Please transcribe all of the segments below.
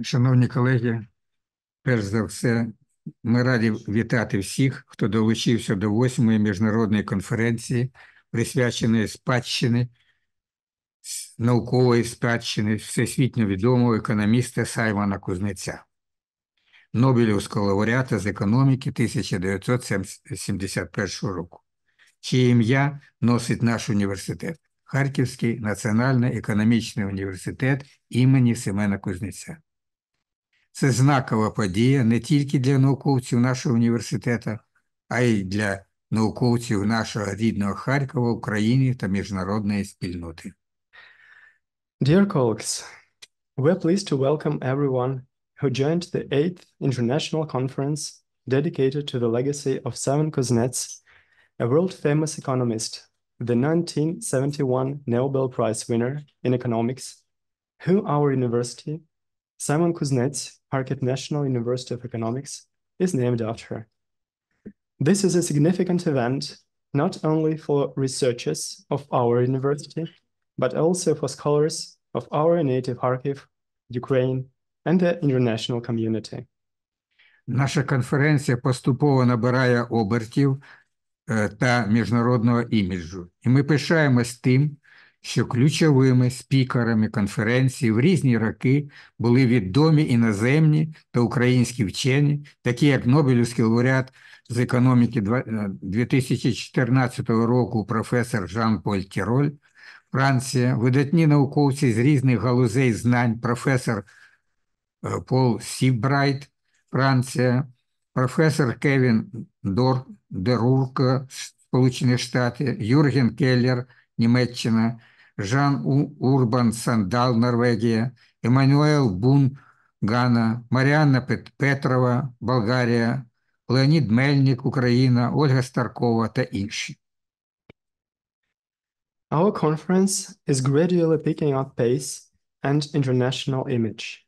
Шановні колеги, перш за все, ми раді вітати всіх, хто долучився до 8-ї міжнародної конференції, присвяченої спадщини, наукової спадщини всесвітньо відомого економіста Семена Кузнеця, Нобелівського лауреата з економіки 1971 року, чиє ім'я носить наш університет – Харківський національний економічний університет імені Семена Кузнеця. Це знакова подія не тільки для науковців нашого університету, а й для науковців нашого рідного Харкова, України та міжнародної спільноти. Dear colleagues, we're pleased to welcome everyone who joined the 8th International Conference dedicated to the legacy of Семен Кузнець, a world-famous economist, the 1971 Nobel Prize winner in economics, who our university, Семен Кузнеця, Harkov National University of Economics, is named after. This is a significant event not only for researchers of our university, but also for scholars of our native Kharkiv, Ukraine, and the international community. Наша конференція поступово набирає обертів та міжнародного іміджу. І ми пишаємось тим, що ключовими спікерами конференції в різні роки були відомі іноземні та українські вчені, такі як Нобелівський лауреат з економіки 2014 року професор Жан-Поль Тіроль, Франція, видатні науковці з різних галузей знань, професор Пол Сібрайт, Франція, професор Кевін Дерурк, Сполучені Штати, Юрген Келлер, Німеччина, Жан Урбан Сандал, Норвегія, Еммануел Бун, Гана, Маріанна Петрова, Болгарія, Леонід Мельник, Україна, Ольга Старкова та інші. Our conference is gradually picking up pace and international image,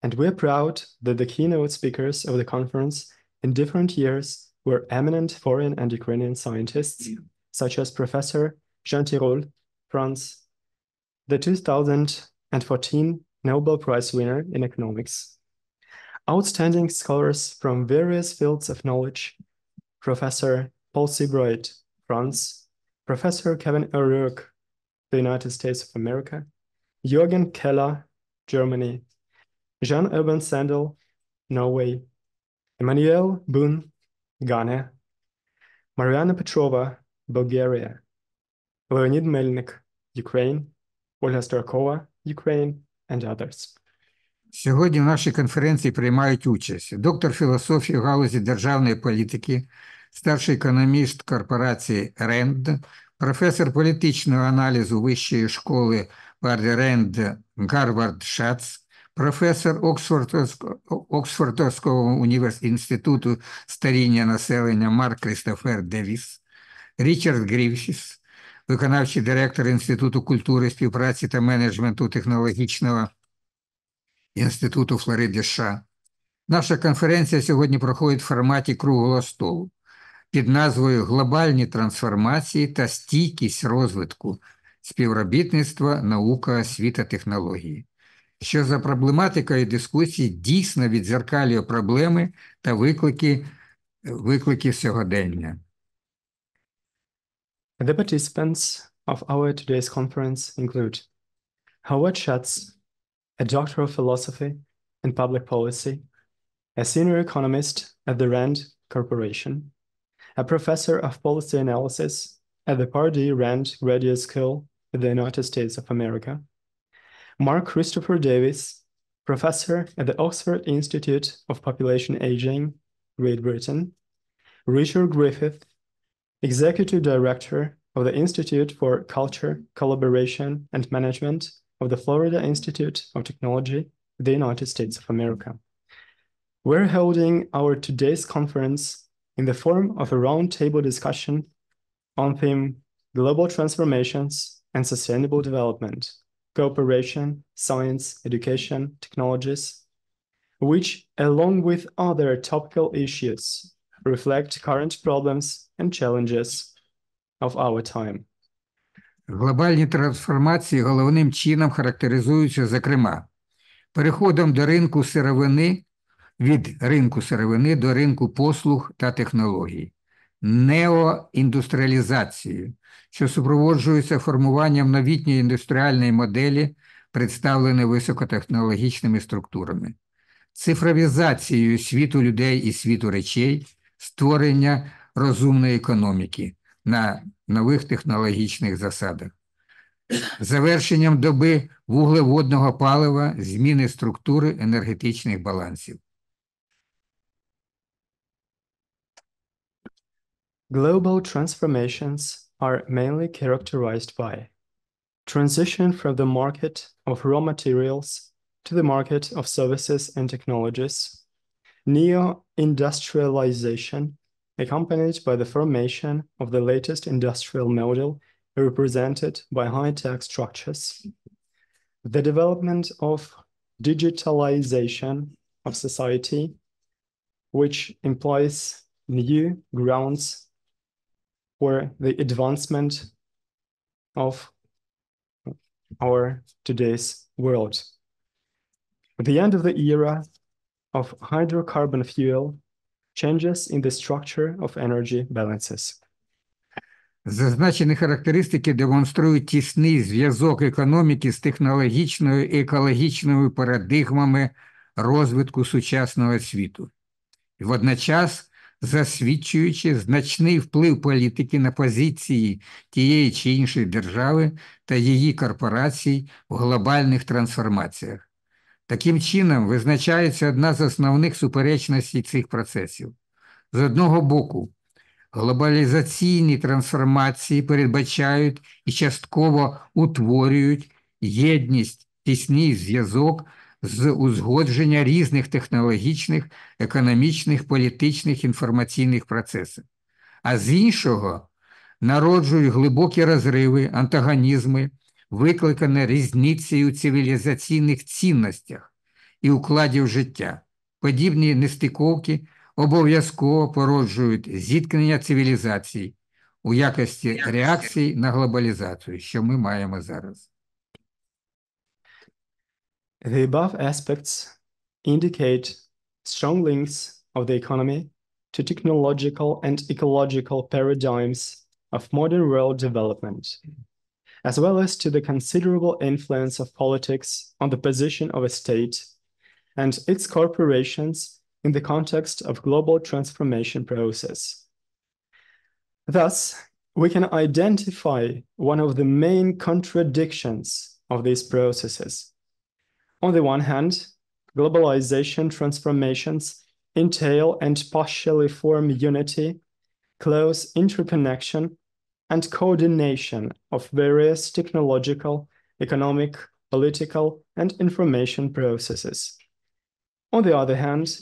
and we're proud that the keynote speakers of the conference in different years were eminent foreign and Ukrainian scientists, such as Professor Jean Tirole, France, the 2014 Nobel Prize winner in economics. Outstanding scholars from various fields of knowledge, Professor Paul Seabright, France, Professor Kevin O'Rourke, the United States of America, Jürgen Keller, Germany, Jean-Urban Sandel, Norway, Emmanuel Boon, Ghana, Mariana Petrova, Bulgaria, Leonid Melnik, Ukraine, Olga Starkova, Ukraine, and others. Сьогодні в нашій конференції приймають участь доктор філософії в галузі державної політики, старший економіст корпорації РЕНД, професор політичного аналізу Вищої школи РЕНД Гарвард Шац, професор Оксфордського інституту старіння населення Марк Крістофер Девіс, Річард Гріфіс, виконавчий директор Інституту культури, співпраці та менеджменту технологічного Інституту Флориди США. Наша конференція сьогодні проходить в форматі круглого столу під назвою «Глобальні трансформації та стійкість розвитку, співробітництва, наука, освіта, технології», що за проблематикою дискусії дійсно віддзеркалює проблеми та виклики сьогодення. The participants of our today's conference include Howard Schatz, a doctor of philosophy and public policy, a senior economist at the RAND Corporation, a professor of policy analysis at the Pardee RAND Graduate School in the United States of America, Mark Christopher Davis, professor at the Oxford Institute of Population Aging, Great Britain, Richard Griffith, executive director of the Institute for Culture, Collaboration, and Management of the Florida Institute of Technology, the United States of America. We're holding our today's conference in the form of a roundtable discussion on theme Global Transformations and Sustainable Development, Cooperation, Science, Education, Technologies, which, along with other topical issues, reflect current problems and challenges of our time. Глобальні трансформації головним чином характеризуються, зокрема, переходом до ринку сировини, від ринку сировини до ринку послуг та технологій, неоіндустріалізацією, що супроводжується формуванням новітньої індустріальної моделі, представленої високотехнологічними структурами, цифровізацією світу людей і світу речей, створення розумної економіки на нових технологічних засадах, завершенням доби вуглеводного палива, зміни структури енергетичних балансів. Global transformations are mainly characterized by transition from the market of raw materials to the market of services and technologies, neo-industrialization accompanied by the formation of the latest industrial model represented by high-tech structures, the development of digitalization of society, which implies new grounds for the advancement of our today's world. The end of the era of hydrocarbon fuel changes in the structure of energy balances. Зазначені характеристики демонструють тісний зв'язок економіки з технологічною і екологічною парадигмами розвитку сучасного світу. І водночас засвідчуючи значний вплив політики на позиції тієї чи іншої держави та її корпорацій в глобальних трансформаціях. Таким чином, визначається одна з основних суперечностей цих процесів. З одного боку, глобалізаційні трансформації передбачають і частково утворюють єдність, тісний зв'язок з узгодження різних технологічних, економічних, політичних, інформаційних процесів. А з іншого, народжують глибокі розриви, антагонізми, викликані різницею у цивілізаційних цінностях і укладів життя. Подібні нестиковки обов'язково породжують зіткнення цивілізацій у якості реакцій на глобалізацію, що ми маємо зараз. The above aspects indicate strong links of the economy to technological and ecological paradigms of modern world development, as well as to the considerable influence of politics on the position of a state and its corporations in the context of global transformation process. Thus, we can identify one of the main contradictions of these processes. On the one hand, globalization transformations entail and partially form unity, close interconnection, and coordination of various technological, economic, political, and information processes. On the other hand,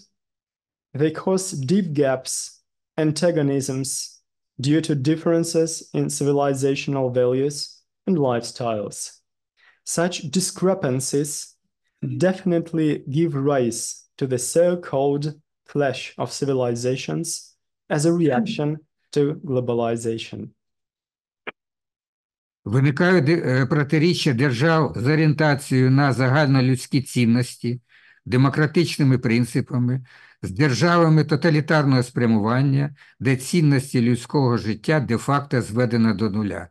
they cause deep gaps, antagonisms, due to differences in civilizational values and lifestyles. Such discrepancies definitely give rise to the so-called clash of civilizations as a reaction to globalization. Виникають протиріччя держав з орієнтацією на загальнолюдські цінності, демократичними принципами, з державами тоталітарного спрямування, де цінності людського життя де-факто зведено до нуля,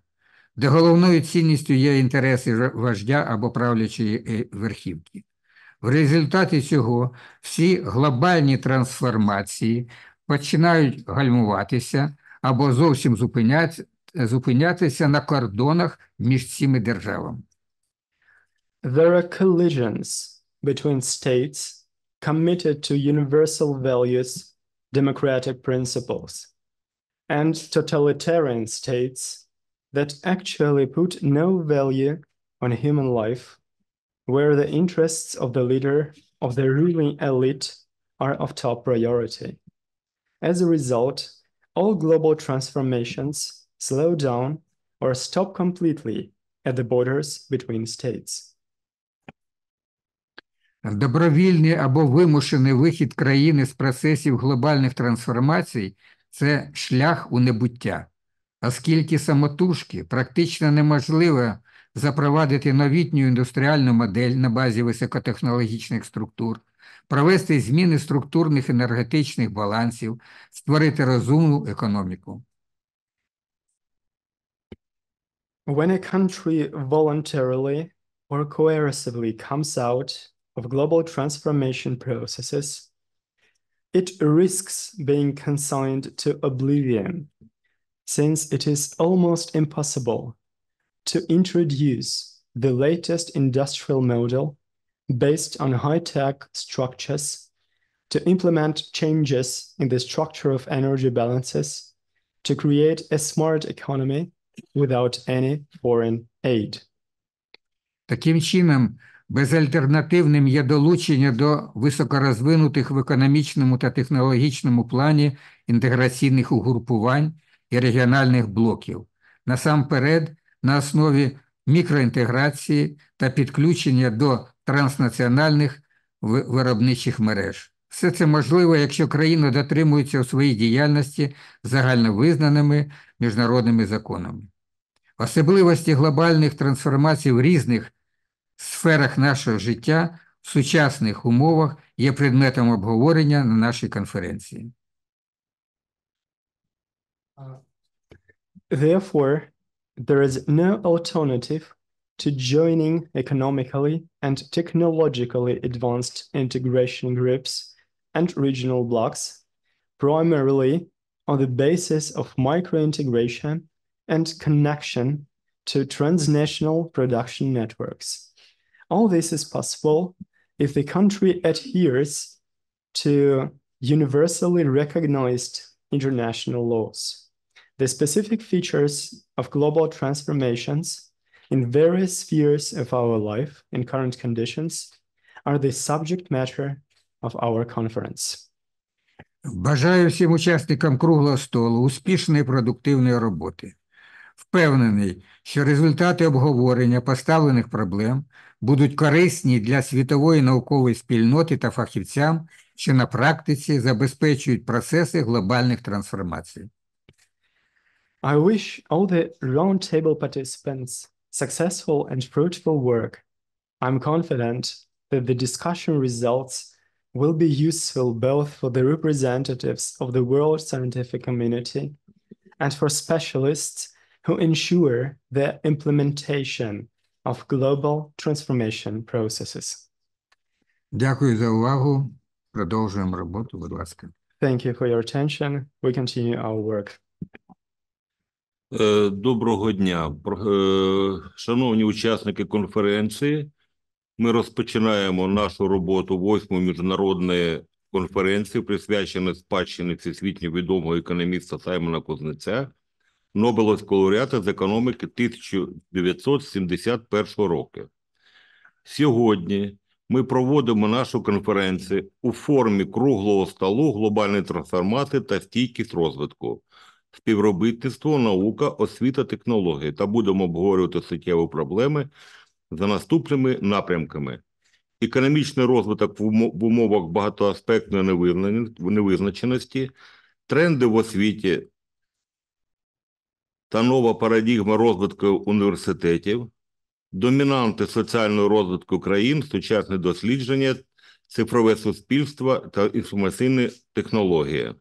де головною цінністю є інтереси вождя або правлячої верхівки. В результаті цього всі глобальні трансформації починають гальмуватися або зовсім зупинятися на кордонах між цими державами. There are collisions between states committed to universal values, democratic principles, and totalitarian states that actually put no value on human life, where the interests of the leader of the ruling elite are of top priority. As a result, all global transformations slow down or stop completely at the borders between states. Добровільний або вимушений вихід країни з процесів глобальних трансформацій – це шлях у небуття, оскільки самотужки практично неможливо запровадити новітню індустріальну модель на базі високотехнологічних структур, провести зміни структурних енергетичних балансів, створити розумну економіку. When a country voluntarily or coercively comes out of global transformation processes, it risks being consigned to oblivion, since it is almost impossible to introduce the latest industrial model based on high-tech structures, to implement changes in the structure of energy balances, to create a smart economy without any foreign aid. Таким чином, безальтернативним є долучення до високорозвинутих в економічному та технологічному плані інтеграційних угрупувань і регіональних блоків, насамперед на основі мікроінтеграції та підключення до транснаціональних виробничих мереж. Все це можливо, якщо країни дотримуються у своїй діяльності загальновизнаними міжнародними законами. Особливості глобальних трансформацій в різних сферах нашого життя в сучасних умовах є предметом обговорення на нашій конференції. Therefore, there is no alternative to joining economically and technologically advanced integration groups and regional blocs, primarily on the basis of micro-integration and connection to transnational production networks. All this is possible if the country adheres to universally recognized international laws. The specific features of global transformations in various spheres of our life in current conditions are the subject matter of our conference. Бажаю всім учасникам круглого столу успішної і продуктивної роботи. Впевнений, що результати обговорення поставлених проблем будуть корисні для світової наукової спільноти та фахівцям, що на практиці забезпечують процеси глобальних трансформацій. I wish all the roundtable participants successful and fruitful work. I'm confident that the discussion results will be useful both for the representatives of the world scientific community and for specialists who ensure the implementation of global transformation processes. Дякую за увагу. Продовжуємо роботу, будь ласка. Thank you for your attention. We continue our work. Доброго дня, шановні учасники конференції. Ми розпочинаємо нашу роботу 8-ї міжнародної конференції, присвяченої спадщині всесвітньо відомого економіста Семена Кузнеця, Нобелівського лауреата з економіки 1971 року. Сьогодні ми проводимо нашу конференцію у формі круглого столу глобальної трансформації та стійкість розвитку, співробітництво, наука, освіта, технології та будемо обговорювати суттєві проблеми за наступними напрямками. Економічний розвиток в умовах багатоаспектної невизначеності, тренди в освіті та нова парадигма розвитку університетів, домінанти соціального розвитку країн, сучасне дослідження, цифрове суспільство та інформаційні технології.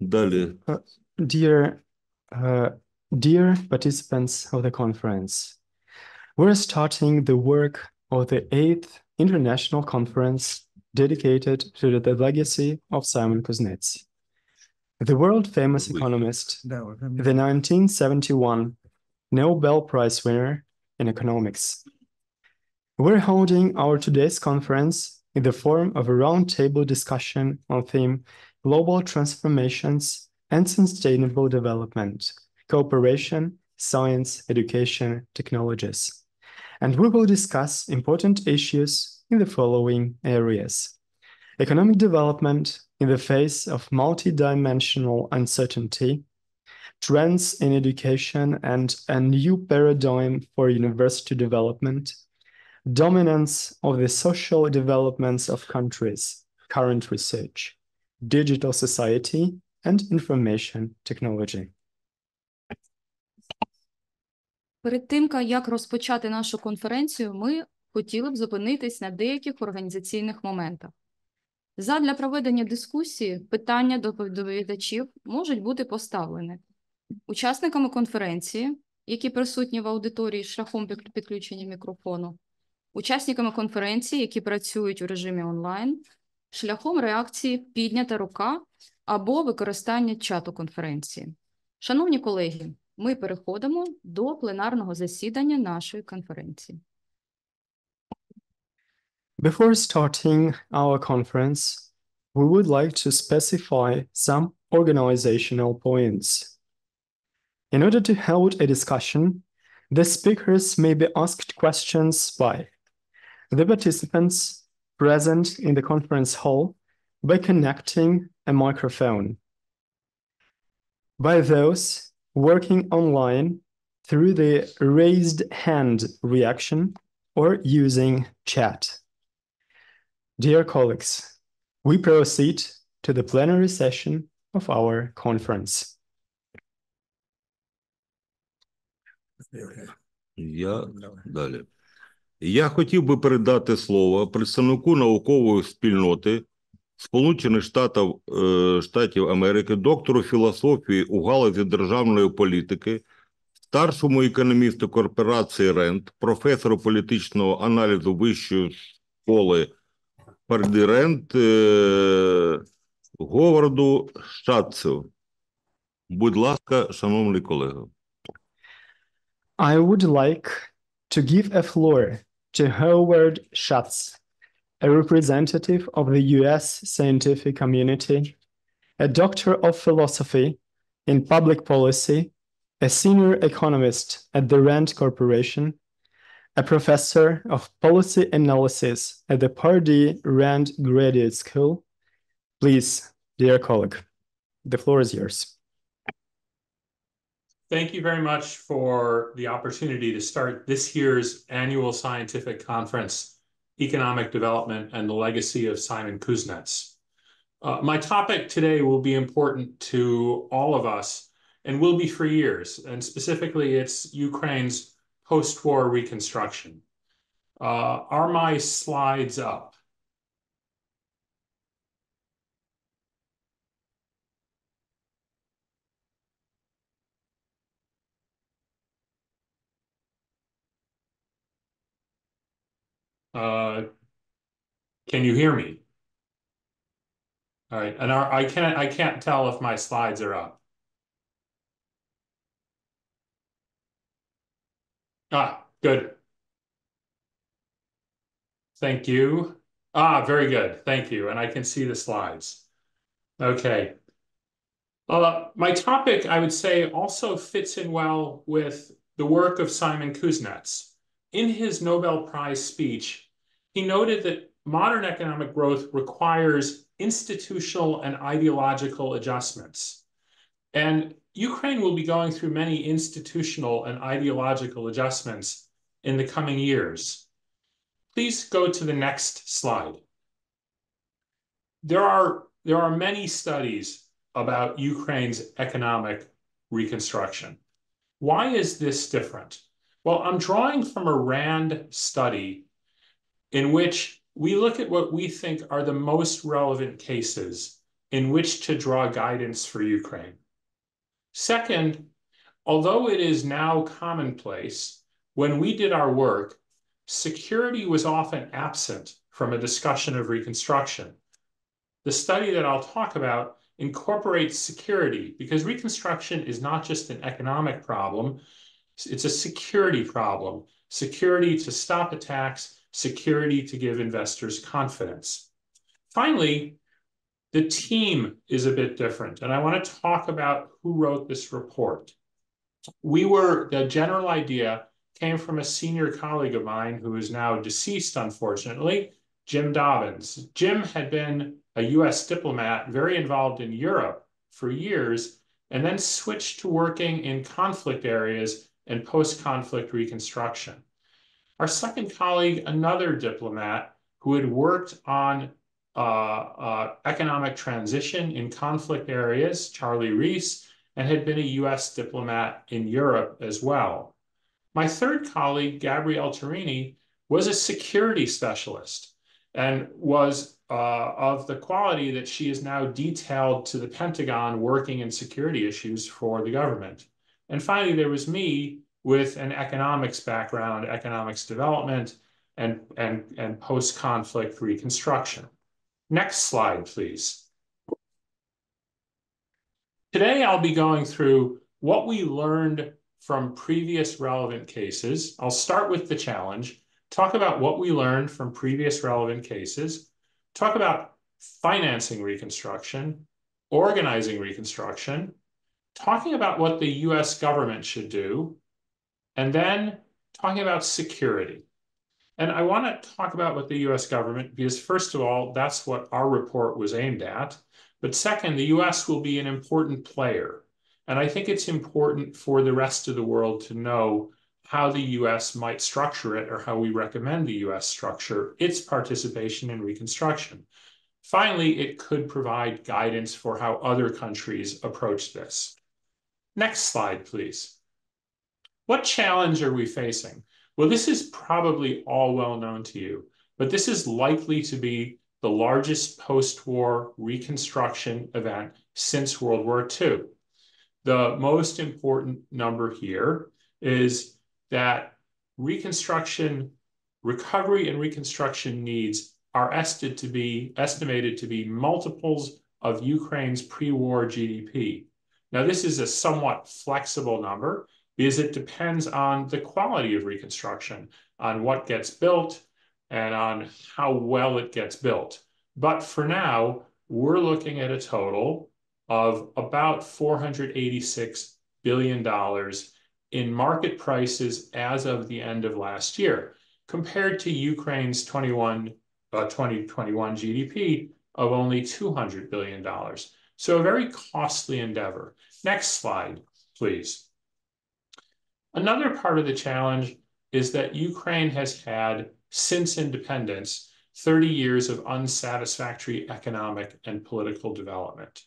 Далі. Dear participants of the conference, we're starting the work of the 8th International Conference dedicated to the legacy of Семен Кузнеця, the world-famous economist, the 1971 Nobel Prize winner in economics. We're holding our today's conference in the form of a roundtable discussion on theme Global Transformations and Sustainable Development, Cooperation, Science, Education, Technologies. And we will discuss important issues in the following areas. Economic development in the face of multidimensional uncertainty, trends in education and a new paradigm for university development, dominance of the social developments of countries, current research, digital society, and information technology. Перед тим, як розпочати нашу конференцію, ми хотіли б зупинитись на деяких організаційних моментах. Задля проведення дискусії питання до доповідачів можуть бути поставлені учасниками конференції, які присутні в аудиторії шляхом підключення мікрофону, учасниками конференції, які працюють у режимі онлайн, шляхом реакції «піднята рука» або використання чату конференції. Шановні колеги, ми переходимо до пленарного засідання нашої конференції. Before starting our conference, we would like to specify some organizational points. In order to hold a discussion, the speakers may be asked questions by the participants present in the conference hall by connecting a microphone, by those working online through the raised hand reaction or using chat. Dear colleagues, we proceed to the plenary session of our conference. Я хотів би передати слово представнику наукової спільноти Сполучених Штатів Америки, доктору філософії у галузі державної політики, старшому економісту корпорації РЕНД, професору політичного аналізу Вищої школи Парди РЕНД Говарду Шатцу. Будь ласка, шановний колего. I would like to give a floor to Howard Schatz, a representative of the US scientific community, a doctor of philosophy in public policy, a senior economist at the RAND Corporation, a professor of policy analysis at the Pardee RAND Graduate School. Please, dear colleague, the floor is yours. Thank you very much for the opportunity to start this year's annual scientific conference, Economic Development and the Legacy of Semena Kузнеця. My topic today will be important to all of us and will be for years, and specifically it's Ukraine's post-war reconstruction. Are my slides up? Can you hear me? All right, and I can't tell if my slides are up. Good. Thank you. Very good. Thank you. And I can see the slides. Okay. My topic, I would say, also fits in well with the work of Semena Kузнеця. In his Nobel Prize speech, he noted that modern economic growth requires institutional and ideological adjustments. And Ukraine will be going through many institutional and ideological adjustments in the coming years. Please go to the next slide. There are many studies about Ukraine's economic reconstruction. Why is this different? Well, I'm drawing from a RAND study in which we look at what we think are the most relevant cases in which to draw guidance for Ukraine. Second, although it is now commonplace, when we did our work, security was often absent from a discussion of reconstruction. The study that I'll talk about incorporates security because reconstruction is not just an economic problem, it's a security problem. Security to stop attacks, security to give investors confidence. Finally, the team is a bit different, and I want to talk about who wrote this report. The general idea came from a senior colleague of mine who is now deceased, unfortunately, Jim Dobbins. Jim had been a US diplomat very involved in Europe for years, and then switched to working in conflict areas and post-conflict reconstruction. Our second colleague, another diplomat who had worked on economic transition in conflict areas, Charlie Reese, and had been a US diplomat in Europe as well. My third colleague, Gabrielle Torini, was a security specialist and was of the quality that she is now detailed to the Pentagon working in security issues for the government. And finally, there was me with an economics background, economics development, and post-conflict reconstruction. Next slide, please. Today, I'll be going through what we learned from previous relevant cases. I'll start with the challenge, talk about what we learned from previous relevant cases, talk about financing Reconstruction, organizing Reconstruction, talking about what the US government should do, and then talking about security. And I want to talk about what the US government, because first of all, that's what our report was aimed at. But second, the US will be an important player. And I think it's important for the rest of the world to know how the US might structure it, or how we recommend the US structure its participation in Reconstruction. Finally, it could provide guidance for how other countries approach this. Next slide, please. What challenge are we facing? Well, this is probably all well known to you, but this is likely to be the largest post-war Reconstruction event since World War II. The most important number here is that Reconstruction, recovery and Reconstruction needs are estimated to be multiples of Ukraine's pre-war GDP. Now, this is a somewhat flexible number because it depends on the quality of Reconstruction, on what gets built, and on how well it gets built. But for now, we're looking at a total of about $486 billion in market prices as of the end of last year, compared to Ukraine's 2021 GDP of only $200 billion. So a very costly endeavor. Next slide, please. Another part of the challenge is that Ukraine has had, since independence, 30 years of unsatisfactory economic and political development.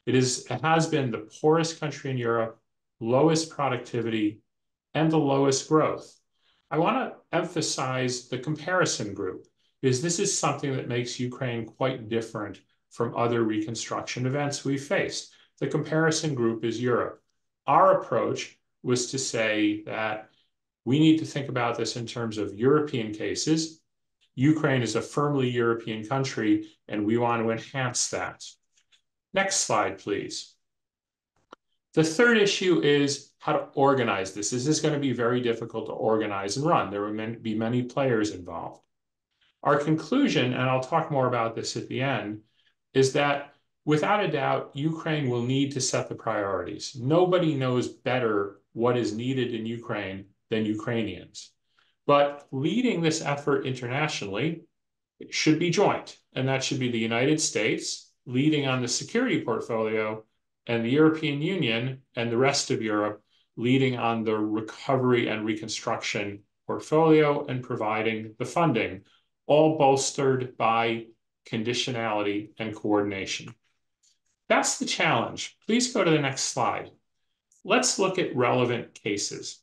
It has been the poorest country in Europe, lowest productivity, and the lowest growth. I want to emphasize the comparison group, because this is something that makes Ukraine quite different from other Reconstruction events we've faced. The comparison group is Europe. Our approach was to say that we need to think about this in terms of European cases. Ukraine is a firmly European country, and we want to enhance that. Next slide, please. The third issue is how to organize this. This is going to be very difficult to organize and run. There will be many players involved. Our conclusion, and I'll talk more about this at the end, is that without a doubt, Ukraine will need to set the priorities. Nobody knows better what is needed in Ukraine than Ukrainians. But leading this effort internationally should be joint, and that should be the United States leading on the security portfolio, and the European Union and the rest of Europe leading on the recovery and Reconstruction portfolio and providing the funding, all bolstered by conditionality and coordination. That's the challenge. Please go to the next slide. Let's look at relevant cases.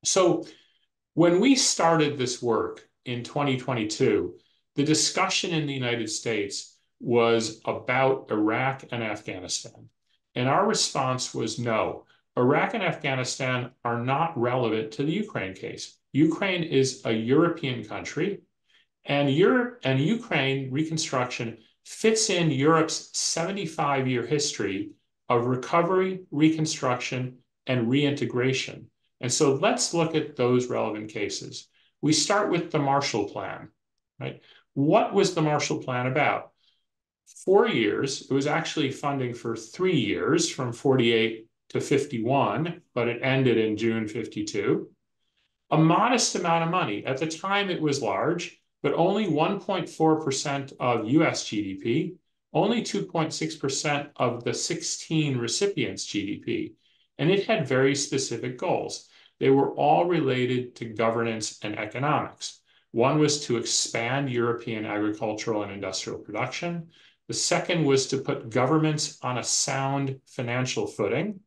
So when we started this work in 2022, the discussion in the United States was about Iraq and Afghanistan. And our response was no. Iraq and Afghanistan are not relevant to the Ukraine case. Ukraine is a European country, and Ukraine Reconstruction fits in Europe's 75-year history of recovery, reconstruction, and reintegration. And so let's look at those relevant cases. We start with the Marshall Plan, right? What was the Marshall Plan about? 4 years, it was actually funding for 3 years, from 48 to 51, but it ended in June 52. A modest amount of money. At the time, it was large, but only 1.4% of US GDP, only 2.6% of the 16 recipients' GDP. And it had very specific goals. They were all related to governance and economics. One was to expand European agricultural and industrial production. The second was to put governments on a sound financial footing.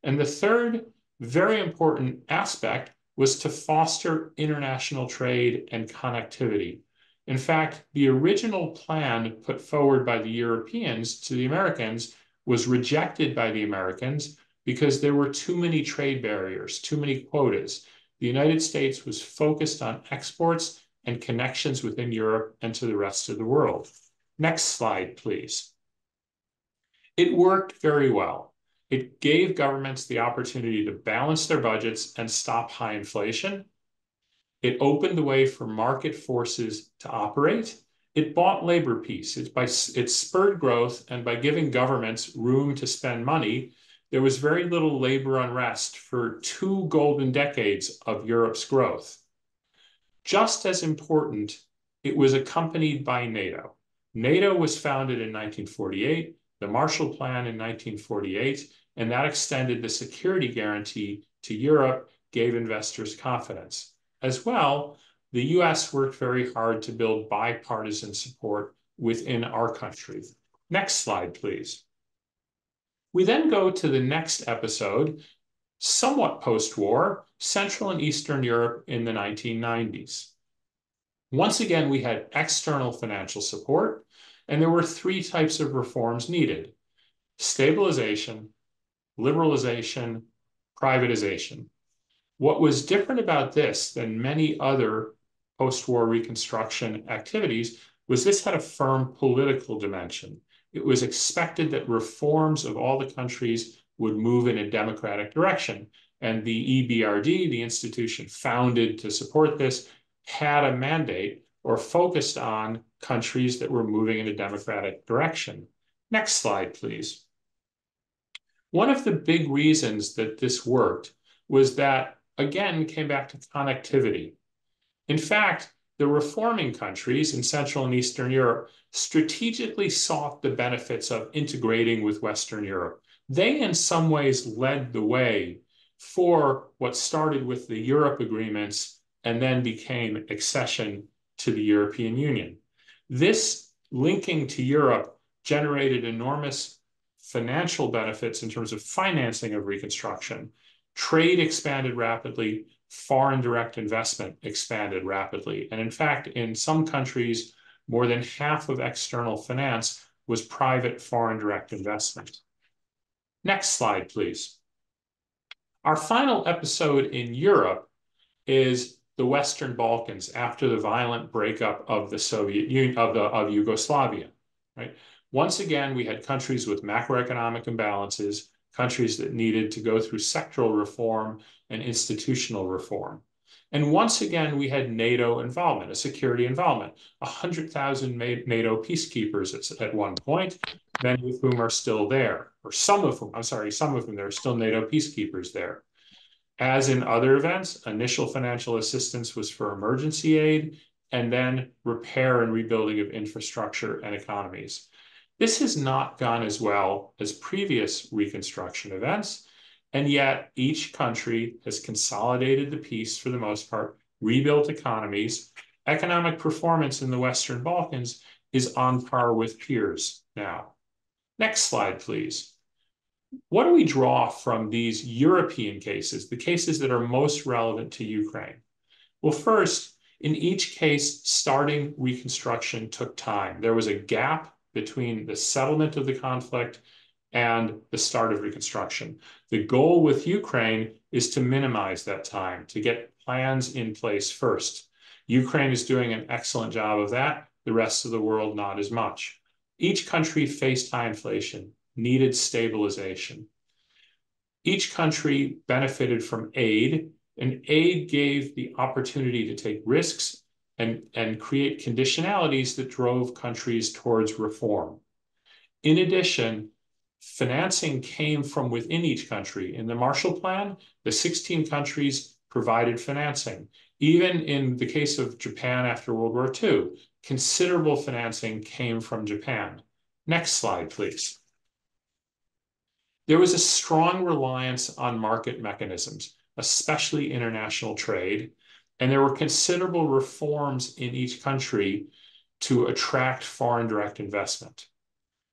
And the third, very important aspect, was to foster international trade and connectivity. In fact, the original plan put forward by the Europeans to the Americans was rejected by the Americans because there were too many trade barriers, too many quotas. The United States was focused on exports and connections within Europe and to the rest of the world. Next slide, please. It worked very well. It gave governments the opportunity to balance their budgets and stop high inflation. It opened the way for market forces to operate. It bought labor peace. It spurred growth, and by giving governments room to spend money, there was very little labor unrest for 2 golden decades of Europe's growth. Just as important, it was accompanied by NATO. NATO was founded in 1948, the Marshall Plan in 1948, and that extended the security guarantee to Europe, gave investors confidence. As well, the US worked very hard to build bipartisan support within our country. Next slide, please. We then go to the next episode, somewhat post-war, Central and Eastern Europe in the 1990s. Once again, we had external financial support, and there were 3 types of reforms needed: stabilization, liberalization, privatization. What was different about this than many other post-war reconstruction activities was this had a firm political dimension. It was expected that reforms of all the countries would move in a democratic direction. And the EBRD, the institution founded to support this, had a mandate or focused on countries that were moving in a democratic direction. Next slide, please. One of the big reasons that this worked was that, again, came back to connectivity. In fact, the reforming countries in Central and Eastern Europe strategically sought the benefits of integrating with Western Europe. They, in some ways, led the way for what started with the Europe agreements and then became accession to the European Union. This linking to Europe generated enormous financial benefits in terms of financing of reconstruction. Trade expanded rapidly, foreign direct investment expanded rapidly. And in fact, in some countries, more than half of external finance was private foreign direct investment. Next slide, please. Our final episode in Europe is the Western Balkans after the violent breakup of the Soviet Union, of Yugoslavia, right? Once again, we had countries with macroeconomic imbalances, countries that needed to go through sectoral reform and institutional reform. And once again, we had NATO involvement, a security involvement, 100,000 NATO peacekeepers at one point, many of whom are still there, or some of whom, there are still NATO peacekeepers there. As in other events, initial financial assistance was for emergency aid, and then repair and rebuilding of infrastructure and economies. This has not gone as well as previous reconstruction events, and yet each country has consolidated the peace for the most part, rebuilt economies. Economic performance in the Western Balkans is on par with peers now. Next slide, please. What do we draw from these European cases, the cases that are most relevant to Ukraine? Well, first, in each case, starting reconstruction took time. There was a gap between the settlement of the conflict and the start of reconstruction. The goal with Ukraine is to minimize that time, to get plans in place first. Ukraine is doing an excellent job of that. The rest of the world, not as much. Each country faced high inflation, needed stabilization. Each country benefited from aid, and aid gave the opportunity to take risks and create conditionalities that drove countries towards reform. In addition, financing came from within each country. In the Marshall Plan, the 16 countries provided financing. Even in the case of Japan after World War II, considerable financing came from Japan. Next slide, please. There was a strong reliance on market mechanisms, especially international trade, and there were considerable reforms in each country to attract foreign direct investment.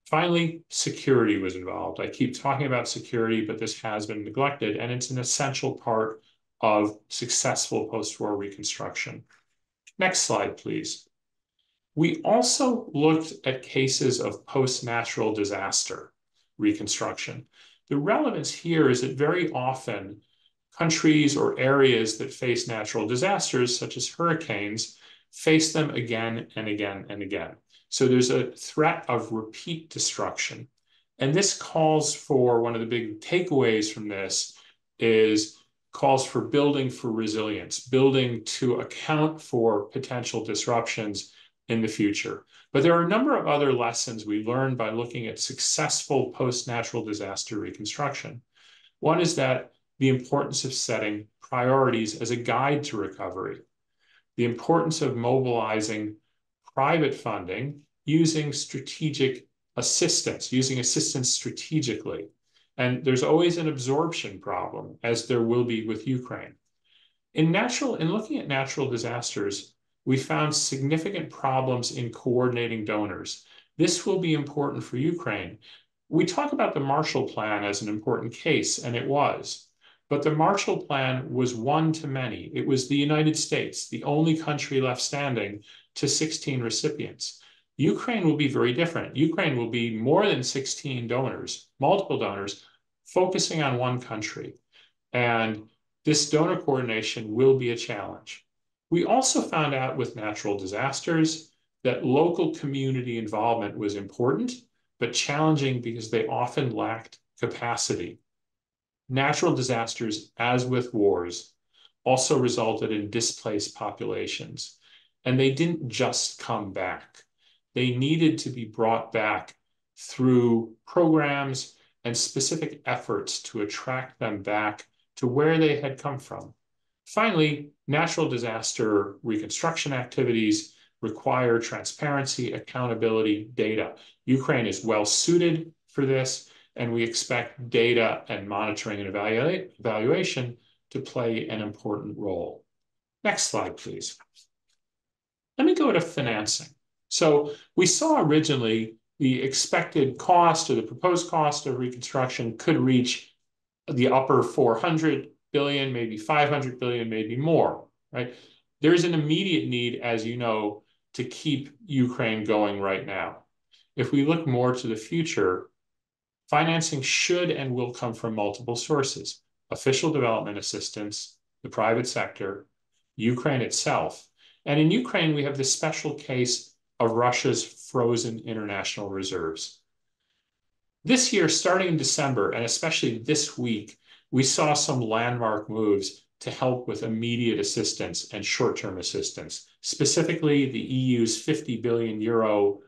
Finally, security was involved. I keep talking about security, but this has been neglected, and it's an essential part of successful post-war reconstruction. Next slide, please. We also looked at cases of post-natural disaster reconstruction. The relevance here is that very often countries or areas that face natural disasters, such as hurricanes, face them again and again and again. So there's a threat of repeat destruction. And this calls for, one of the big takeaways from this is calls for building for resilience, building to account for potential disruptions in the future. But there are a number of other lessons we learned by looking at successful post-natural disaster reconstruction. One is that the importance of setting priorities as a guide to recovery, the importance of mobilizing private funding using strategic assistance, using assistance strategically. And there's always an absorption problem, as there will be with Ukraine. In looking at natural disasters, we found significant problems in coordinating donors. This will be important for Ukraine. We talk about the Marshall Plan as an important case, and it was. But the Marshall Plan was one to many. It was the United States, the only country left standing, to 16 recipients. Ukraine will be very different. Ukraine will be more than 16 donors, multiple donors, focusing on one country. And this donor coordination will be a challenge. We also found out with natural disasters that local community involvement was important, but challenging because they often lacked capacity. Natural disasters, as with wars, also resulted in displaced populations. And they didn't just come back. They needed to be brought back through programs and specific efforts to attract them back to where they had come from. Finally, natural disaster reconstruction activities require transparency, accountability, data. Ukraine is well suited for this, and we expect data and monitoring and evaluation to play an important role. Next slide, please. Let me go to financing. So we saw originally the expected cost or the proposed cost of reconstruction could reach the upper 400 billion, maybe 500 billion, maybe more, right? There's an immediate need, as you know, to keep Ukraine going right now. If we look more to the future, financing should and will come from multiple sources: official development assistance, the private sector, Ukraine itself. And in Ukraine, we have the special case of Russia's frozen international reserves. This year, starting in December, and especially this week, we saw some landmark moves to help with immediate assistance and short-term assistance, specifically the EU's 50 billion euro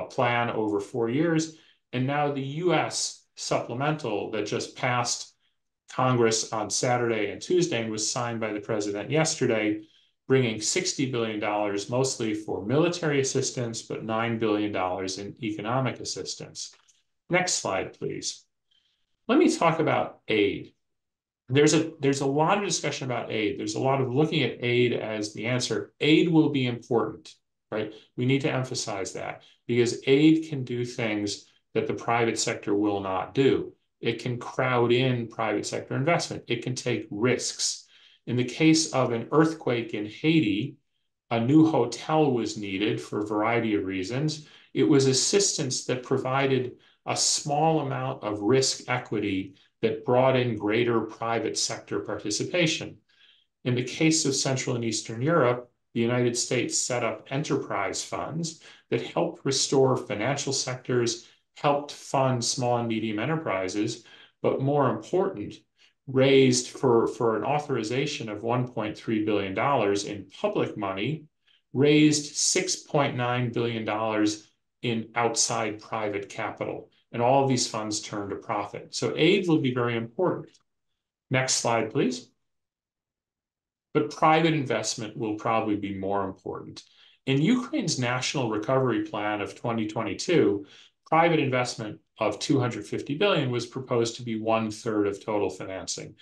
plan over 4 years, and now the US supplemental that just passed Congress on Saturday and Tuesday and was signed by the president yesterday, bringing $60 billion mostly for military assistance, but $9 billion in economic assistance. Next slide, please. Let me talk about aid. There's a lot of discussion about aid. There's a lot of looking at aid as the answer. Aid will be important, right? We need to emphasize that because aid can do things that the private sector will not do. It can crowd in private sector investment. It can take risks. In the case of an earthquake in Haiti, a new hotel was needed for a variety of reasons. It was assistance that provided a small amount of risk equity that brought in greater private sector participation. In the case of Central and Eastern Europe, the United States set up enterprise funds that helped restore financial sectors, helped fund small and medium enterprises, but more important, raised for an authorization of $1.3 billion in public money, raised $6.9 billion in outside private capital. And all of these funds turned a profit. So aid will be very important. Next slide, please. But private investment will probably be more important. In Ukraine's National Recovery Plan of 2022, private investment of $250 billion was proposed to be 1/3 of total financing.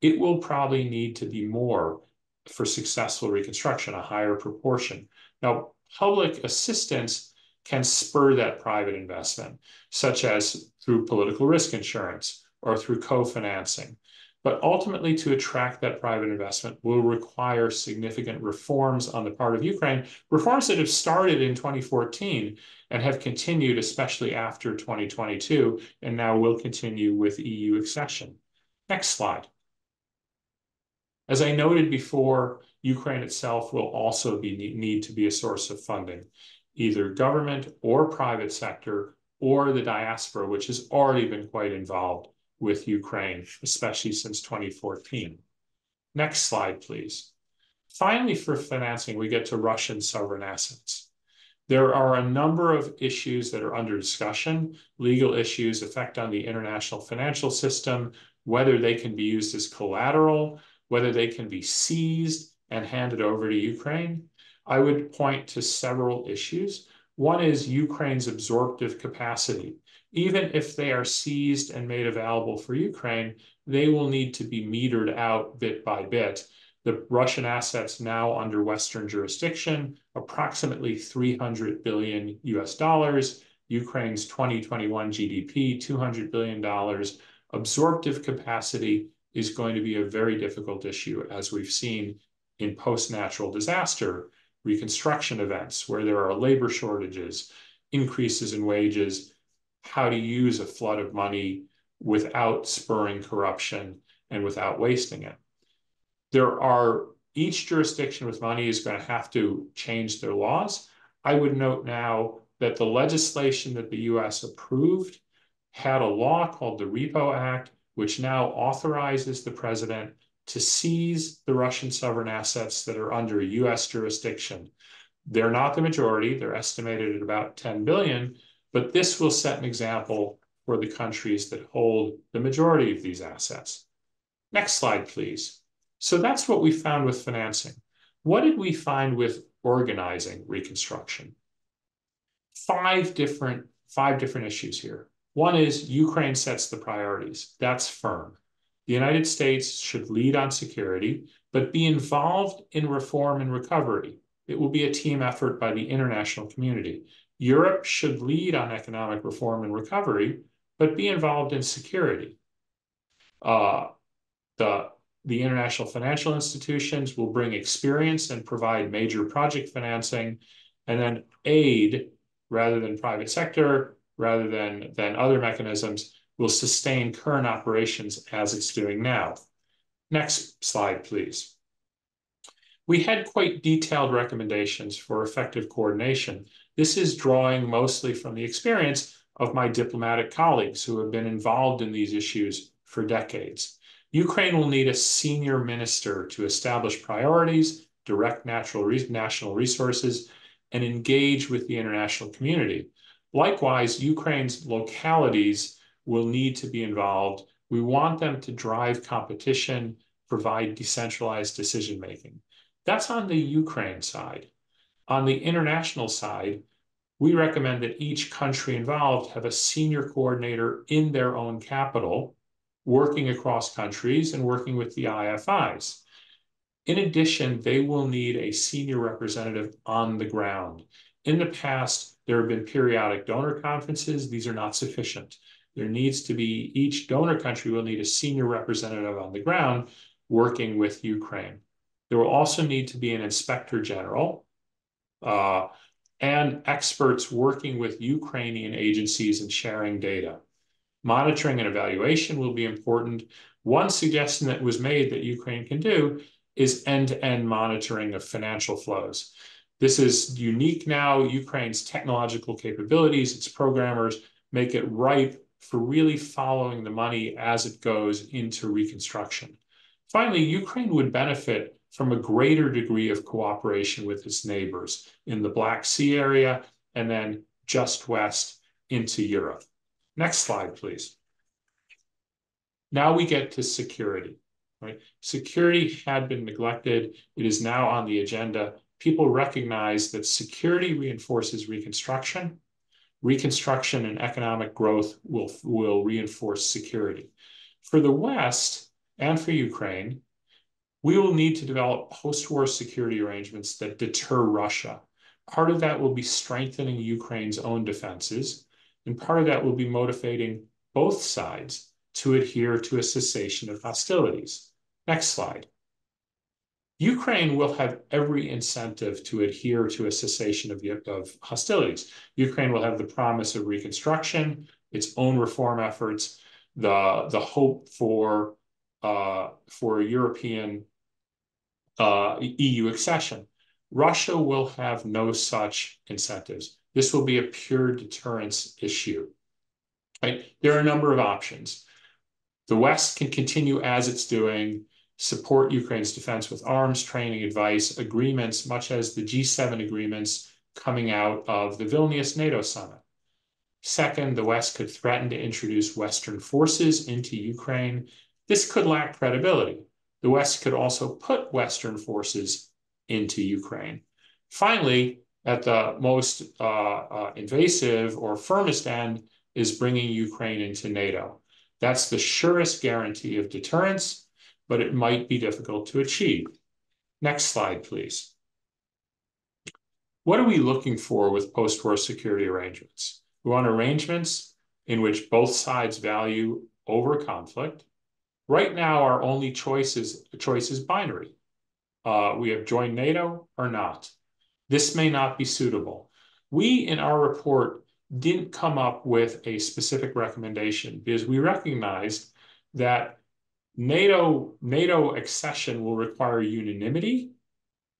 It will probably need to be more for successful reconstruction, a higher proportion. Now, public assistance can spur that private investment, such as through political risk insurance or through co-financing. But ultimately, to attract that private investment will require significant reforms on the part of Ukraine, reforms that have started in 2014 and have continued, especially after 2022, and now will continue with EU accession. Next slide. As I noted before, Ukraine itself will also need to be a source of funding, either government or private sector, or the diaspora, which has already been quite involved with Ukraine, especially since 2014. Next slide, please. Finally, for financing, we get to Russian sovereign assets. There are a number of issues that are under discussion, legal issues, effect on the international financial system, whether they can be used as collateral, whether they can be seized and handed over to Ukraine. I would point to several issues. One is Ukraine's absorptive capacity. Even if they are seized and made available for Ukraine, they will need to be metered out bit by bit. The Russian assets now under Western jurisdiction, approximately $300 billion US dollars, Ukraine's 2021 GDP, $200 billion. Absorptive capacity is going to be a very difficult issue, as we've seen in post-natural disaster reconstruction events, where there are labor shortages, increases in wages, how to use a flood of money without spurring corruption and without wasting it. Each jurisdiction with money is going to have to change their laws. I would note now that the legislation that the US approved had a law called the Repo Act, which now authorizes the president to seize the Russian sovereign assets that are under US jurisdiction. They're not the majority, they're estimated at about 10 billion, but this will set an example for the countries that hold the majority of these assets. Next slide, please. So that's what we found with financing. What did we find with organizing reconstruction? Five different issues here. One is Ukraine sets the priorities. That's firm. The United States should lead on security, but be involved in reform and recovery. It will be a team effort by the international community. Europe should lead on economic reform and recovery, but be involved in security. The international financial institutions will bring experience and provide major project financing, and then aid, rather than private sector, rather than other mechanisms, will sustain current operations as it's doing now. Next slide, please. We had quite detailed recommendations for effective coordination. This is drawing mostly from the experience of my diplomatic colleagues who have been involved in these issues for decades. Ukraine will need a senior minister to establish priorities, direct national resources, and engage with the international community. Likewise, Ukraine's localities will need to be involved. We want them to drive competition, provide decentralized decision-making. That's on the Ukraine side. On the international side, we recommend that each country involved have a senior coordinator in their own capital, working across countries and working with the IFIs. In addition, they will need a senior representative on the ground. In the past, there have been periodic donor conferences. These are not sufficient. There needs to be, each donor country will need a senior representative on the ground working with Ukraine. There will also need to be an inspector general and experts working with Ukrainian agencies and sharing data. Monitoring and evaluation will be important. One suggestion that was made that Ukraine can do is end-to-end monitoring of financial flows. This is unique now. Ukraine's technological capabilities, its programmers, make it ripe for really following the money as it goes into reconstruction. Finally, Ukraine would benefit from a greater degree of cooperation with its neighbors in the Black Sea area and then just west into Europe. Next slide, please. Now we get to security. Right? Security had been neglected. It is now on the agenda. People recognize that security reinforces reconstruction. Reconstruction and economic growth will reinforce security. For the West and for Ukraine, we will need to develop post-war security arrangements that deter Russia. Part of that will be strengthening Ukraine's own defenses, and part of that will be motivating both sides to adhere to a cessation of hostilities. Next slide. Ukraine will have every incentive to adhere to a cessation of hostilities. Ukraine will have the promise of reconstruction, its own reform efforts, the hope for European EU accession. Russia will have no such incentives. This will be a pure deterrence issue. Right? There are a number of options. The West can continue as it's doing, support Ukraine's defense with arms, training, advice, agreements, much as the G7 agreements coming out of the Vilnius NATO summit. Second, the West could threaten to introduce Western forces into Ukraine. This could lack credibility. The West could also put Western forces into Ukraine. Finally, at the most invasive or firmest end is bringing Ukraine into NATO. That's the surest guarantee of deterrence, but it might be difficult to achieve. Next slide, please. What are we looking for with post-war security arrangements? We want arrangements in which both sides value over conflict. Right now, our only choice is binary. We have joined NATO or not. This may not be suitable. We, in our report, didn't come up with a specific recommendation because we recognized that NATO accession will require unanimity.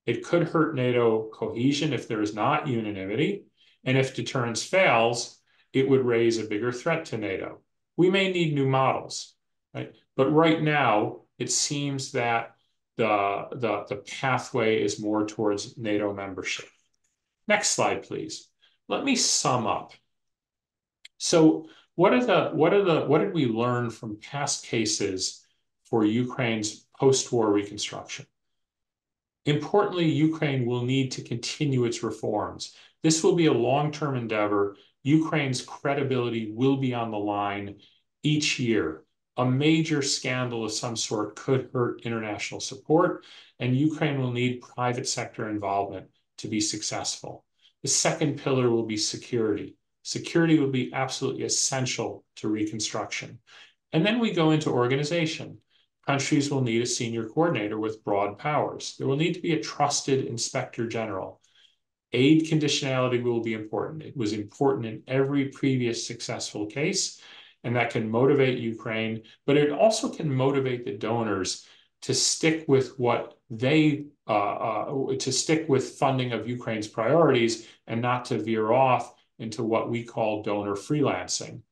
It could hurt NATO cohesion if there is not unanimity. And if deterrence fails, it would raise a bigger threat to NATO. We may need new models, right? But right now, it seems that the pathway is more towards NATO membership. Next slide, please. Let me sum up. So what did we learn from past cases for Ukraine's post-war reconstruction? Importantly, Ukraine will need to continue its reforms. This will be a long-term endeavor. Ukraine's credibility will be on the line each year. A major scandal of some sort could hurt international support, and Ukraine will need private sector involvement to be successful. The second pillar will be security. Security will be absolutely essential to reconstruction. And then we go into organization. Countries will need a senior coordinator with broad powers. There will need to be a trusted inspector general. Aid conditionality will be important. It was important in every previous successful case, and that can motivate Ukraine, but it also can motivate the donors to stick with what to stick with funding of Ukraine's priorities and not to veer off into what we call donor freelancing.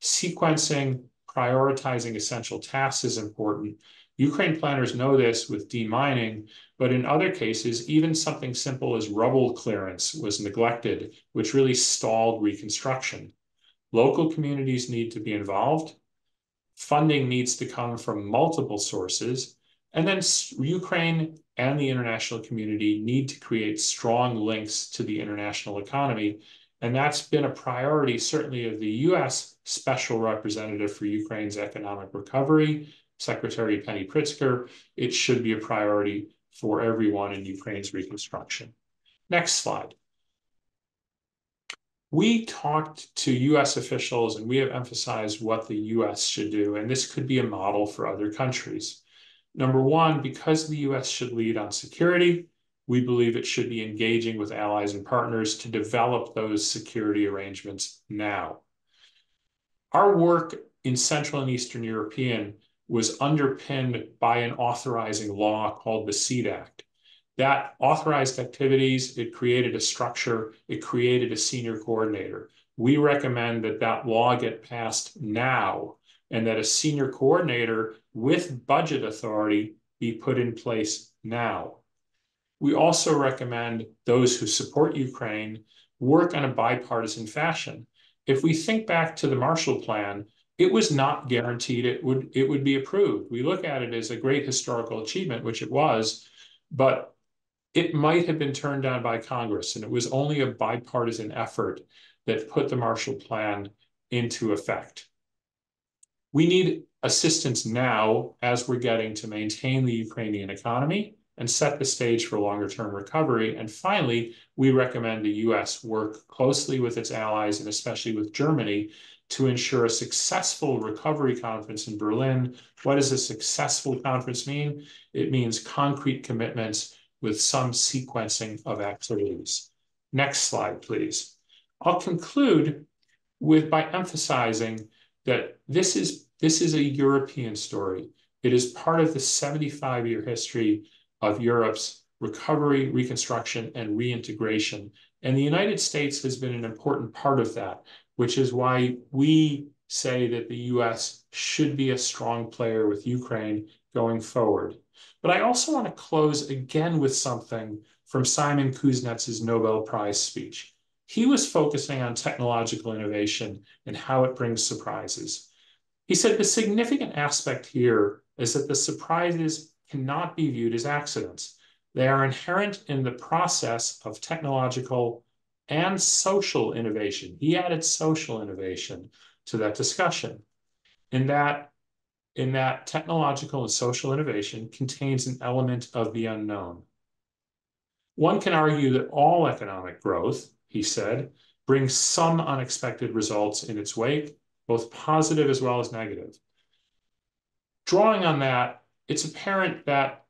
Sequencing, prioritizing essential tasks is important. Ukraine planners know this with demining, but in other cases, even something simple as rubble clearance was neglected, which really stalled reconstruction. Local communities need to be involved. Funding needs to come from multiple sources. And then Ukraine and the international community need to create strong links to the international economy. And that's been a priority, certainly, of the U.S. Special Representative for Ukraine's economic recovery, Secretary Penny Pritzker. It should be a priority for everyone in Ukraine's reconstruction. Next slide. We talked to U.S. officials, and we have emphasized what the U.S. should do, and this could be a model for other countries. Number one, because the U.S. should lead on security, we believe it should be engaging with allies and partners to develop those security arrangements now. Our work in Central and Eastern European was underpinned by an authorizing law called the CED Act. That authorized activities, it created a structure, it created a senior coordinator. We recommend that that law get passed now and that a senior coordinator with budget authority be put in place now. We also recommend those who support Ukraine work on a bipartisan fashion. If we think back to the Marshall Plan, it was not guaranteed it would be approved. We look at it as a great historical achievement, which it was, but it might have been turned down by Congress, and it was only a bipartisan effort that put the Marshall Plan into effect. We need assistance now as we're getting to maintain the Ukrainian economy and set the stage for longer-term recovery. And finally, we recommend the U.S. work closely with its allies, and especially with Germany, to ensure a successful recovery conference in Berlin. What does a successful conference mean? It means concrete commitments with some sequencing of activities. Next slide, please. I'll conclude by emphasizing that this is a European story. It is part of the 75-year history of Europe's recovery, reconstruction, and reintegration. And the United States has been an important part of that, which is why we say that the US should be a strong player with Ukraine going forward. But I also want to close again with something from Semena Kuznetz's Nobel Prize speech. He was focusing on technological innovation and how it brings surprises. He said the significant aspect here is that the surprises cannot be viewed as accidents. They are inherent in the process of technological and social innovation. He added social innovation to that discussion. In that technological and social innovation contains an element of the unknown. One can argue that all economic growth, he said, brings some unexpected results in its wake, both positive as well as negative. Drawing on that, it's apparent that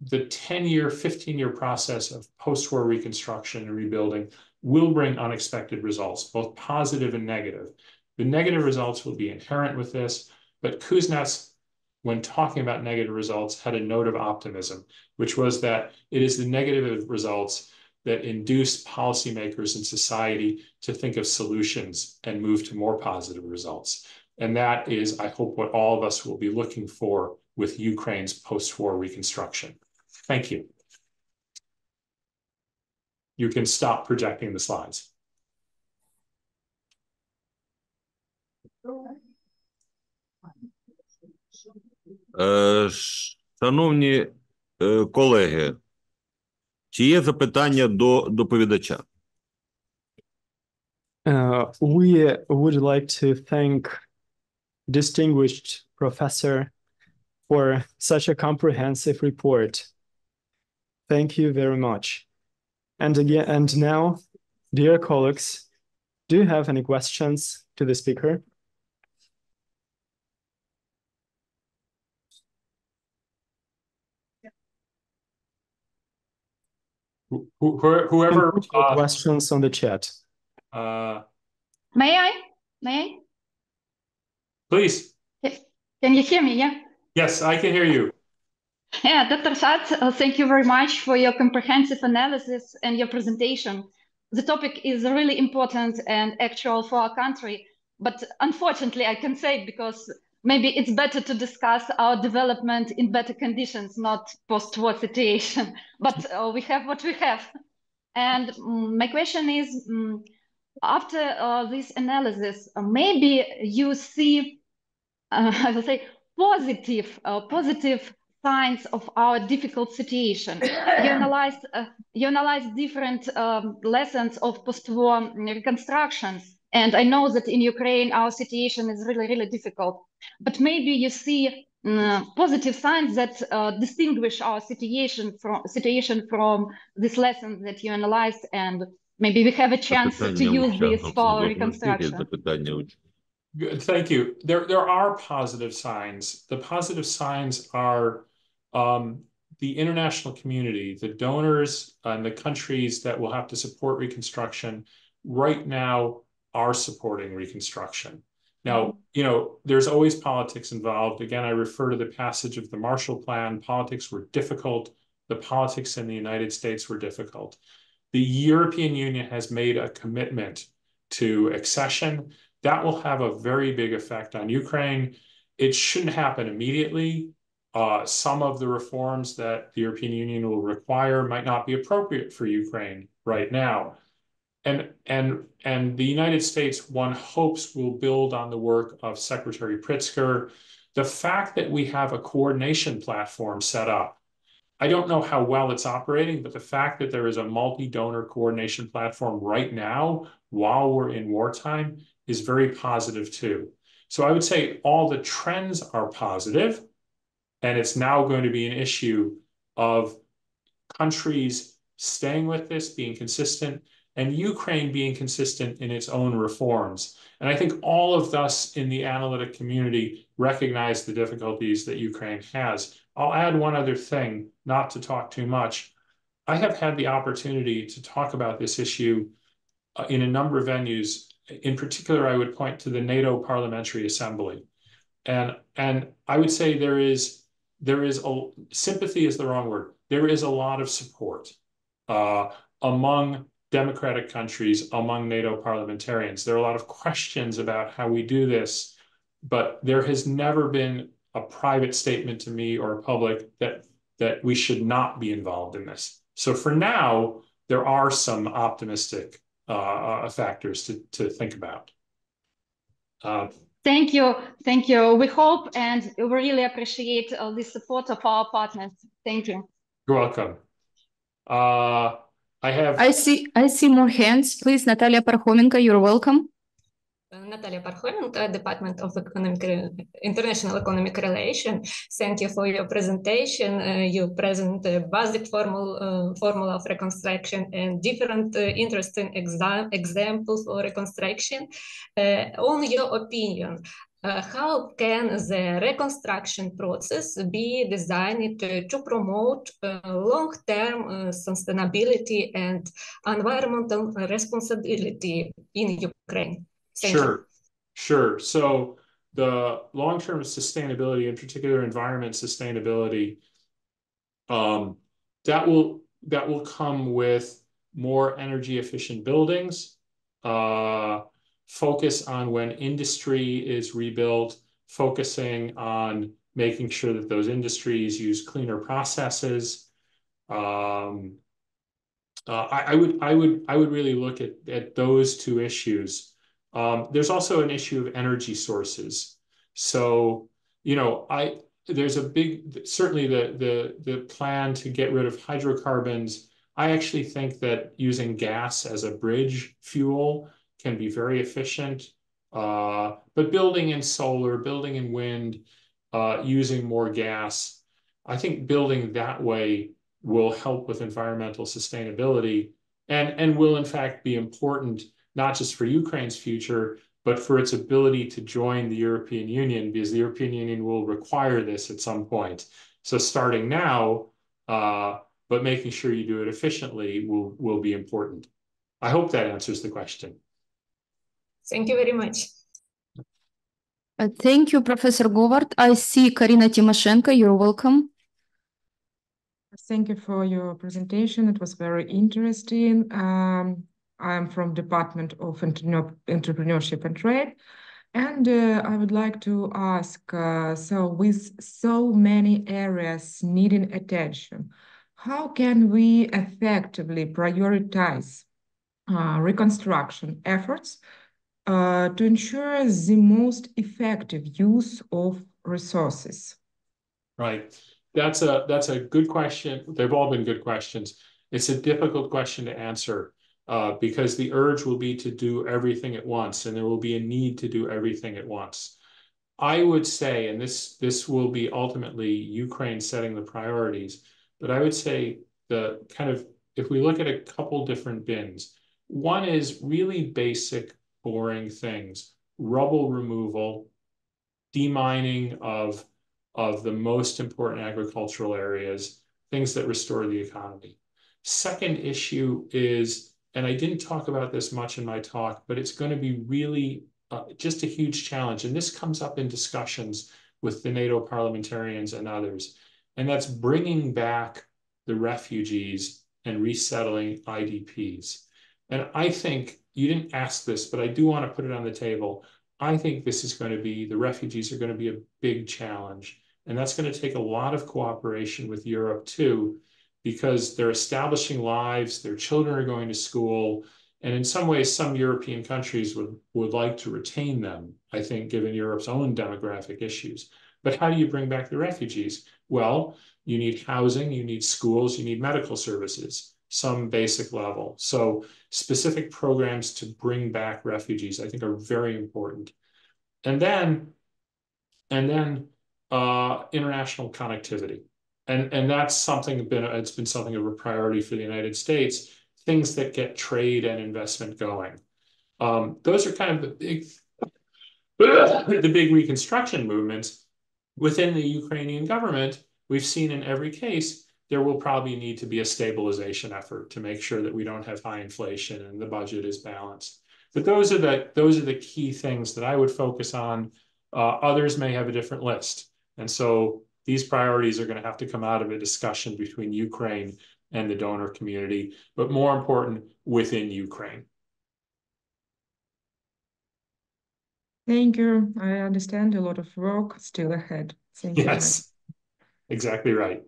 the 10-year, 15-year process of post-war reconstruction and rebuilding will bring unexpected results, both positive and negative. The negative results will be inherent with this, but Kuznets, when talking about negative results, had a note of optimism, which was that it is the negative results that induce policymakers in society to think of solutions and move to more positive results. And that is, I hope, what all of us will be looking for with Ukraine's post-war reconstruction. Thank you. You can stop projecting the slides. Шановні колеги, чи є запитання до доповідача? We would like to thank distinguished professor for such a comprehensive report. Thank you very much. And now, dear colleagues, do you have any questions to the speaker? Whoever questions on the chat. May I? Please. Can you hear me? Yeah. Yes, I can hear you. Yeah, Dr. Schatz, thank you very much for your comprehensive analysis and your presentation. The topic is really important and actual for our country, but unfortunately, I can say, because maybe it's better to discuss our development in better conditions, not post-war situation, but we have what we have. And my question is, after this analysis, maybe you see, I will say, positive signs of our difficult situation. You analyzed different lessons of post-war reconstructions. And I know that in Ukraine, our situation is really, really difficult. But maybe you see positive signs that distinguish our situation from this lesson that you analyzed, and maybe we have a chance to use this for reconstruction. Good, thank you. There are positive signs. The positive signs are the international community, the donors and the countries that will have to support reconstruction right now are supporting reconstruction. Now, you know, there's always politics involved. Again, I refer to the passage of the Marshall Plan. Politics were difficult. The politics in the United States were difficult. The European Union has made a commitment to accession. That will have a very big effect on Ukraine. It shouldn't happen immediately. Some of the reforms that the European Union will require might not be appropriate for Ukraine right now. And the United States, one hopes, will build on the work of Secretary Pritzker. The fact that we have a coordination platform set up, I don't know how well it's operating, but the fact that there is a multi-donor coordination platform right now, while we're in wartime, is very positive too. So I would say all the trends are positive, and it's now going to be an issue of countries staying with this, being consistent, and Ukraine being consistent in its own reforms. And I think all of us in the analytic community recognize the difficulties that Ukraine has. I'll add one other thing, not to talk too much. I have had the opportunity to talk about this issue in a number of venues. In particular, I would point to the NATO Parliamentary Assembly. And I would say there is sympathy is the wrong word. There is a lot of support among democratic countries, among NATO parliamentarians. There are a lot of questions about how we do this, but there has never been a private statement to me or a public that we should not be involved in this. So for now, there are some optimistic factors to think about. Thank you. Thank you. We hope and we really appreciate the support of our partners. Thank you. You're welcome. I see more hands. Please, Natalia Parhomenko, you're welcome. Natalia Parhomenko, Department of International Economic Relations. Thank you for your presentation. You present a basic formula of reconstruction and different interesting examples for reconstruction. On your opinion, how can the reconstruction process be designed to promote long-term sustainability and environmental responsibility in Ukraine? Sure. So the long-term sustainability, in particular environment sustainability, that will come with more energy efficient buildings, focus on when industry is rebuilt, focusing on making sure that those industries use cleaner processes. I would really look at those two issues. There's also an issue of energy sources. So, there's a big, certainly the plan to get rid of hydrocarbons. I actually think that using gas as a bridge fuel can be very efficient. But building in solar, building in wind, using more gas, I think building that way will help with environmental sustainability and will in fact be important not just for Ukraine's future, but for its ability to join the European Union, because the European Union will require this at some point. So starting now, but making sure you do it efficiently will be important. I hope that answers the question. Thank you very much. Thank you, Professor Govard. I see Karina Timoshenko. You're welcome. Thank you for your presentation. It was very interesting. I'm from Department of Entrepreneurship and Trade, and I would like to ask, so with so many areas needing attention, how can we effectively prioritize reconstruction efforts to ensure the most effective use of resources? Right. That's a good question. They've all been good questions. It's a difficult question to answer. Because the urge will be to do everything at once, and there will be a need to do everything at once. I would say, and this will be ultimately Ukraine setting the priorities, but I would say if we look at a couple different bins, one is really basic, boring things, rubble removal, demining of the most important agricultural areas, things that restore the economy. Second issue is, and I didn't talk about this much in my talk, but it's going to be really just a huge challenge. And this comes up in discussions with the NATO parliamentarians and others. And that's bringing back the refugees and resettling IDPs. And I think, you didn't ask this, but I do want to put it on the table. I think this is going to be, the refugees are going to be a big challenge. And that's going to take a lot of cooperation with Europe too, because they're establishing lives, their children are going to school, and in some ways, some European countries would like to retain them, I think, given Europe's own demographic issues. But how do you bring back the refugees? Well, you need housing, you need schools, you need medical services, some basic level. So specific programs to bring back refugees, I think, are very important. And then international connectivity. And that's something it's been something of a priority for the United States. things that get trade and investment going. Those are kind of the big reconstruction movements within the Ukrainian government. We've seen in every case, there will probably need to be a stabilization effort to make sure that we don't have high inflation and the budget is balanced. But those are the key things that I would focus on. Others may have a different list. And so these priorities are going to have to come out of a discussion between Ukraine and the donor community, but more important, within Ukraine. Thank you. I understand a lot of work still ahead. Thank you. Yes, exactly right.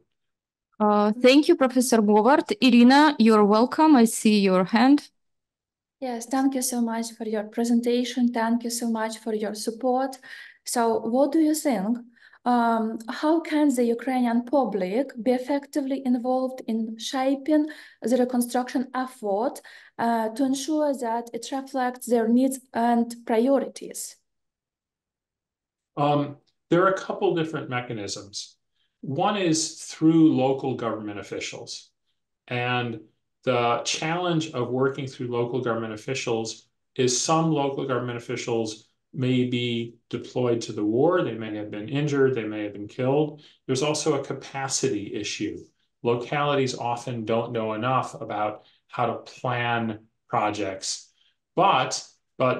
Thank you, Professor Говард. Irina, you're welcome. I see your hand. Yes, thank you so much for your presentation. Thank you so much for your support. So what do you think? How can the Ukrainian public be effectively involved in shaping the reconstruction effort to ensure that it reflects their needs and priorities? There are a couple different mechanisms. One is through local government officials. And the challenge of working through local government officials is some local government officials may be deployed to the war. They may have been injured. They may have been killed. There's also a capacity issue. Localities often don't know enough about how to plan projects. But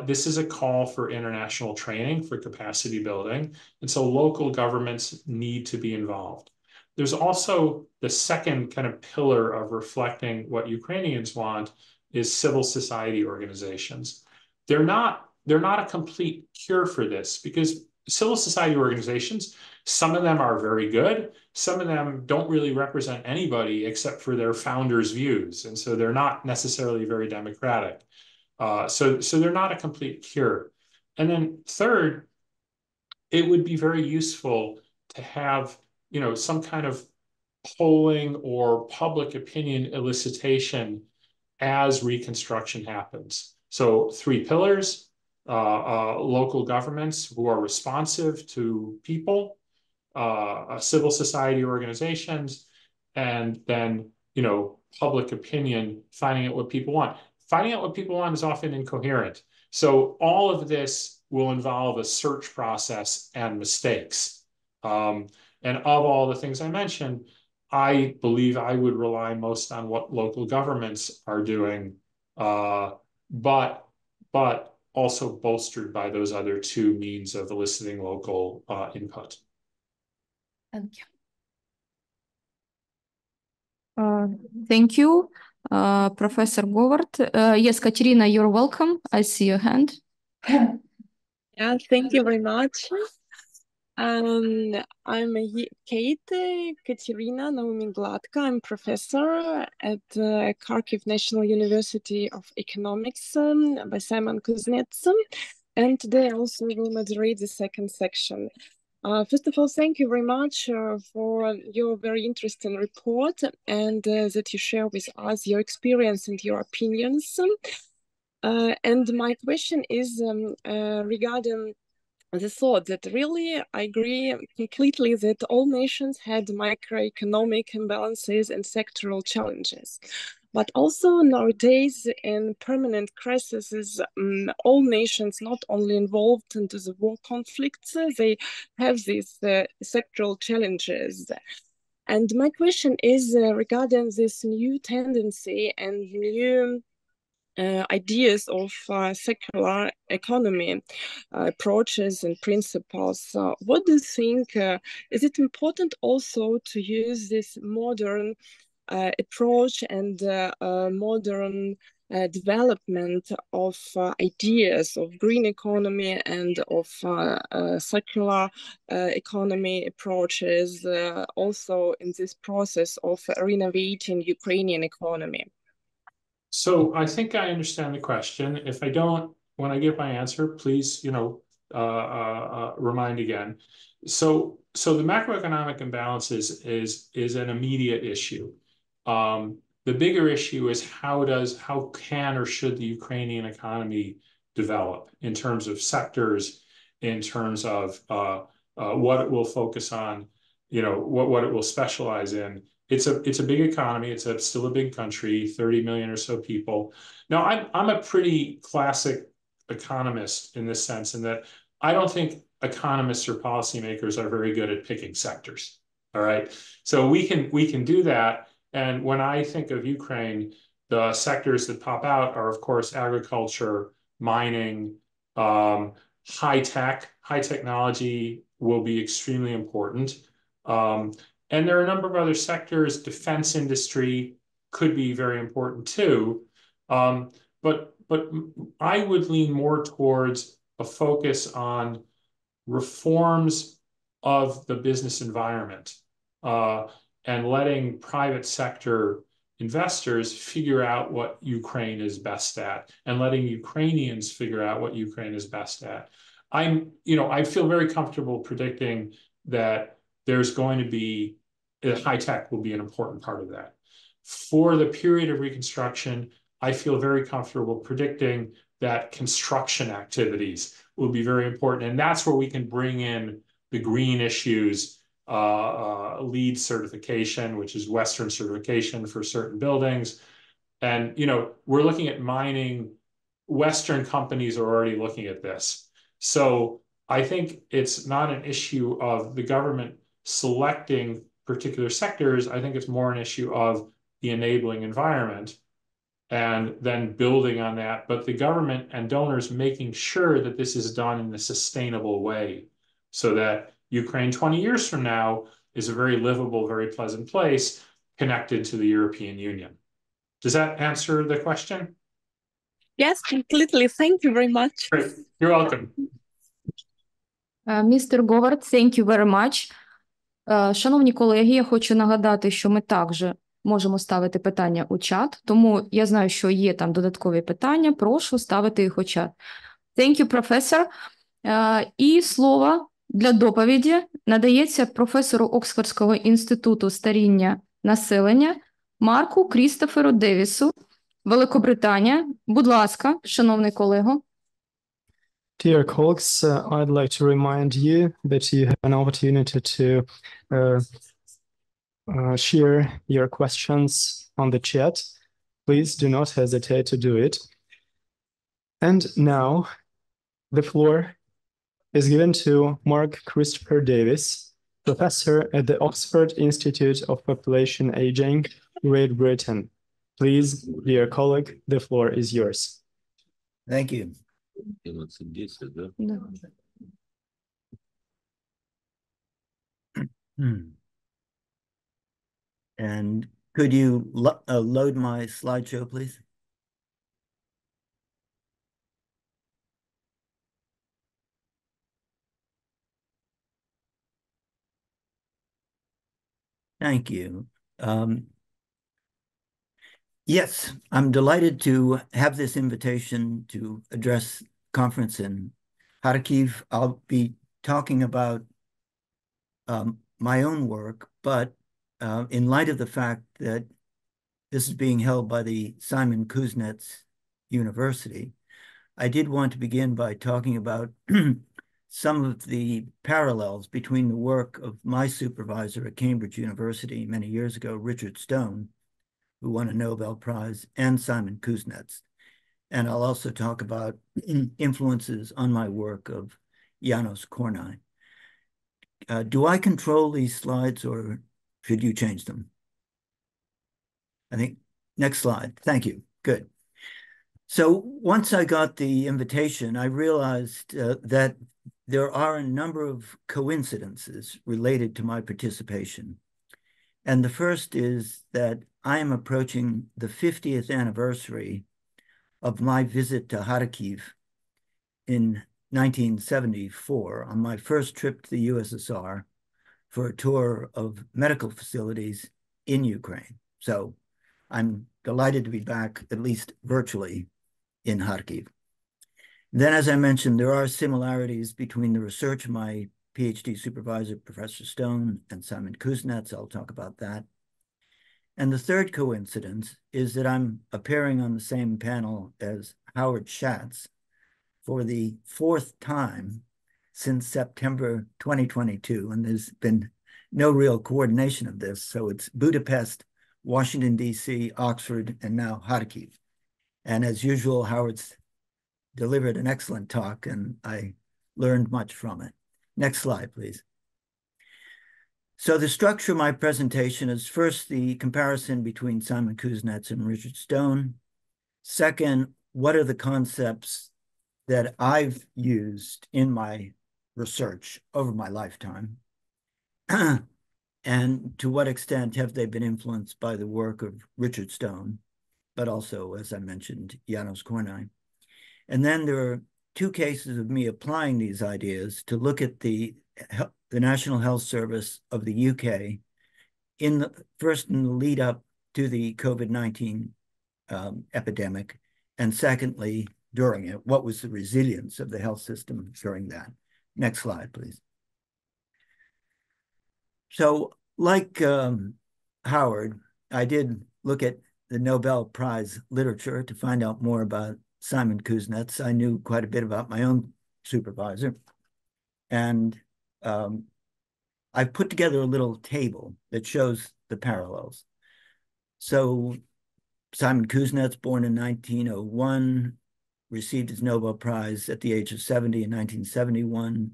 this is a call for international training, for capacity building. And so local governments need to be involved. There's also the second kind of pillar of reflecting what Ukrainians want is civil society organizations. They're not a complete cure for this because civil society organizations, some of them are very good. Some of them don't really represent anybody except for their founders' views. And so they're not necessarily very democratic. So they're not a complete cure. And then third, it would be very useful to have, some kind of polling or public opinion elicitation as reconstruction happens. So 3 pillars, local governments who are responsive to people, civil society organizations, and then, public opinion, finding out what people want. Finding out what people want is often incoherent. So all of this will involve a search process and mistakes. And of all the things I mentioned, I believe I would rely most on what local governments are doing, but also bolstered by those other 2 means of eliciting local input. Thank you. Thank you, Professor Говард. Yes, Katerina, you're welcome. I see your hand. Yeah, thank you very much. I'm Katerina Naumingladka. I'm professor at Kharkiv National University of Economics by Semena Kuznecya. And today I also will moderate the second section. First of all, thank you very much for your very interesting report and that you share with us your experience and your opinions. And my question is regarding the thought that really I agree completely that all nations had macroeconomic imbalances and sectoral challenges. But also nowadays in permanent crises, all nations not only involved into the war conflicts, they have these sectoral challenges. And my question is regarding this new tendency and new ideas of secular economy approaches and principles. What do you think? Is it important also to use this modern approach and modern development of ideas of green economy and of circular economy approaches also in this process of renovating Ukrainian economy? So I think I understand the question. If I don't, when I give my answer, please, remind again. So the macroeconomic imbalance is an immediate issue. The bigger issue is how can or should the Ukrainian economy develop in terms of sectors, in terms of what it will focus on, what it will specialize in it's a big economy. It's still a big country, 30 million or so people. Now, I'm a pretty classic economist in this sense, in that I don't think economists or policymakers are very good at picking sectors. All right, so we can do that. And when I think of Ukraine, the sectors that pop out are, of course, agriculture, mining, high tech. High technology will be extremely important. And there are a number of other sectors. Defense industry could be very important too. But I would lean more towards a focus on reforms of the business environment, and letting private sector investors figure out what Ukraine is best at, and letting Ukrainians figure out what Ukraine is best at. I feel very comfortable predicting that there's going to be high tech will be an important part of that. For the period of Reconstruction, I feel very comfortable predicting that construction activities will be very important. And that's where we can bring in the green issues, LEED certification, which is Western certification for certain buildings. And, we're looking at mining. Western companies are already looking at this. So I think it's not an issue of the government selecting particular sectors. I think it's more an issue of the enabling environment and then building on that. But the government and donors making sure that this is done in a sustainable way, so that Ukraine 20 years from now is a very livable, very pleasant place connected to the European Union. Does that answer the question? Yes, completely. Thank you very much. Great. You're welcome. Mr. Говард, thank you very much. Шановні колеги, я хочу нагадати, що ми також можемо ставити питання у чат, тому я знаю, що є там додаткові питання, прошу ставити їх у чат. Thank you, professor. І слово для доповіді надається професору Оксфордського інституту старіння населення Марку Крістоферу Девісу, Великобританія. Будь ласка, шановний колего. Dear colleagues, I'd like to remind you that you have an opportunity to share your questions on the chat. Please do not hesitate to do it. And now the floor is given to Mark Christopher Davis, professor at the Oxford Institute of Population Aging, Great Britain. Please, dear colleague, the floor is yours. Thank you. And could you load my slideshow, please? Thank you. Yes, I'm delighted to have this invitation to address conference in Kharkiv. I'll be talking about my own work, but in light of the fact that this is being held by the Semena Kузнеця University, I did want to begin by talking about some of the parallels between the work of my supervisor at Cambridge University many years ago, Richard Stone, who won a Nobel Prize, and Semena Kузнеця. And I'll also talk about influences on my work of János Kornai. Do I control these slides or should you change them? I think, next slide. Thank you. Good. So once I got the invitation, I realized that there are a number of coincidences related to my participation. And the first is that I am approaching the 50th anniversary of my visit to Kharkiv in 1974 on my first trip to the USSR for a tour of medical facilities in Ukraine. So I'm delighted to be back, at least virtually, in Kharkiv. Then, as I mentioned, there are similarities between the research of my PhD supervisor, Professor Stone, and Semena Kузнеця. I'll talk about that. And the third coincidence is that I'm appearing on the same panel as Howard Schatz for the fourth time since September 2022. And there's been no real coordination of this. So it's Budapest, Washington, D.C., Oxford, and now Kharkiv. And as usual, Howard's delivered an excellent talk, and I learned much from it. Next slide, please. So the structure of my presentation is first the comparison between Semena Kузнеця and Richard Stone. Second, what are the concepts that I've used in my research over my lifetime? And to what extent have they been influenced by the work of Richard Stone, but also, as I mentioned, János Kornai. And then there are two cases of me applying these ideas to look at the National Health Service of the UK first in the lead up to the COVID-19 epidemic, and secondly, during it, what was the resilience of the health system during that? Next slide, please. So like Howard, I did look at the Nobel Prize literature to find out more about Semena Kузнеця. I knew quite a bit about my own supervisor. And I put together a little table that shows the parallels. So Semena Kузнеця, born in 1901, received his Nobel Prize at the age of 70 in 1971.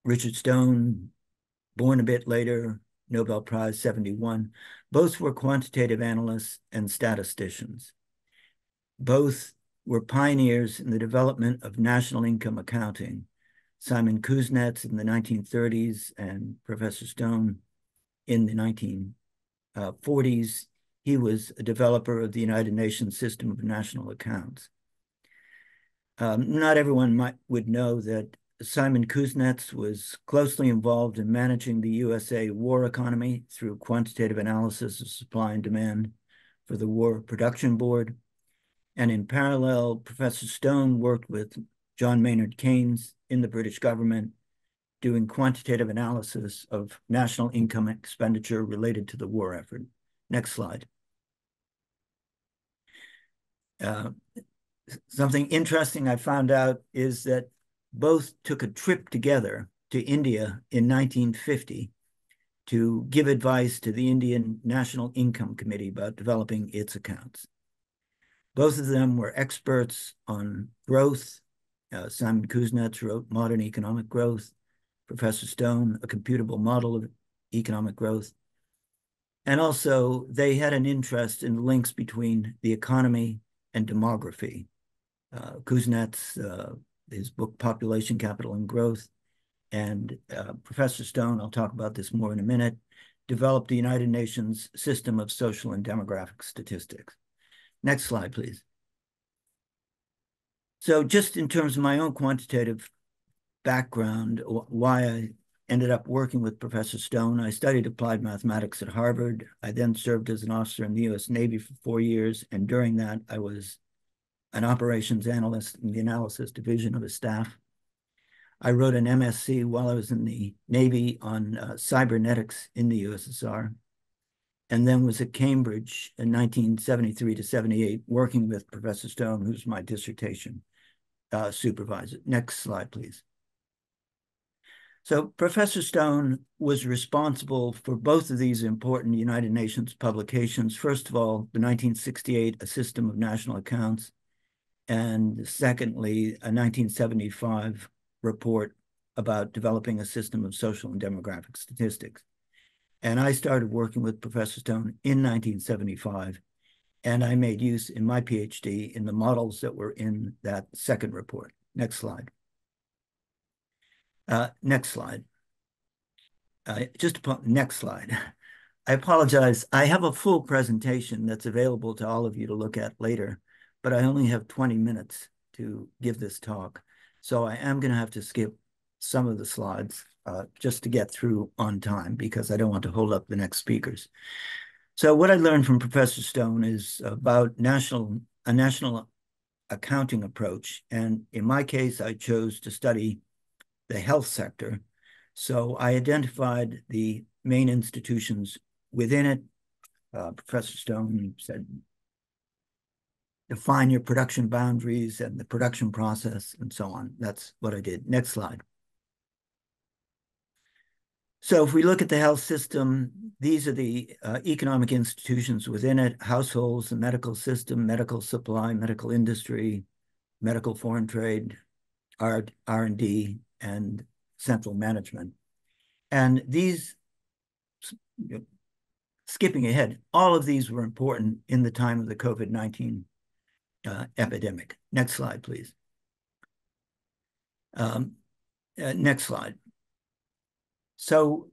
Richard Stone, born a bit later, Nobel Prize 71. Both were quantitative analysts and statisticians. Both were pioneers in the development of national income accounting. Semena Kузнеця in the 1930s and Professor Stone in the 1940s. He was a developer of the United Nations system of national accounts. Not everyone would know that Semena Kузнеця was closely involved in managing the USA war economy through quantitative analysis of supply and demand for the War Production Board. And in parallel, Professor Stone worked with John Maynard Keynes in the British government, doing quantitative analysis of national income expenditure related to the war effort. Next slide. Something interesting I found out is that both took a trip together to India in 1950 to give advice to the Indian National Income Committee about developing its accounts. Both of them were experts on growth. Semena Kузнеця wrote Modern Economic Growth. Professor Stone, A Computable Model of Economic Growth. And also, they had an interest in the links between the economy and demography. Kузнеця, his book, Population, Capital, and Growth, and Professor Stone, I'll talk about this more in a minute, developed the United Nations system of social and demographic statistics. Next slide, please. So just in terms of my own quantitative background, why I ended up working with Professor Stone, I studied applied mathematics at Harvard. I then served as an officer in the US Navy for 4 years, and during that, I was an operations analyst in the analysis division of a staff. I wrote an MSc while I was in the Navy on cybernetics in the USSR, and then was at Cambridge in 1973 to 78, working with Professor Stone, who's my dissertation supervisor. Next slide, please. So Professor Stone was responsible for both of these important United Nations publications. First of all, the 1968 A System of National Accounts, and secondly, a 1975 report about developing a system of social and demographic statistics. And I started working with Professor Stone in 1975, and I made use in my PhD in the models that were in that second report. Next slide. Next slide. Next slide. I apologize. I have a full presentation that's available to all of you to look at later, but I only have 20 minutes to give this talk. So I am going to have to skip some of the slides just to get through on time, because I don't want to hold up the next speakers. So what I learned from Professor Stone is about a national accounting approach. And in my case, I chose to study the health sector. So I identified the main institutions within it. Professor Stone said, define your production boundaries and the production process and so on. That's what I did. Next slide. So if we look at the health system, these are the economic institutions within it: households, the medical system, medical supply, medical industry, medical foreign trade, R&D, and central management. And these, skipping ahead, all of these were important in the time of the COVID-19 epidemic. Next slide, please. Next slide. So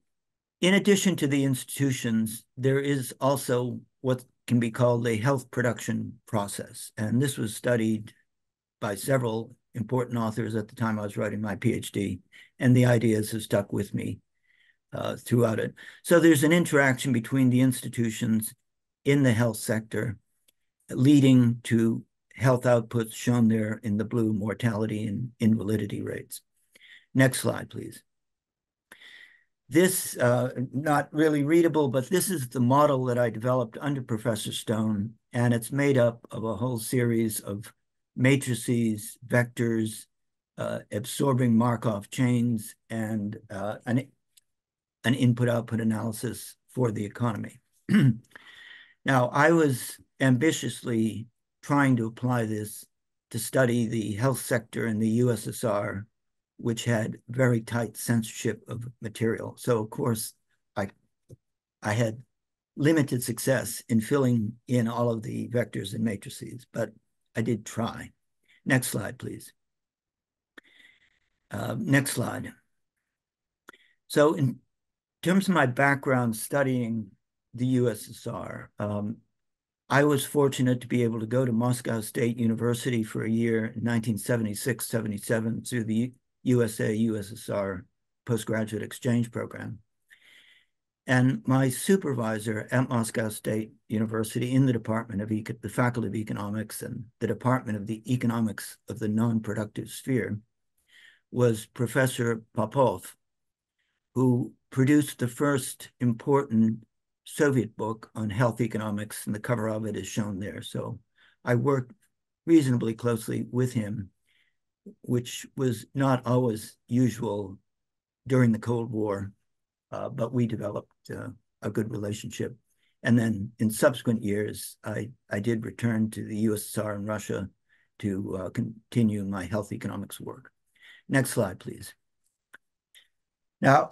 in addition to the institutions, there is also what can be called a health production process. And this was studied by several important authors at the time I was writing my PhD, and the ideas have stuck with me throughout it. So there's an interaction between the institutions in the health sector, leading to health outputs shown there in the blue: mortality and invalidity rates. Next slide, please. This, not really readable, but this is the model that I developed under Professor Stone, and it's made up of a whole series of matrices, vectors, absorbing Markov chains, and an input-output analysis for the economy. Now, I was ambitiously trying to apply this to study the health sector in the USSR, which had very tight censorship of material. So, of course, I had limited success in filling in all of the vectors and matrices, but I did try. Next slide, please. Next slide. So in terms of my background studying the USSR, I was fortunate to be able to go to Moscow State University for a year in 1976-77 through the USA-USSR postgraduate exchange program. And my supervisor at Moscow State University in the Department of the Faculty of Economics and the Department of the Economics of the Non-Productive Sphere was Professor Popov, who produced the first important Soviet book on health economics, and the cover of it is shown there. So I worked reasonably closely with him, which was not always usual during the Cold War, but we developed a good relationship. And then in subsequent years, I did return to the USSR and Russia to continue my health economics work. Next slide, please. Now,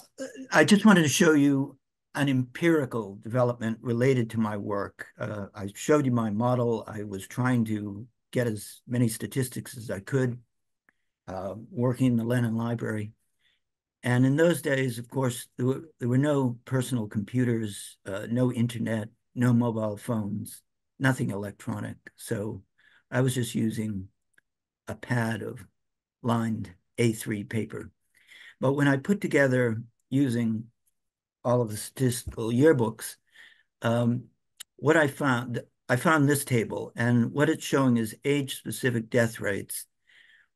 I just wanted to show you an empirical development related to my work. I showed you my model. I was trying to get as many statistics as I could, working in the Lenin Library. And in those days, of course, there were no personal computers, no internet, no mobile phones, nothing electronic. So I was just using a pad of lined A3 paper. But when I put together, using all of the statistical yearbooks, what I found this table, and what it's showing is age-specific death rates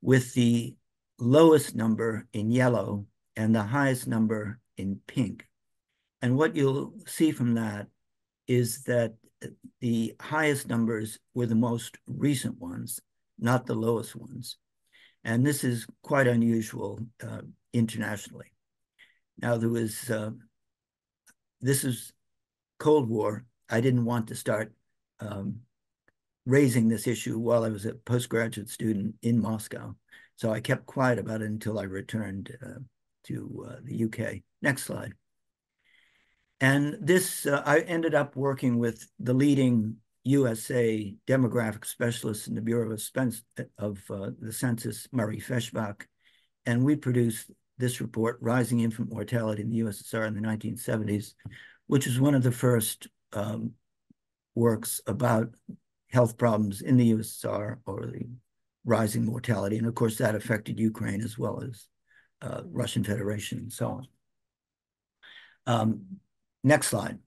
with the lowest number in yellow and the highest number in pink. And what you'll see from that is that the highest numbers were the most recent ones, not the lowest ones. And this is quite unusual internationally. Now, there was, this is Cold War. I didn't want to start raising this issue while I was a postgraduate student in Moscow. So I kept quiet about it until I returned to the UK. Next slide. And this, I ended up working with the leading USA demographic specialist in the Bureau of the Census, Murray Feshbach, and we produced this report, Rising Infant Mortality in the USSR in the 1970s, which is one of the first works about health problems in the USSR, or the rising mortality. And of course, that affected Ukraine as well as Russian Federation and so on. Next slide.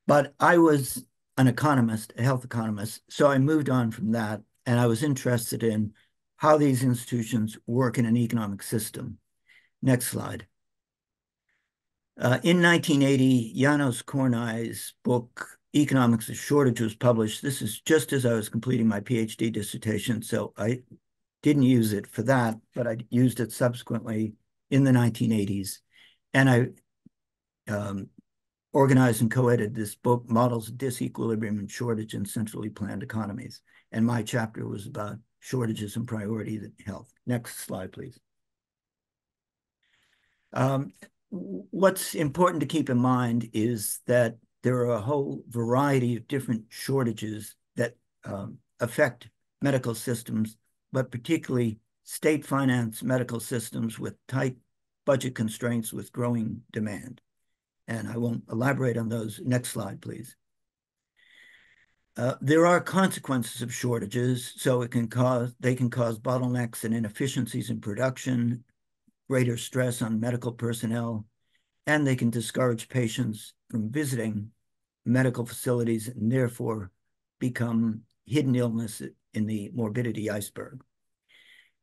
But I was an economist, a health economist, so I moved on from that, and I was interested in how these institutions work in an economic system. Next slide. In 1980, Janos Kornai's book, Economics of Shortage, was published. This is just as I was completing my PhD dissertation, so I didn't use it for that, but I used it subsequently in the 1980s. And I organized and co-edited this book, Models of Disequilibrium and Shortage in Centrally Planned Economies. And my chapter was about shortages and priority in health. Next slide, please. What's important to keep in mind is that there are a whole variety of different shortages that affect medical systems, but particularly state-financed medical systems with tight budget constraints with growing demand. And I won't elaborate on those. Next slide, please. There are consequences of shortages, so they can cause bottlenecks and inefficiencies in production, greater stress on medical personnel, and they can discourage patients from visiting medical facilities and therefore become hidden illness in the morbidity iceberg.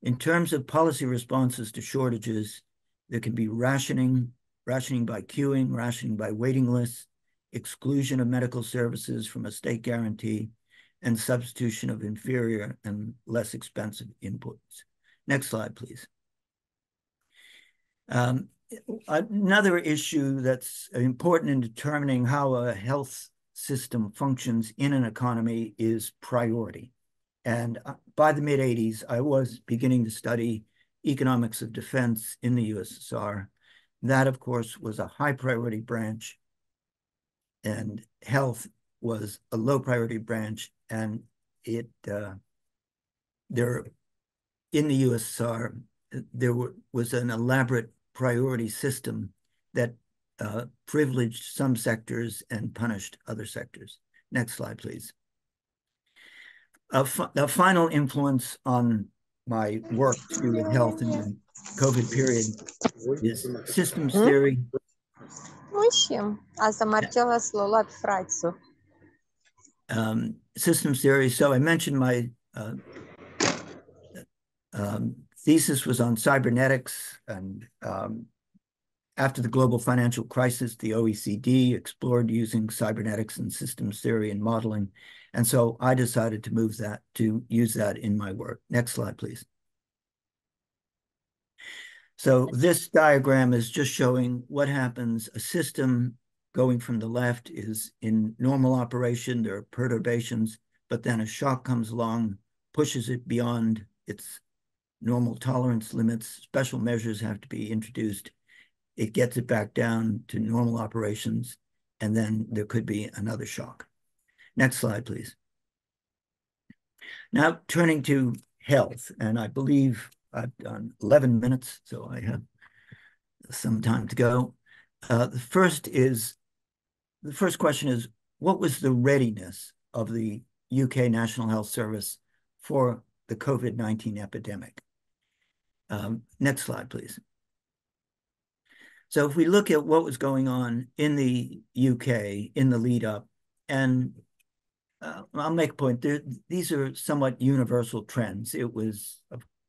In terms of policy responses to shortages, there can be rationing by queuing, rationing by waiting lists, exclusion of medical services from a state guarantee, and substitution of inferior and less expensive inputs. Next slide, please. Another issue that's important in determining how a health system functions in an economy is priority. And by the mid-'80s, I was beginning to study economics of defense in the USSR. That, of course, was a high priority branch, and health was a low priority branch. And in the USSR, there was an elaborate priority system that privileged some sectors and punished other sectors. Next slide, please. The final influence on my work to do with health in the COVID period is systems theory. Systems theory. So I mentioned my thesis was on cybernetics, and after the global financial crisis, the OECD explored using cybernetics and systems theory and modeling. And so I decided to use that in my work. Next slide, please. So this diagram is just showing what happens. A system going from the left is in normal operation. There are perturbations, but then a shock comes along, pushes it beyond its normal tolerance limits. Special measures have to be introduced. It gets it back down to normal operations, and then there could be another shock. Next slide, please. Now, turning to health, and I believe I've done 11 minutes, so I have some time to go. The first question is, what was the readiness of the UK National Health Service for the COVID-19 epidemic? Next slide, please. So if we look at what was going on in the UK in the lead up, and I'll make a point, these are somewhat universal trends. It was,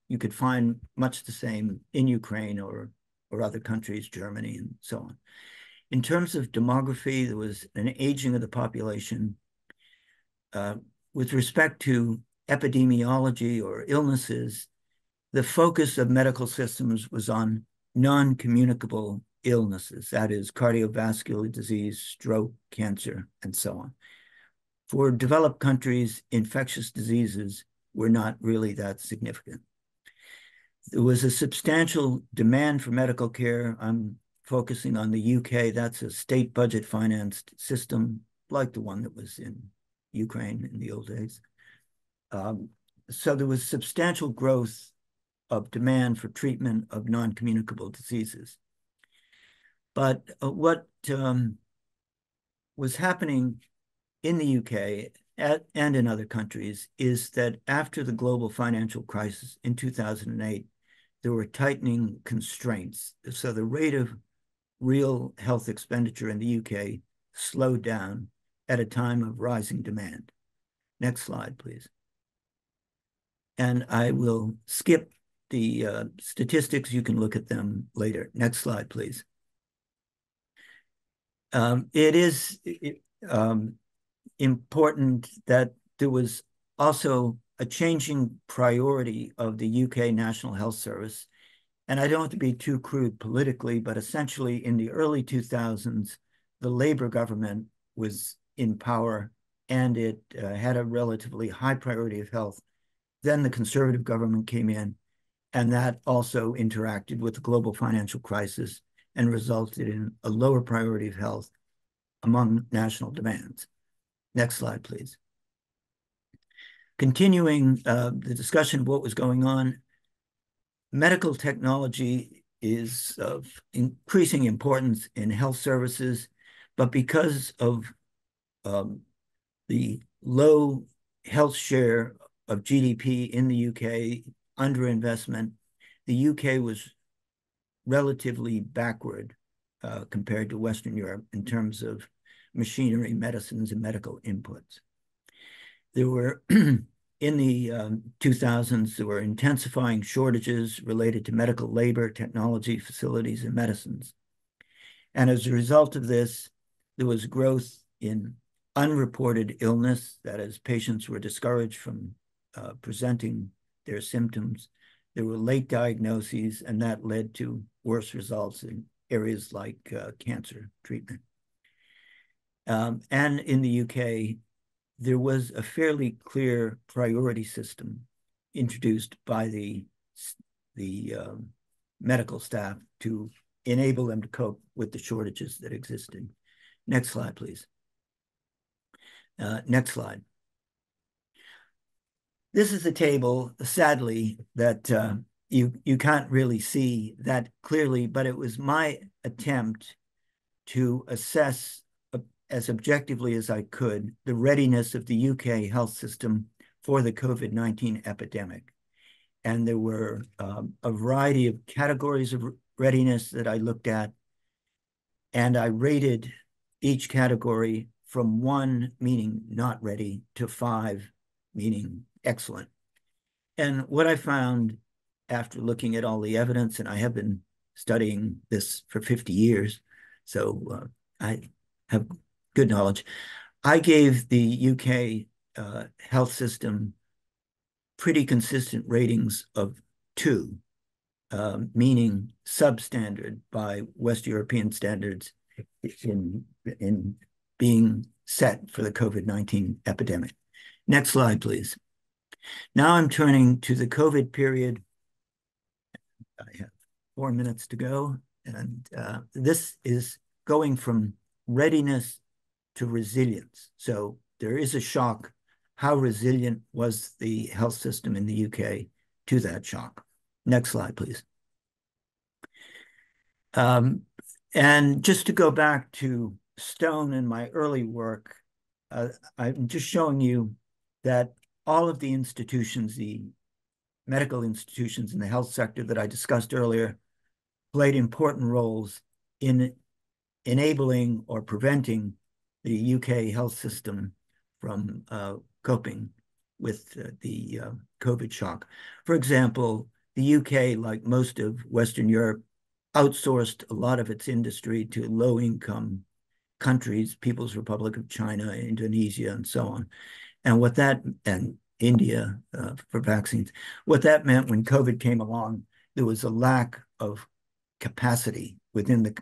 you could find much the same in Ukraine or other countries, Germany and so on. In terms of demography, there was an aging of the population. With respect to epidemiology or illnesses, the focus of medical systems was on non-communicable illnesses, that is cardiovascular disease, stroke, cancer, and so on. For developed countries, infectious diseases were not really that significant. There was a substantial demand for medical care. I'm focusing on the UK. That's a state budget financed system like the one that was in Ukraine in the old days. So there was substantial growth of demand for treatment of non-communicable diseases. But what was happening in the UK and in other countries is that after the global financial crisis in 2008, there were tightening constraints. So the rate of real health expenditure in the UK slowed down at a time of rising demand. Next slide, please. And I will skip the statistics. You can look at them later. Next slide, please. It is important that there was also a changing priority of the UK National Health Service And I don't want to be too crude politically, but essentially in the early 2000s, the Labor government was in power and it had a relatively high priority of health. Then the conservative government came in, and that also interacted with the global financial crisis and resulted in a lower priority of health among national demands. Next slide, please. Continuing the discussion of what was going on, medical technology is of increasing importance in health services, but because of the low health share of GDP in the UK, underinvestment, the UK was relatively backward compared to Western Europe in terms of machinery, medicines, and medical inputs. There were, in the 2000s, there were intensifying shortages related to medical labor, technology, facilities, and medicines. And as a result of this, there was growth in unreported illness, that is, patients were discouraged from presenting their symptoms. There were late diagnoses, and that led to worse results in areas like cancer treatment. And in the UK, there was a fairly clear priority system introduced by the medical staff to enable them to cope with the shortages that existed. Next slide, please. Next slide. This is a table, sadly, that you can't really see that clearly, but it was my attempt to assess as objectively as I could the readiness of the UK health system for the COVID-19 epidemic. And there were a variety of categories of readiness that I looked at, and I rated each category from 1, meaning not ready, to 5, meaning excellent. And what I found after looking at all the evidence, and I have been studying this for 50 years, so I have good knowledge, I gave the UK health system pretty consistent ratings of 2, meaning substandard by West European standards in being set for the COVID-19 epidemic. Next slide, please. Now I'm turning to the COVID period. I have 4 minutes to go, and this is going from readiness to resilience. So there is a shock. How resilient was the health system in the UK to that shock? Next slide, please. And just to go back to Stone and my early work, I'm just showing you that all of the institutions, the medical institutions in the health sector that I discussed earlier, played important roles in enabling or preventing the UK health system from coping with the COVID shock. For example, the UK, like most of Western Europe, outsourced a lot of its industry to low-income countries, People's Republic of China, Indonesia, and so on. And what that, and India for vaccines, what that meant when COVID came along, there was a lack of capacity within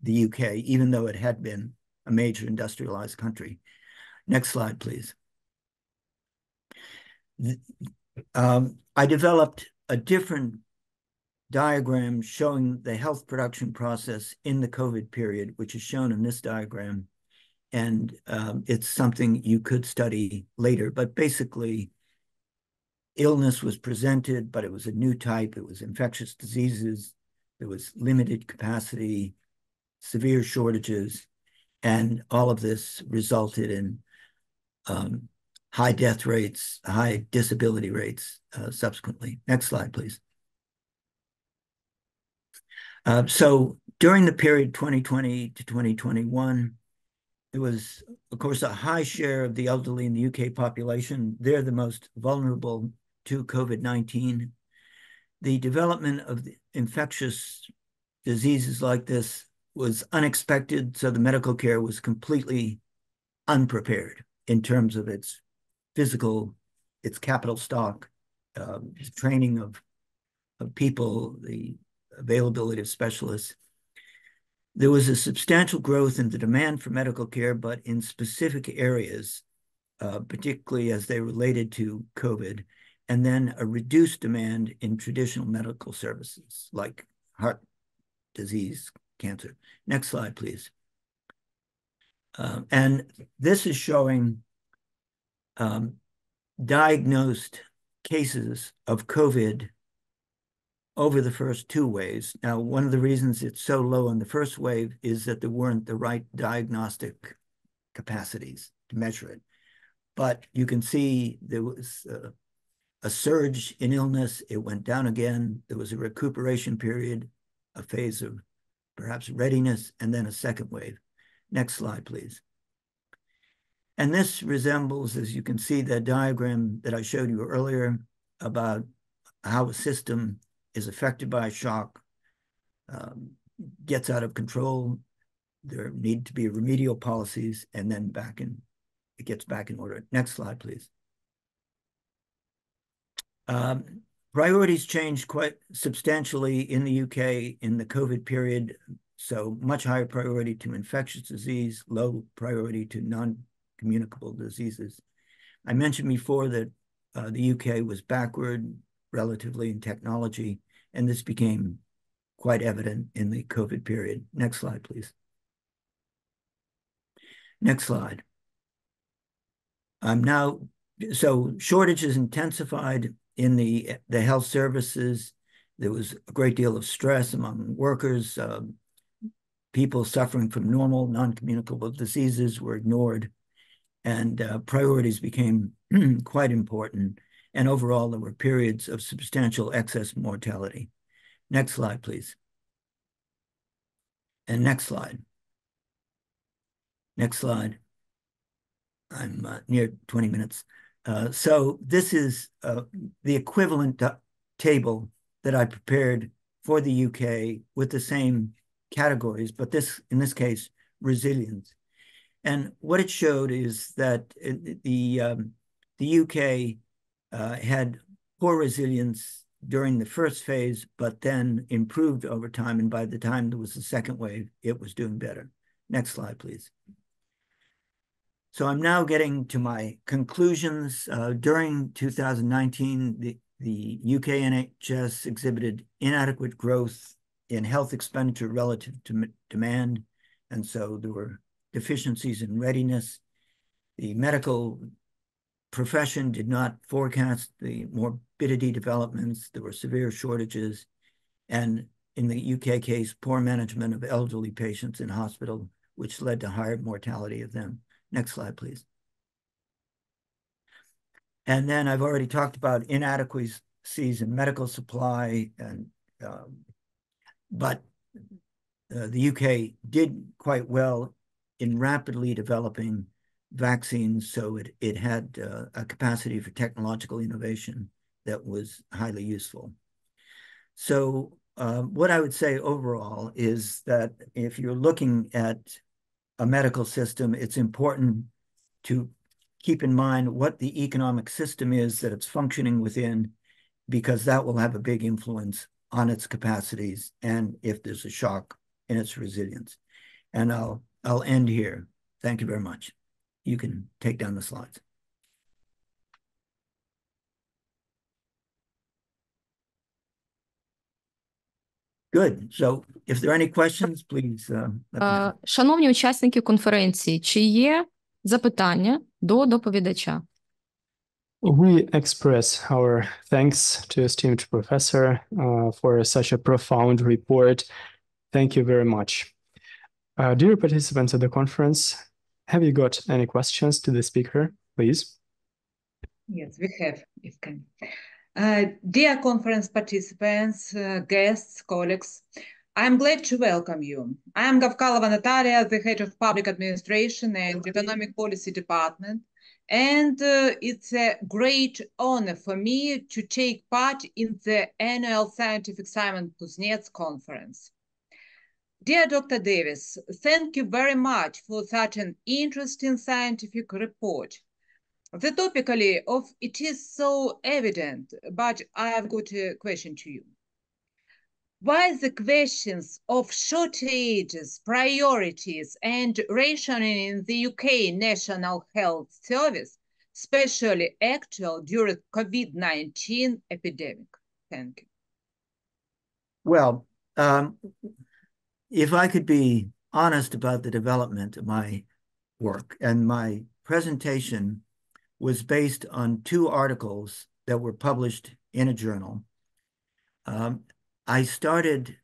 the UK, even though it had been a major industrialized country. Next slide, please. I developed a different diagram showing the health production process in the COVID period, which is shown in this diagram. And it's something you could study later, but basically illness was presented, but it was a new type. It was infectious diseases. There was limited capacity, severe shortages, and all of this resulted in high death rates, high disability rates subsequently. Next slide, please. So during the period 2020 to 2021, there was, of course, a high share of the elderly in the UK population. They're the most vulnerable to COVID-19. The development of the infectious diseases like this was unexpected, so the medical care was completely unprepared in terms of its physical, its capital stock, training of people, the availability of specialists. There was a substantial growth in the demand for medical care, but in specific areas, particularly as they related to COVID, and then a reduced demand in traditional medical services like heart disease, cancer. Next slide, please. And this is showing diagnosed cases of COVID over the first two waves. Now, one of the reasons it's so low in the first wave is that there weren't the right diagnostic capacities to measure it. But you can see there was a surge in illness. It went down again. There was a recuperation period, a phase of perhaps readiness, and then a second wave. Next slide, please. And this resembles, as you can see, the diagram that I showed you earlier about how a system is affected by a shock, gets out of control. There need to be remedial policies, and then it gets back in order. Next slide, please. Priorities changed quite substantially in the UK in the COVID period. So much higher priority to infectious disease, low priority to non-communicable diseases. I mentioned before that the UK was backward relatively in technology, and this became quite evident in the COVID period. Next slide, please. Next slide. So shortages intensified in the health services. There was a great deal of stress among workers. People suffering from normal, non-communicable diseases were ignored, and priorities became quite important. And overall, there were periods of substantial excess mortality. Next slide, please. And next slide. Next slide. I'm near 20 minutes. So this is the equivalent table that I prepared for the UK with the same categories, but in this case, resilience. And what it showed is that the UK had poor resilience during the first phase, but then improved over time. And by the time there was the second wave, it was doing better. Next slide, please. So I'm now getting to my conclusions. During 2019, the UK NHS exhibited inadequate growth in health expenditure relative to demand. And so there were deficiencies in readiness. The medical profession did not forecast the morbidity developments. There were severe shortages. And in the UK case, poor management of elderly patients in hospital, which led to higher mortality of them. Next slide, please. And then I've already talked about inadequacies in medical supply, and but the UK did quite well in rapidly developing vaccines, so it had a capacity for technological innovation that was highly useful. So what I would say overall is that if you're looking at a medical system, it's important to keep in mind what the economic system is that it's functioning within, because that will have a big influence on its capacities and if there's a shock in its resilience. And I'll end here. Thank you very much. You can take down the slides. Good. So if there are any questions, please let me know. Шановні учасники конференції, чи є запитання до доповідача? We express our thanks to esteemed professor for such a profound report. Thank you very much. Dear participants of the conference, have you got any questions to the speaker, please? Yes, we have, if can. Dear conference participants, guests, colleagues, I'm glad to welcome you. I am Gavkalova Natalia, the head of Public Administration and Economic Policy Department, and it's a great honor for me to take part in the annual Scientific Semena Kuzneca conference. Dear Dr. Davis, thank you very much for such an interesting scientific report. The topically of it is so evident, but I have got a question to you. why the questions of shortages, priorities, and rationing in the UK National Health Service, especially actual during COVID-19 epidemic? Thank you. Well, if I could be honest about the development of my work, and my presentation was based on 2 articles that were published in a journal. I started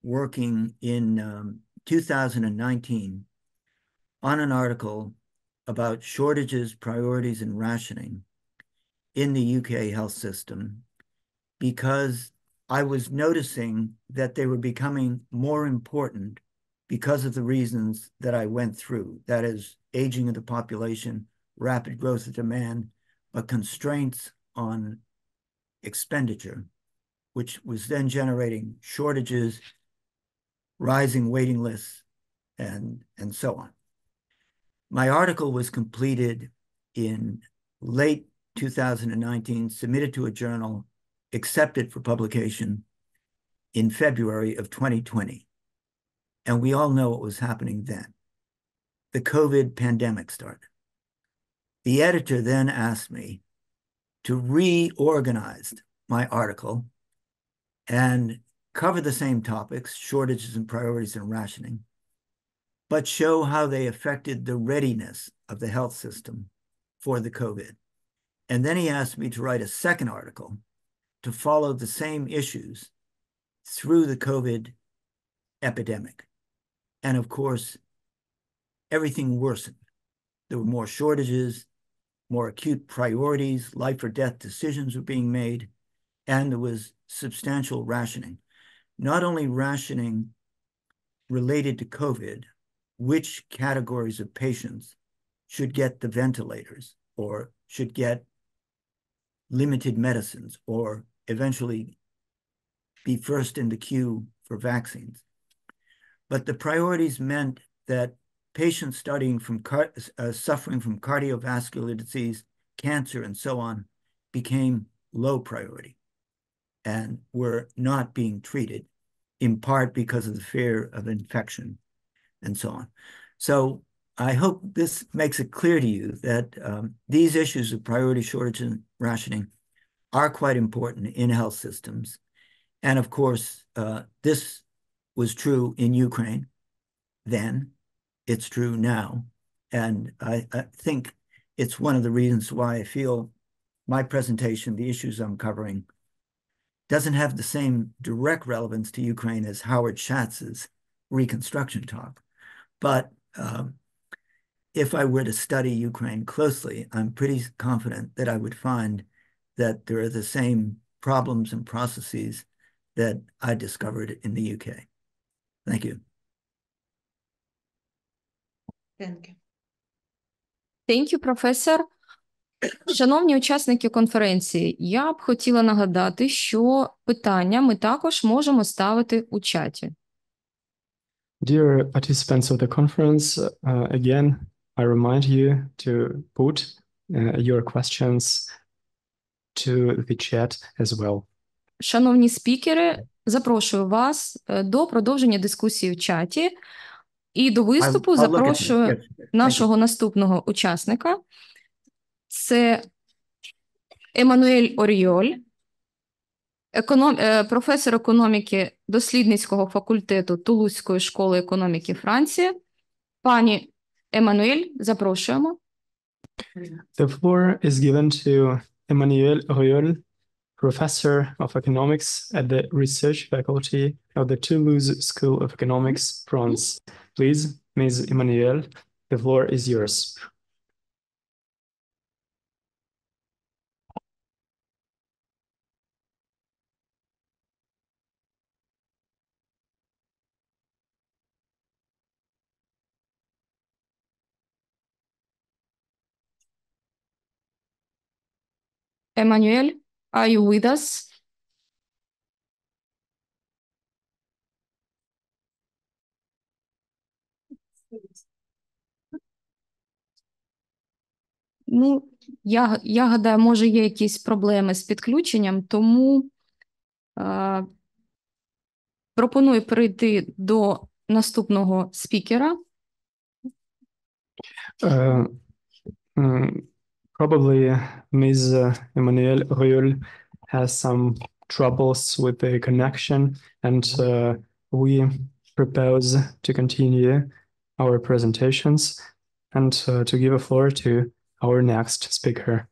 working in 2019 on an article about shortages, priorities, and rationing in the UK health system, because I was noticing that they were becoming more important because of the reasons that I went through. That is, aging of the population, rapid growth of demand, but constraints on expenditure, which was then generating shortages, rising waiting lists, and so on. My article was completed in late 2019, submitted to a journal, accepted for publication in February of 2020. And we all know what was happening then. The COVID pandemic started. The editor then asked me to reorganize my article and cover the same topics, shortages and priorities and rationing, but show how they affected the readiness of the health system for the COVID. And then he asked me to write a second article to follow the same issues through the COVID epidemic. And of course, everything worsened. There were more shortages, more acute priorities, life or death decisions were being made, and there was substantial rationing. Not only rationing related to COVID, which categories of patients should get the ventilators or should get limited medicines or eventually be first in the queue for vaccines. But the priorities meant that patients suffering from cardiovascular disease, cancer, and so on became low priority and were not being treated, in part because of the fear of infection and so on. So I hope this makes it clear to you that these issues of priority, shortage, and rationing are quite important in health systems. And of course, this was true in Ukraine then. It's true now. And I think it's one of the reasons why I feel my presentation, the issues I'm covering, doesn't have the same direct relevance to Ukraine as Howard Schatz's reconstruction talk. But if I were to study Ukraine closely, I'm pretty confident that I would find that there are the same problems and processes that I discovered in the UK. Thank you. Thank you. Thank you, професор. Шановні учасники конференції, я б хотіла нагадати, що питання ми також можемо ставити у чаті. Dear participants of the conference, again, I remind you to put your questions to the chat as well. Шановні спікери, запрошую вас до продовження дискусії в чаті. І до виступу запрошую нашого наступного учасника. Це Еммануель Оріоль, професор економіки дослідницького факультету Тулузької школи економіки Франції. Пані Еммануель, запрошуємо. The floor is given to Emmanuel Oriol, professor of economics at the research faculty of the Toulouse School of Economics, France. Please, Ms. Emmanuel, the floor is yours. Emmanuel, are you with us? Ну, Я гадаю, може є якісь проблеми з підключенням, тому пропоную перейти до наступного спікера. Probably Ms. Emmanuelle Rieul has some troubles with the connection, and we propose to continue our presentations and to give a floor to our next speaker.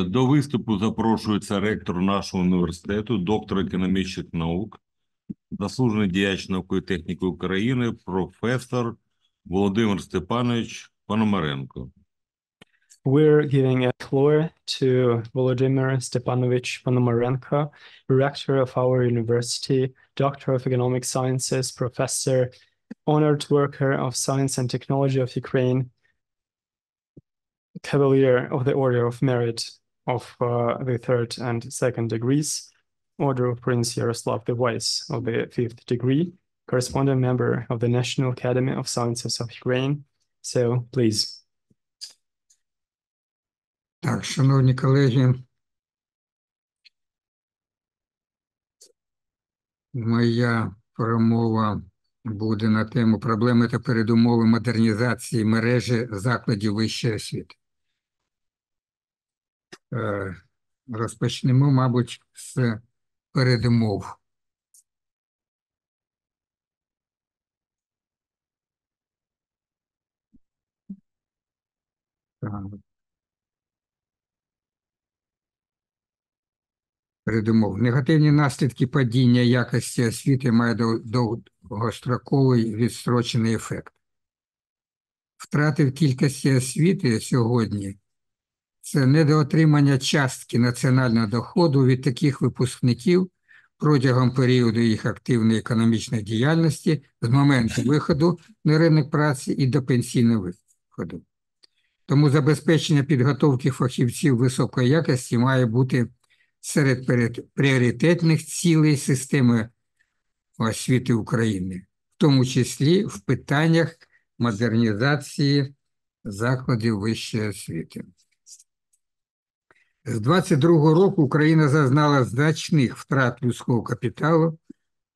До виступу запрошується ректор нашого університету, доктор економічних наук, заслужений діяч наукової техніки України, професор Володимир Степанович Пономаренко. We're giving a floor to Volodymyr Stepanovich Ponomarenko, rector of our university, doctor of economic sciences, professor, honored worker of science and technology of Ukraine, Cavalier of the Order of Merit of the 3rd and 2nd degrees, Order of Prince Yaroslav the Wise of the 5th degree, corresponding member of the National Academy of Sciences of Ukraine. So, please. Так, шановні колеги, моя промова буде на тему проблеми та передумови модернізації мережі закладів вищої освіти. Розпочнемо, мабуть, з передумов. Передумов. Негативні наслідки падіння якості освіти мають довгостроковий відстрочений ефект. Втрати в кількості освіти сьогодні – це недоотримання частки національного доходу від таких випускників протягом періоду їх активної економічної діяльності з моменту виходу на ринок праці і до пенсійного виходу. Тому забезпечення підготовки фахівців високої якості має бути серед пріоритетних цілей системи освіти України, в тому числі в питаннях модернізації закладів вищої освіти. З 2022 року Україна зазнала значних втрат людського капіталу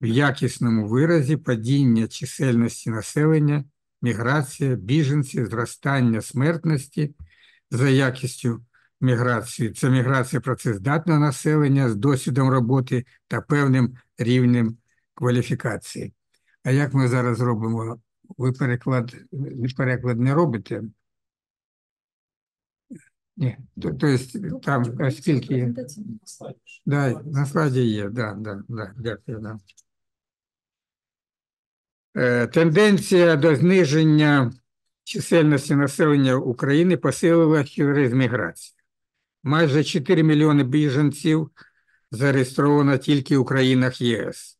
в якісному виразі, падіння чисельності населення, міграція, біженці, зростання смертності за якістю міграції. Це міграція працездатного населення з досвідом роботи та певним рівнем кваліфікації. А як ми зараз робимо? Ви переклад не робите? Ні, тобто там скільки є? Да, на слайді є, дякую. Тенденція до зниження чисельності населення України посилилася через міграцію. Майже 4 мільйони біженців зареєстровано тільки у країнах ЄС.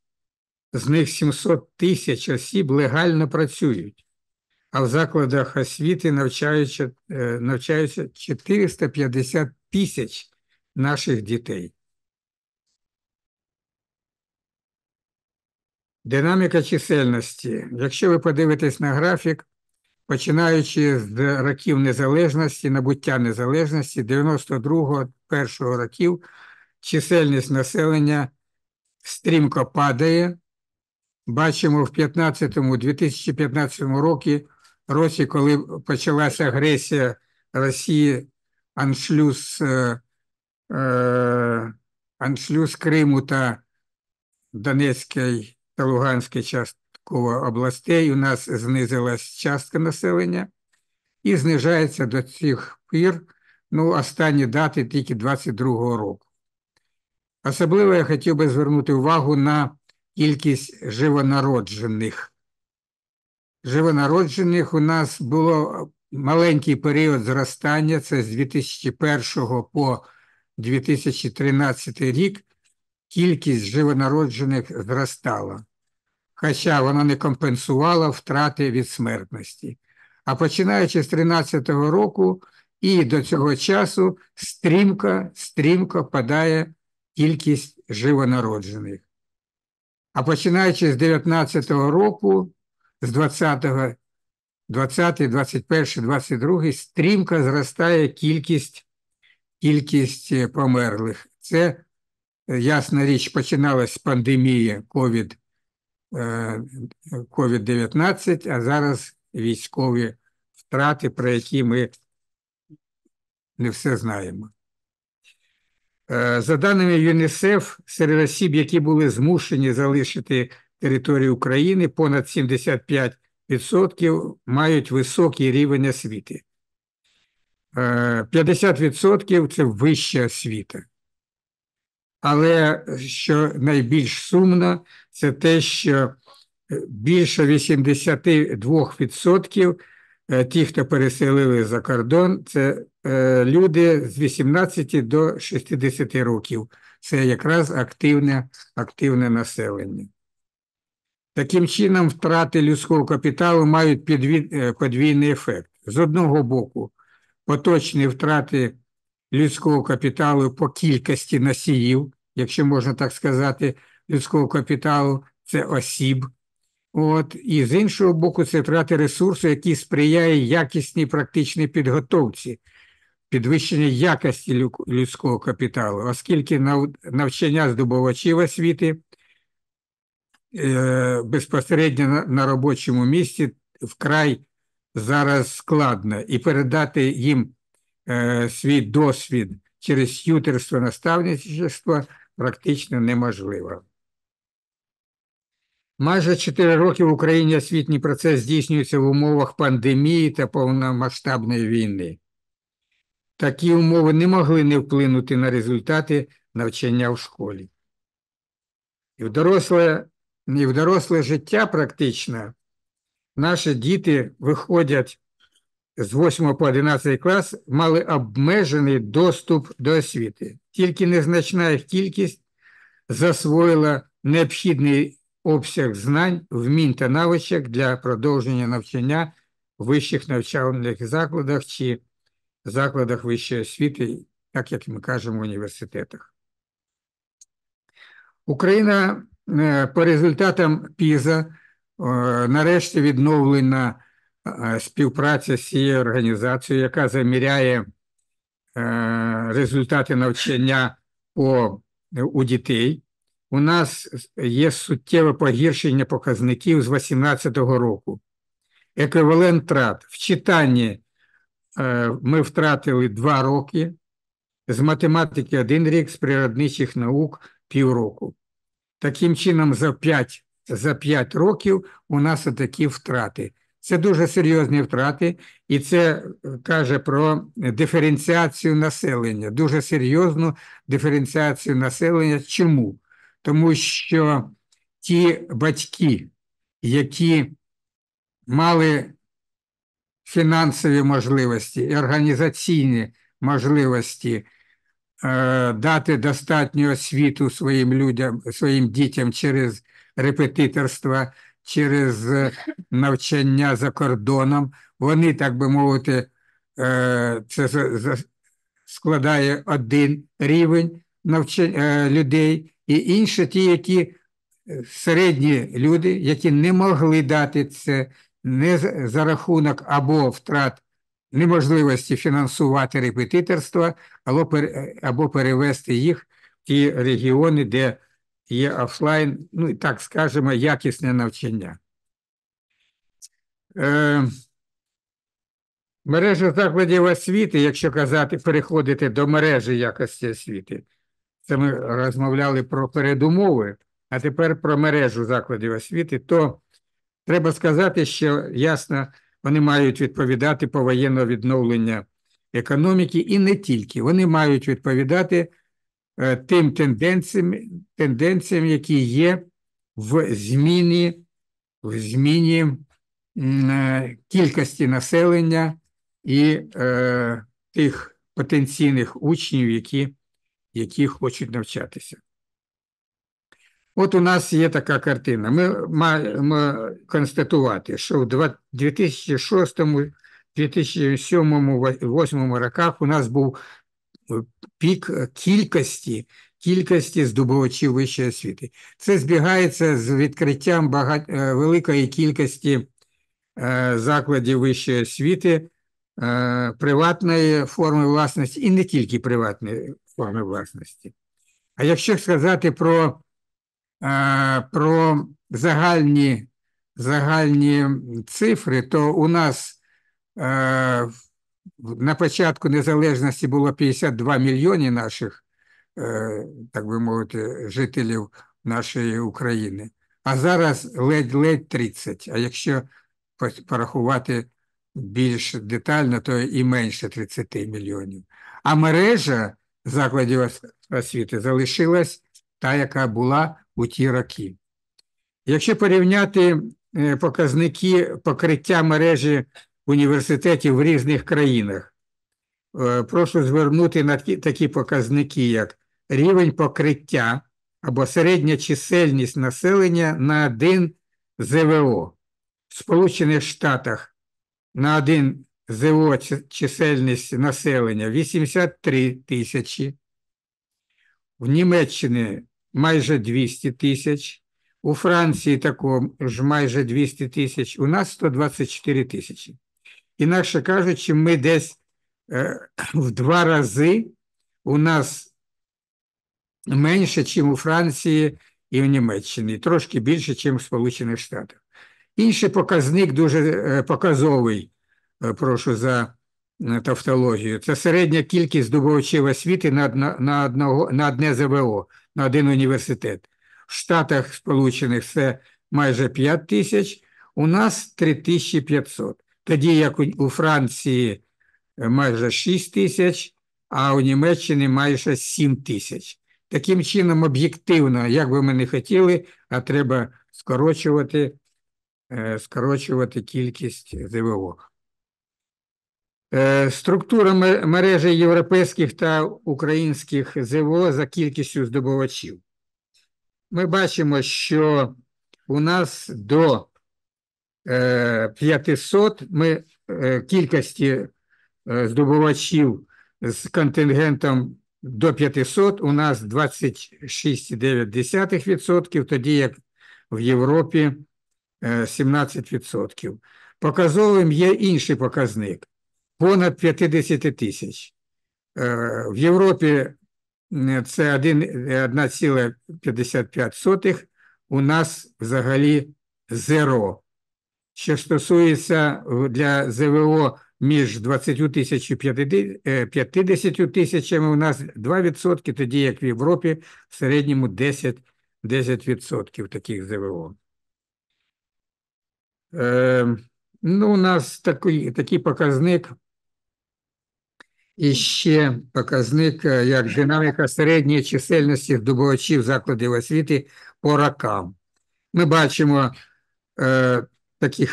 З них 700 тисяч осіб легально працюють, а в закладах освіти навчаються 450 тисяч наших дітей. Динаміка чисельності. Якщо ви подивитесь на графік, починаючи з років незалежності, набуття незалежності, 92-го, першого років, чисельність населення стрімко падає. Бачимо в 2015 році, коли почалася агресія Росії, аншлюз Криму та Донецької та Луганської частково областей, у нас знизилась частка населення і знижається до цих пір, останні дати тільки 22-го року. Особливо я хотів би звернути увагу на кількість живонароджених. Живонароджених у нас було маленький період зростання, це з 2001 по 2013 рік, кількість живонароджених зростала, хоча вона не компенсувала втрати від смертності. А починаючи з 2013 року і до цього часу стрімко падає кількість живонароджених. А починаючи з 19-го року, з 20-го, 20-й, 21-й, 22-й, стрімко зростає кількість померлих. Це, ясна річ, починалась з пандемії COVID-19, а зараз військові втрати, про які ми не все знаємо. За даними ЮНІСЕФ, серед осіб, які були змушені залишити територію України, понад 75% мають високий рівень освіти. 50% – це вища освіта. Але що найбільш сумно, це те, що більше 82% ті, хто переселили за кордон, це люди з 18 до 60 років. Це якраз активне населення. Таким чином, втрати людського капіталу мають подвійний ефект. З одного боку, поточні втрати людського капіталу по кількості носіїв, якщо можна так сказати, людського капіталу – це осіб. І з іншого боку, це втрати ресурсу, які сприяє якісній практичній підготовці, підвищення якості людського капіталу, оскільки навчання здобувачів освіти безпосередньо на робочому місці вкрай зараз складно, і передати їм свій досвід через т'ютерство, наставництво практично неможливо. Майже 4 роки в Україні освітній процес здійснюється в умовах пандемії та повномасштабної війни. Такі умови не могли не вплинути на результати навчання в школі. І в доросле життя практично наші діти виходять з 8 по 11 клас, мали обмежений доступ до освіти. Тільки незначна їх кількість засвоїла необхідний обсяг знань, вмінь та навичок для продовження навчання в вищих навчальних закладах чи закладах вищої освіти, так як ми кажемо, в університетах. Україна по результатам ПІЗа нарешті відновлена співпраця з цією організацією, яка заміряє результати навчання у дітей. У нас є суттєве погіршення показників з 2018 року. Еквівалент втрат. В читанні ми втратили 2 роки, з математики 1 рік, з природничих наук півроку. Таким чином, за 5 років у нас такі втрати. Це дуже серйозні втрати, і це каже про диференціацію населення, дуже серйозну диференціацію населення. Чому? Тому що ті батьки, які мали фінансові можливості і організаційні можливості дати достатню освіту своїм дітям через репетиторство, через навчання за кордоном, вони, так би мовити, це складає 1 рівень людей, і інші ті, які середні люди, які не могли дати це не за рахунок або втрат неможливості фінансувати репетиторство, або перевести їх в ті регіони, де є офлайн, ну, так скажемо, якісне навчання. Мережа закладів освіти, якщо казати, переходити до мережі якості освіти, це ми розмовляли про передумови, а тепер про мережу закладів освіти, то треба сказати, що, ясно, вони мають відповідати повоєнного відновлення економіки, і не тільки. Вони мають відповідати тим тенденціям, які є в зміні кількості населення і тих потенційних учнів, які хочуть навчатися. От у нас є така картина. Ми маємо констатувати, що в 2006, 2007, 2008 роках у нас був пік кількості кількості здобувачів вищої освіти. Це збігається з відкриттям великої кількості закладів вищої освіти, приватної форми власності і не тільки приватної форми власності. А якщо сказати про загальні цифри, то у нас на початку незалежності було 52 мільйони наших, так би мовити, жителів нашої України, а зараз ледь-ледь 30. А якщо порахувати більш детально, то і менше 30 мільйонів. А мережа закладів освіти залишилась та, яка була у ті роки. Якщо порівняти показники покриття мережі університетів в різних країнах, прошу звернути на такі показники, як рівень покриття або середня чисельність населення на 1 ЗВО. В Сполучених Штатах на 1 ЗВО чисельність населення 83 тисячі, в Німеччині майже 200 тисяч, у Франції також майже 200 тисяч, у нас 124 тисячі. Інакше кажучи, ми десь в 2 рази у нас менше, ніж у Франції і в Німеччині, трошки більше, ніж в Сполучених Штатах. Інший показник дуже показовий, прошу за тавтологію, це середня кількість здобувачів освіти на одне ЗВО, на 1 університет. В Штатах Сполучених це майже 5 тисяч, у нас 3500. Тоді як у Франції майже 6 тисяч, а у Німеччині майже 7 тисяч. Таким чином, об'єктивно, як би ми не хотіли, а треба скорочувати кількість ЗВО. Структура мережі європейських та українських ЗВО за кількістю здобувачів. Ми бачимо, що у нас до 500 кількості здобувачів з контингентом до 500 у нас 26,9%, тоді як в Європі 17%. Показовим є інший показник – понад 50 тисяч. В Європі це 1,55, у нас взагалі 0. Що стосується для ЗВО між 20 тисяч і 50 тисячами, у нас 2%, тоді як в Європі в середньому 10% таких ЗВО. У нас такий показник, і ще показник, як динаміка середньої чисельності здобувачів закладів освіти по рокам. Ми бачимо такий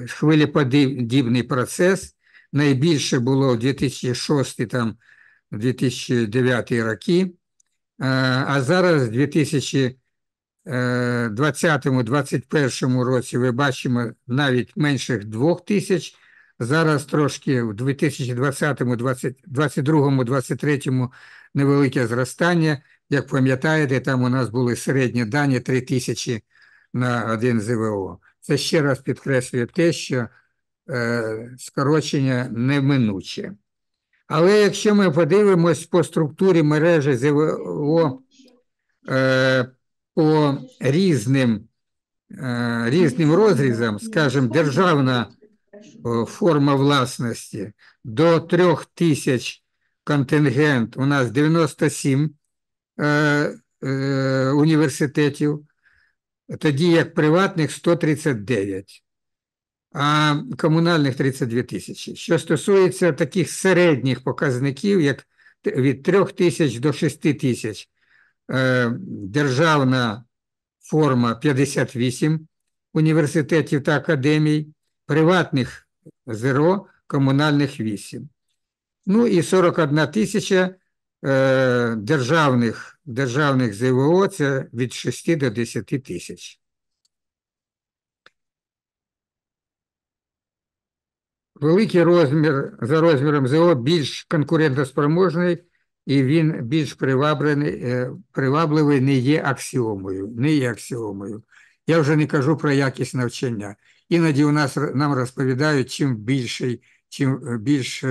хвилеподібний процес. Найбільше було в 2006-2009 роки, а зараз в 2020-2021 році ви бачимо навіть менших 2 тисяч. Зараз трошки в 2022-2023 невелике зростання. Як пам'ятаєте, там у нас були середні дані 3 тисячі на 1 ЗВО. Це ще раз підкреслює те, що скорочення неминуче. Але якщо ми подивимось по структурі мережі ЗВО по різним розрізам, скажімо, державна форма власності до 3 тисяч контингент, у нас 97 університетів, тоді як приватних 139, а комунальних 32 тисячі. Що стосується таких середніх показників, як від 3 тисяч до 6 тисяч, державна форма 58 університетів та академій, приватних 0, комунальних 8. Ну і 41 тисяча державних ЗВО, це від 6 до 10 тисяч. Великий розмір, за розміром ЗВО більш конкурентоспроможний, і він більш привабливий не є аксіомою. Я вже не кажу про якість навчання. Іноді нам розповідають, чим більш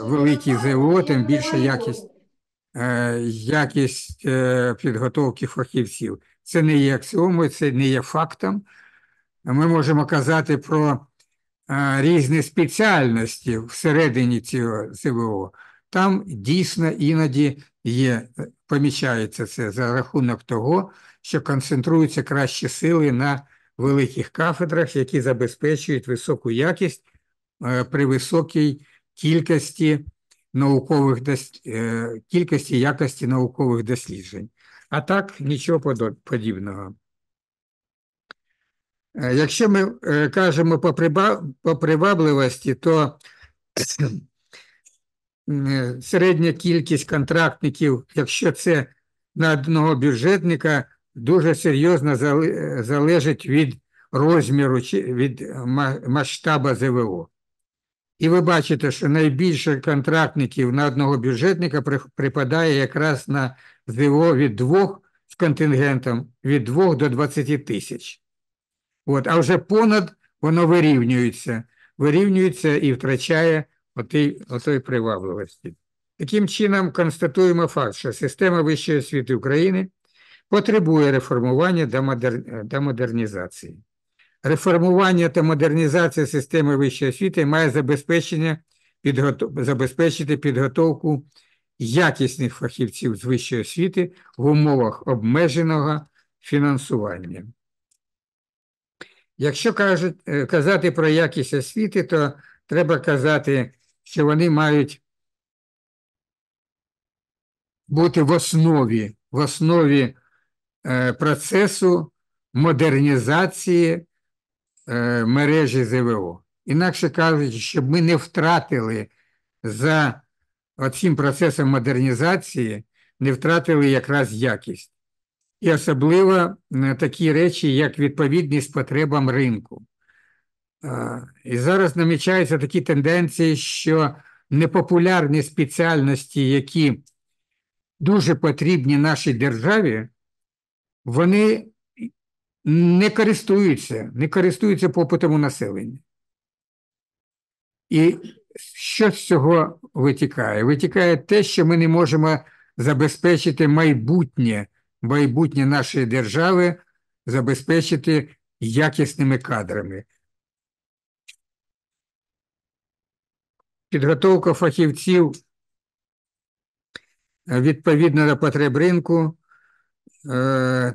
великий ЗВО, тим більше якість підготовки фахівців. Це не є аксіомою, це не є фактом. Ми можемо казати про різні спеціальності всередині цього ЗВО. Там дійсно іноді помічається це за рахунок того, що концентруються кращі сили на великих кафедрах, які забезпечують високу якість при високій кількості якості наукових досліджень. А так, нічого подібного. Якщо ми кажемо по привабливості, то середня кількість контрактників, якщо це на одного бюджетника, дуже серйозно залежить від розміру, від масштабу ЗВО. І ви бачите, що найбільше контрактників на одного бюджетника припадає якраз на ЗВО від 2 з контингентом від 2 до 20 тисяч. А вже понад воно вирівнюється і втрачає отої привабливості. Таким чином, констатуємо факт, що система вищої освіти України потребує реформування та модернізації. Реформування та модернізація системи вищої освіти має забезпечити підготовку якісних фахівців з вищої освіти в умовах обмеженого фінансування. Якщо казати про якість освіти, то треба казати, що вони мають бути в основі процесу модернізації мережі ЗВО. Інакше кажучи, щоб ми не втратили за цим процесом модернізації, не втратили якраз якість. І особливо такі речі, як відповідність потребам ринку. І зараз намічаються такі тенденції, що непопулярні спеціальності, які дуже потрібні нашій державі, вони не користуються попитом у населення. І що з цього витікає? Витікає те, що ми не можемо забезпечити майбутнє нашої держави, забезпечити якісними кадрами. Підготовка фахівців відповідно до потреб ринку –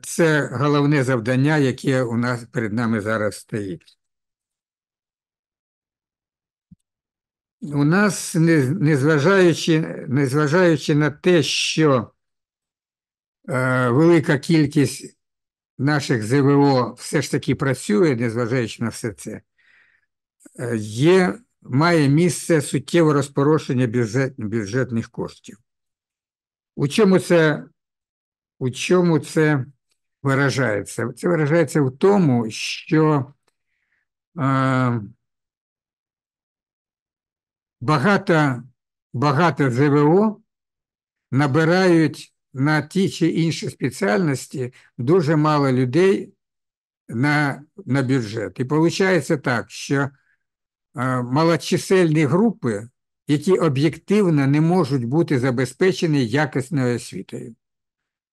це головне завдання, яке у нас перед нами зараз стоїть. У нас, незважаючи на те, що велика кількість наших ЗВО все ж таки працює, незважаючи на все це, має місце суттєве розпорошення бюджетних коштів. У чому це виражається? Це виражається в тому, що багато ЗВО набирають на ті чи інші спеціальності дуже мало людей на бюджет. І виходить так, що малочисельні групи, які об'єктивно не можуть бути забезпечені якісною освітою.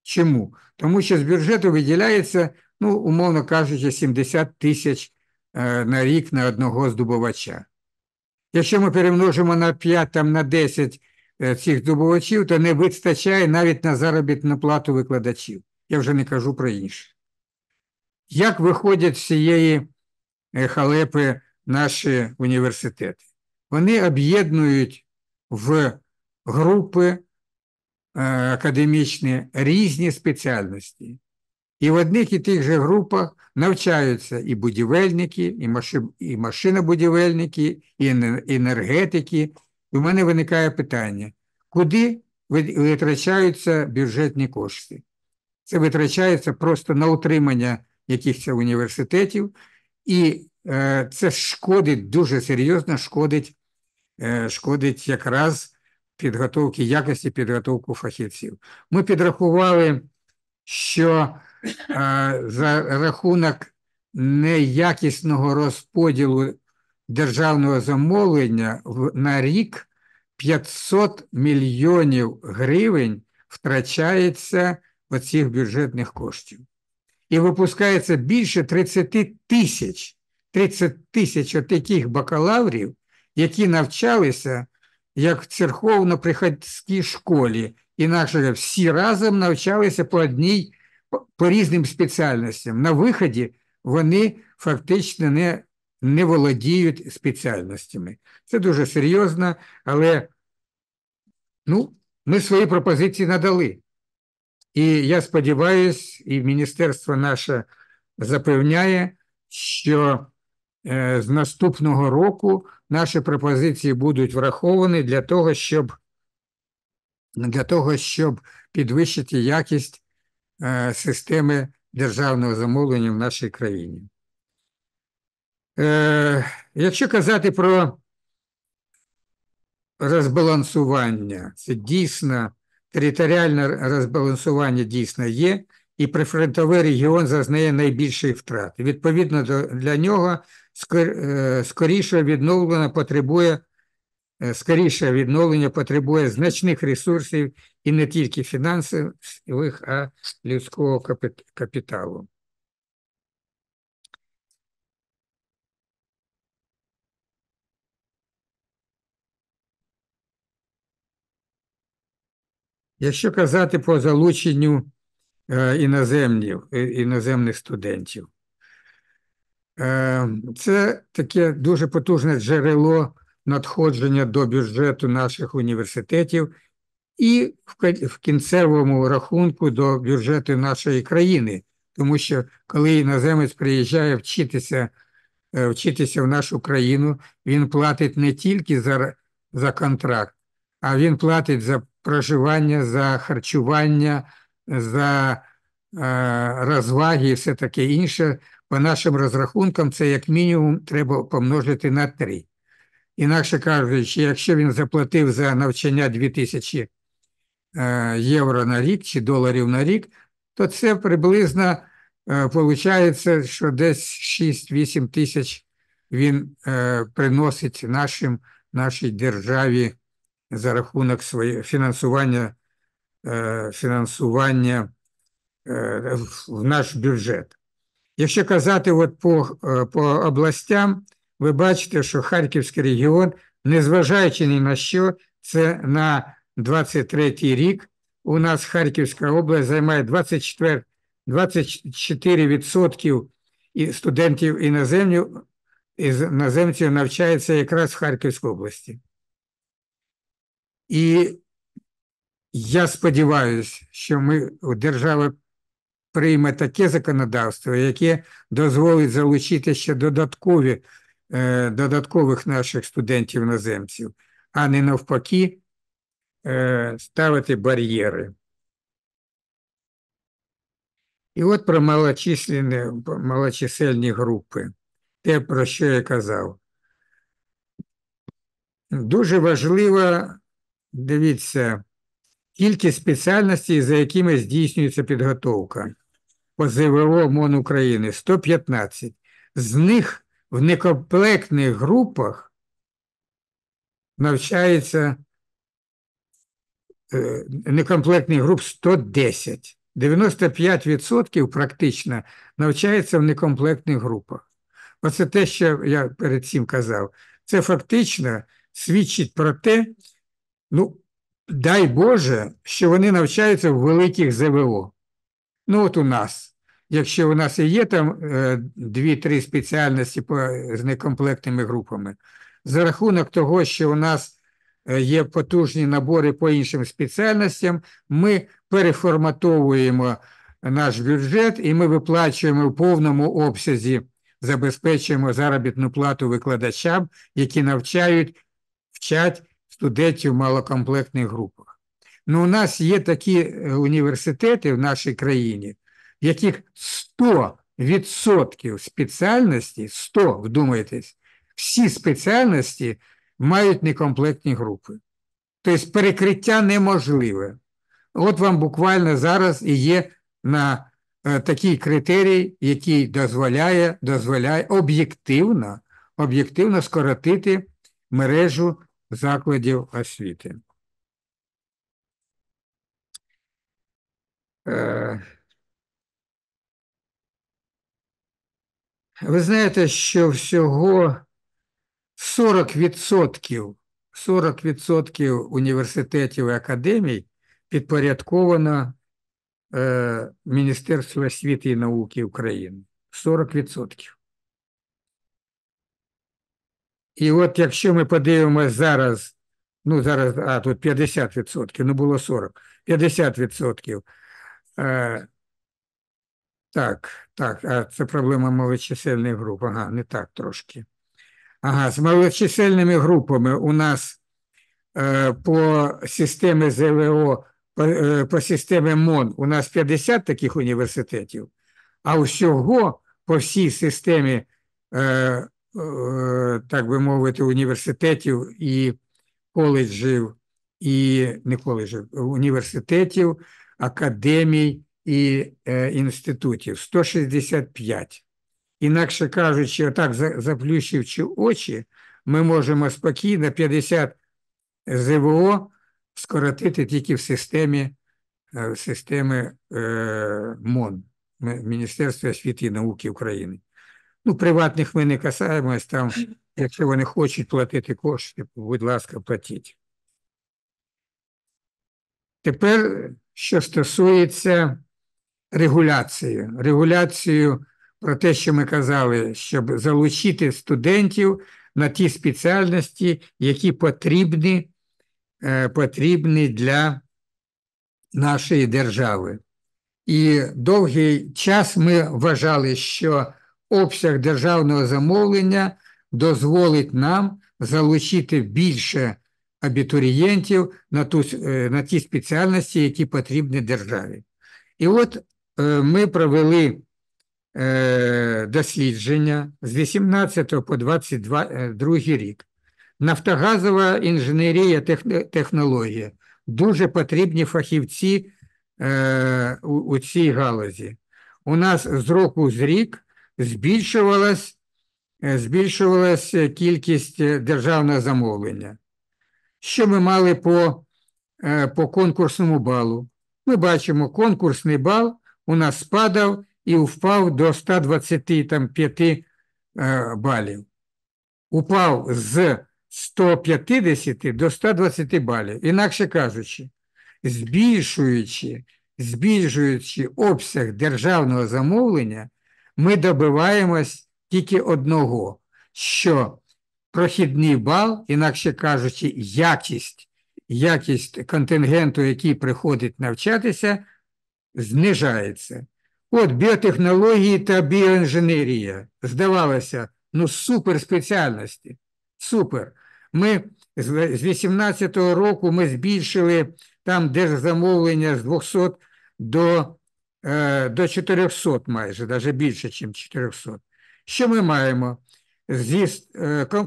Чому? Тому що з бюджету виділяється, умовно кажучи, 70 тисяч на рік на одного здобувача. Якщо ми перемножимо на 5, на 10 цих здобувачів, то не вистачає навіть на заробітну плату викладачів. Я вже не кажу про інше. Як виходять з цієї халепи наші університети? Вони об'єднують в групи академічні різні спеціальності. І в одних і тих же групах навчаються і будівельники, і машинобудівельники, і енергетики. І в мене виникає питання, куди витрачаються бюджетні кошти? Це витрачається просто на утримання якихось університетів, і це шкодить, дуже серйозно шкодить якраз підготовки, якості підготовки фахівців. Ми підрахували, що за рахунок неякісного розподілу державного замовлення на рік 500 мільйонів гривень втрачається оцих бюджетних коштів. І випускається більше 30 тисяч таких бакалаврів, які навчалися як в церковно-приходській школі. Інакше всі разом навчалися по різним спеціальностям. На виході вони фактично не володіють спеціальностями. Це дуже серйозно, але ми свої пропозиції надали. І я сподіваюся, і міністерство наше запевняє, що з наступного року наші пропозиції будуть враховані для того, щоб підвищити якість системи державного замовлення в нашій країні. Якщо казати про розбалансування, це дійсно, територіальне розбалансування дійсно є, і прифронтовий регіон зазнає найбільших втрат. Відповідно для нього скоріше відновлення потребує значних ресурсів і не тільки фінансових, а людського капіталу. Якщо казати по залученню іноземних студентів, це таке дуже потужне джерело надходження до бюджету наших університетів і в кінцевому рахунку до бюджету нашої країни. Тому що коли іноземець приїжджає вчитися в нашу країну, він платить не тільки за контракт, а він платить за проживання, за харчування, за розваги і все таке інше. По нашим розрахункам це як мінімум треба помножити на 3. Інакше кажучи, якщо він заплатив за навчання 2000 євро на рік чи доларів на рік, то це приблизно виходить, що десь 6-8 тисяч він приносить нашій державі за рахунок фінансування в наш бюджет. Якщо казати по областям, ви бачите, що Харківський регіон, незважаючи ні на що, це на 23-й рік, у нас Харківська область займає 24% студентів іноземців навчається якраз в Харківській області. І я сподіваюся, що держава прийме таке законодавство, яке дозволить залучити ще додаткових наших студентів-іноземців, а не навпаки ставити бар'єри. І от про малочисельні групи, те, про що я казав. Дуже важливо, дивіться, кількість спеціальностей, за якими здійснюється підготовка. По ЗВО МОН України 115. З них в некомплектних групах навчається некомплектних груп 110. 95% практично навчається в некомплектних групах. Оце те, що я перед цим казав. Це фактично свідчить про те, дай Боже, що вони навчаються в великих ЗВО. От у нас, якщо у нас і є там 2-3 спеціальності з некомплектними групами, за рахунок того, що у нас є потужні набори по іншим спеціальностям, ми переформатовуємо наш бюджет і ми виплачуємо в повному обсязі, забезпечуємо заробітну плату викладачам, які вчать студентів в малокомплектних групах. У нас є такі університети в нашій країні, в яких 100% спеціальності, 100, вдумайтесь, всі спеціальності мають некомплектні групи. Тобто перекриття неможливе. От вам буквально зараз і є на такий критерій, який дозволяє об'єктивно скоротити мережу закладів освіти. Ви знаєте, що всього 40% університетів і академій підпорядковано Міністерству освіти і науки України. 40%. І от якщо ми подивимося зараз, тут 50%, було 40, 50%. Це проблема малочисельних груп. Ага, не так трошки. Ага, з малочисельними групами у нас по системі ЗВО, по системі МОН у нас 50 таких університетів, а всього по всій системі, так би мовити, університетів і коледжів, і не коледжів, університетів, академій і інститутів 165. Інакше кажучи, отак заплющивши очі, ми можемо спокійно 50 ЗВО скоротити тільки в системі МОН, Міністерства освіти і науки України. Приватних ми не касаємось, там, якщо вони хочуть платити кошти, будь ласка, платіть. Тепер, що стосується регуляції. Регуляцію про те, що ми казали, щоб залучити студентів на ті спеціальності, які потрібні для нашої держави. І довгий час ми вважали, що обсяг державного замовлення дозволить нам залучити більше абітурієнтів на ті спеціальності, які потрібні державі. І от ми провели дослідження з 18 по 22 рік. Нафтогазова інженерія, технологія. Дуже потрібні фахівці у цій галузі. У нас з року в рік збільшувалась кількість державного замовлення. Що ми мали по конкурсному балу? Ми бачимо, конкурсний бал у нас спадав і впав до 125 балів. Упав з 150 до 120 балів. Інакше кажучи, збільшуючи обсяг державного замовлення, ми добиваємось тільки одного, що прохідний бал, інакше кажучи, якість контингенту, який приходить навчатися, знижається. От біотехнології та біоінженерія, здавалося, суперспеціальності. Супер. Ми з 2018 року ми збільшили там держзамовлення з 200 до 400 майже, навіть більше, ніж 400. Що ми маємо?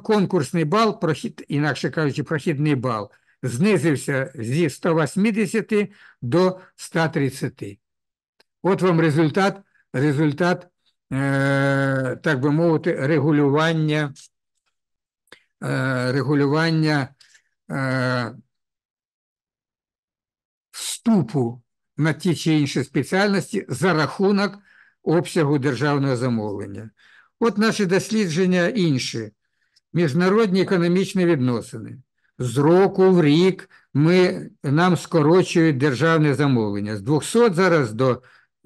Конкурсний бал, інакше кажучи, прохідний бал, знизився зі 180 до 130. От вам результат, так би мовити, регулювання вступу на ті чи інші спеціальності за рахунок обсягу державного замовлення. От наші дослідження інші. Міжнародні економічні відносини. З року в рік нам скорочують державне замовлення. З 200 зараз до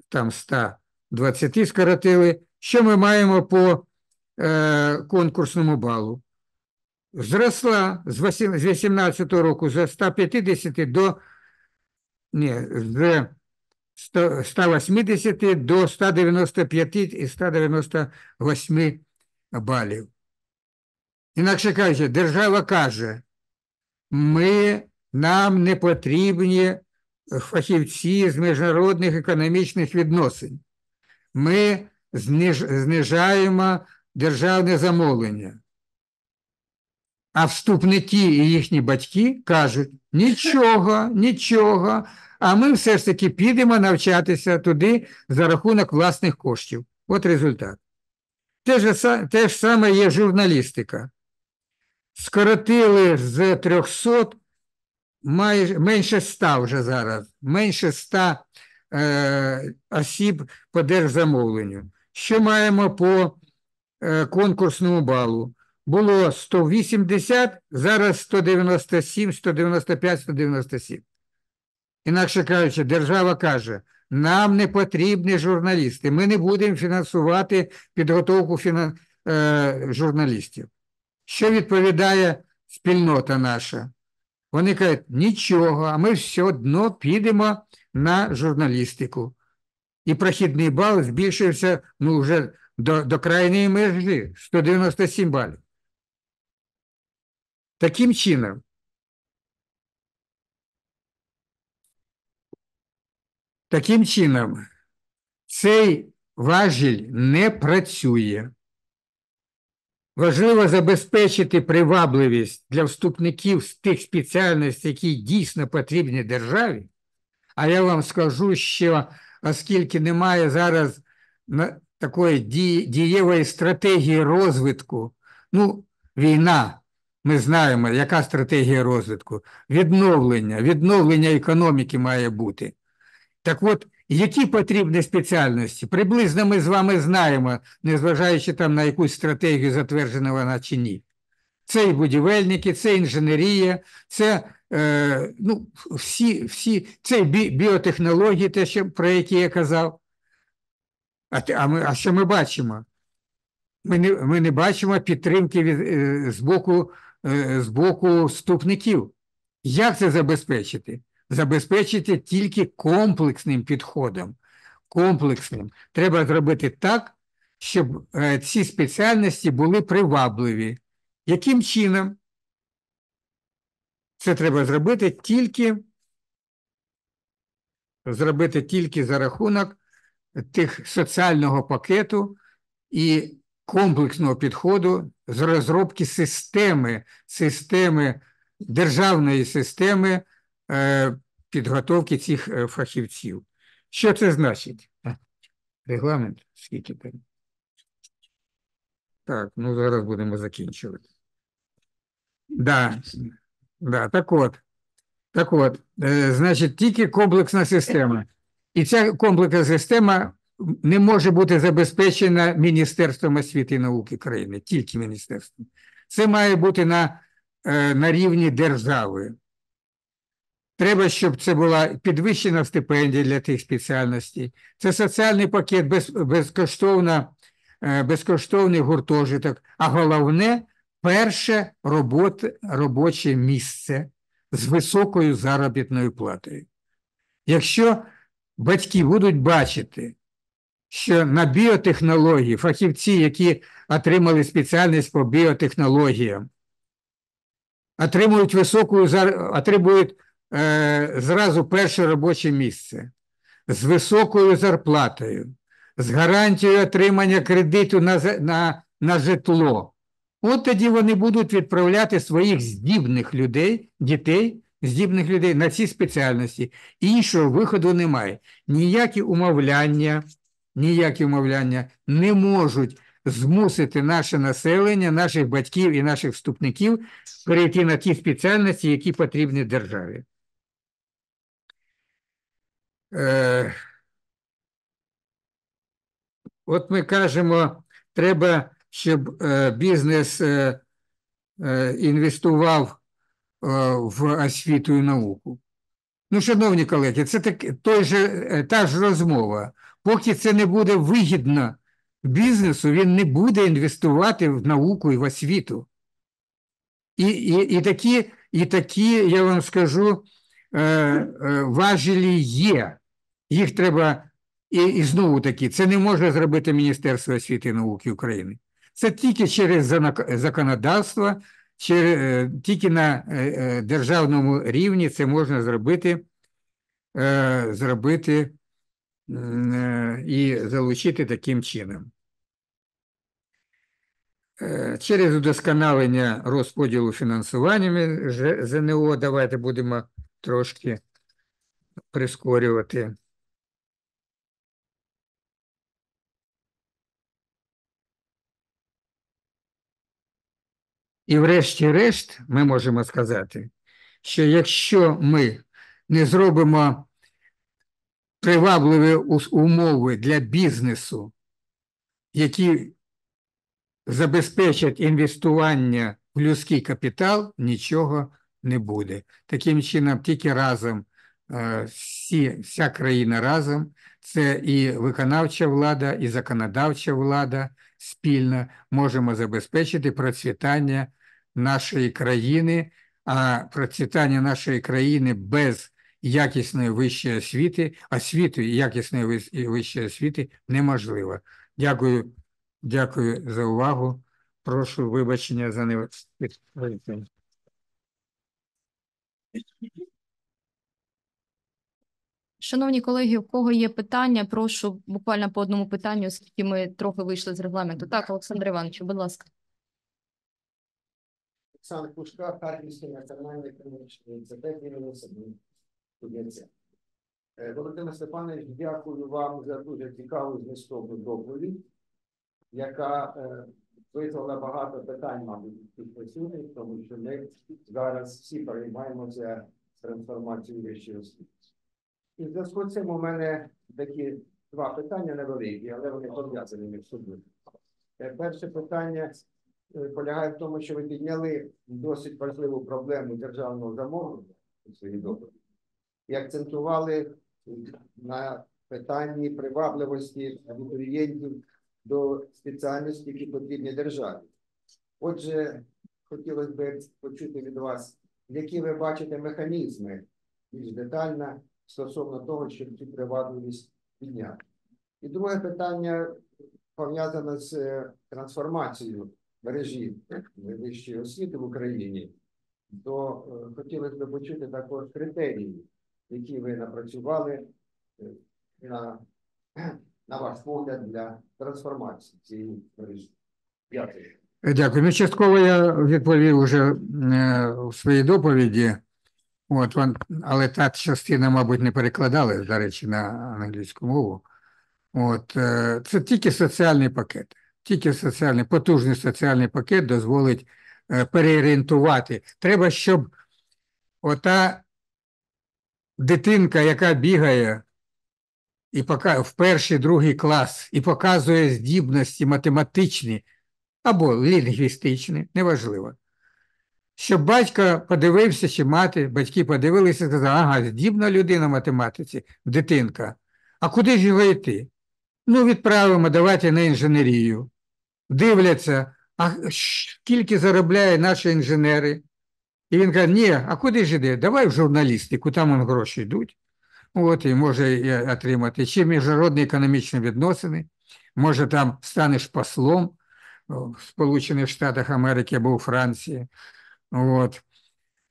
120 скоротили. Що ми маємо по конкурсному балу? Зросла з 2018 року з 150 до з 180 до 195 і 198 балів. Інакше кажучи, держава каже, нам не потрібні фахівці з міжнародних економічних відносин. Ми знижаємо державне замовлення. А вступники і їхні батьки кажуть, нічого, а ми все ж таки підемо навчатися туди за рахунок власних коштів. От результат. Те ж саме є журналістика. Скоротили з 300, менше 100 вже зараз, менше 100 осіб по держзамовленню. Що маємо по конкурсному балу? Було 180, зараз 197, 195, 197. Інакше кажучи, держава каже, нам не потрібні журналісти, ми не будемо фінансувати підготовку журналістів. Що відповідає спільнота наша? Вони кажуть, нічого, а ми все одно підемо на журналістику. І прохідний бал збільшився вже до крайньої межі, 197 балів. Таким чином, цей важіль не працює. Важливо забезпечити привабливість для вступників з тих спеціальностей, які дійсно потрібні державі. А я вам скажу, що оскільки немає зараз такої дієвої стратегії розвитку, війна, ми знаємо, яка стратегія розвитку, відновлення економіки має бути. Так от, які потрібні спеціальності? Приблизно ми з вами знаємо, незважаючи там на якусь стратегію, затверджена вона чи ні. Це і будівельники, це інженерія, це це біотехнології, про які я казав. А що ми бачимо? Ми не бачимо підтримки з боку вступників. Як це забезпечити? Забезпечити тільки комплексним підходом. Комплексним. Треба зробити так, щоб ці спеціальності були привабливі. Яким чином? Це треба зробити тільки за рахунок тих соціального пакету і комплексного підходу з розробки державної системи підготовки цих фахівців. Що це значить? Регламент? Скільки там? Так, зараз будемо закінчувати. Так от, значить, тільки комплексна система. І ця комплексна система не може бути забезпечена Міністерством освіти і науки країни, тільки міністерством. Це має бути на рівні держави. Треба, щоб це була підвищена стипендія для тих спеціальностей. Це соціальний пакет, безкоштовний гуртожиток, а головне – перше робоче місце з високою заробітною платою. Якщо батьки будуть бачити, що на біотехнології, фахівці, які отримали спеціальність по біотехнологіям, отримують зразу перше робоче місце з високою зарплатою, з гарантією отримання кредиту на житло. От тоді вони будуть відправляти своїх дітей на ці спеціальності. Іншого виходу немає. Ніякі умовляння не можуть змусити наше населення, наших батьків і наших вступників перейти на ті спеціальності, які потрібні державі. От ми кажемо, треба, щоб бізнес інвестував в освіту і науку. Шановні колеги, це та ж розмова. Поки це не буде вигідно бізнесу, він не буде інвестувати в науку і в освіту. І такі, я вам скажу, важелі є. Їх треба, і знову таки, це не може зробити Міністерство освіти і науки України. Це тільки через законодавство, тільки на державному рівні це можна зробити і залучити таким чином. через удосконалення розподілу фінансування між ЗНО, давайте будемо трошки прискорювати. І врешті-решт ми можемо сказати, що якщо ми не зробимо привабливі умови для бізнесу, які забезпечать інвестування в людський капітал, нічого не буде. Таким чином, тільки разом, вся країна разом, це і виконавча влада, і законодавча влада спільно можемо забезпечити процвітання нашої країни, а процвітання нашої країни без якісної вищої освіти і якісної вищої освіти неможливо. Дякую за увагу. Прошу вибачення за невідповідь. Шановні колеги, у кого є питання, прошу буквально по одному питанню, оскільки ми трохи вийшли з регламенту. Так, Олександр Іванович, будь ласка. Олександр Кушка, Харківський національний економічний університет імені Семена Кузнеця. Володимир Степанович, дякую вам за дуже цікаву змістовну доповідь, яка визвала багато питань, мабуть, підписаних, тому що ми зараз всі переймаємося трансформацією вищої освіти. І в зв'язку з цим у мене такі два питання невеликі, але вони пов'язані між собою. Перше питання полягає в тому, що ви підняли досить важливу проблему державного замовлення у своїй доповіді і акцентували на питанні привабливості абітурієнтів до спеціальності, які потрібні державі. Отже, хотілося б почути від вас, які ви бачите механізми більш детально стосовно того, щоб цю привабливість підняти. І друге питання пов'язане з трансформацією мережі вищої освіти в Україні. То хотілося б почути також критерії, які ви напрацювали на ваш погляд для трансформації цієї мережі. Дякую. Дякую. Ну, частково я відповів уже у своїй доповіді, але та частина, мабуть, не перекладали, до речі, на англійську мову. Це тільки соціальний пакет. Тільки потужний соціальний пакет дозволить переорієнтувати. Треба, щоб ота дитинка, яка бігає в перший, другий клас і показує здібності математичні або лінгвістичні, неважливо. Щоб батько подивився, чи батьки подивилися і сказали, ага, здібна людина в математиці, дитинка. А куди ж його йти? Ну, відправимо, давайте на інженерію. Дивляться, а скільки заробляють наші інженери? І він каже, ні, а куди ж йде? Давай в журналістику, там гроші йдуть. І може отримати. Чи міжнародні економічні відносини, може там станеш послом в Сполучених Штатах Америки або у Франції.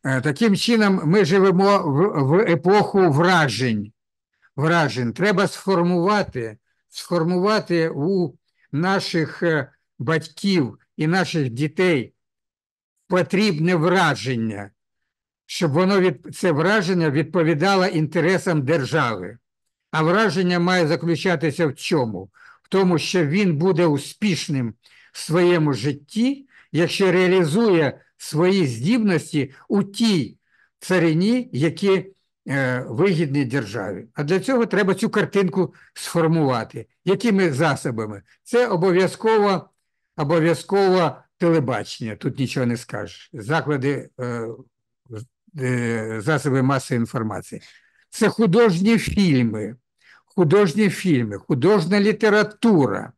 Таким чином ми живемо в епоху вражень. Треба сформувати у наших батьків і наших дітей потрібне враження, щоб це враження відповідало інтересам держави. А враження має заключатися в чому? В тому, що він буде успішним в своєму житті, якщо реалізує свої здібності у тій царині, які вигідні державі. А для цього треба цю картинку сформувати. Якими засобами? Це обов'язково телебачення, тут нічого не скажеш. Засоби масової інформації. Це художні фільми, художня література.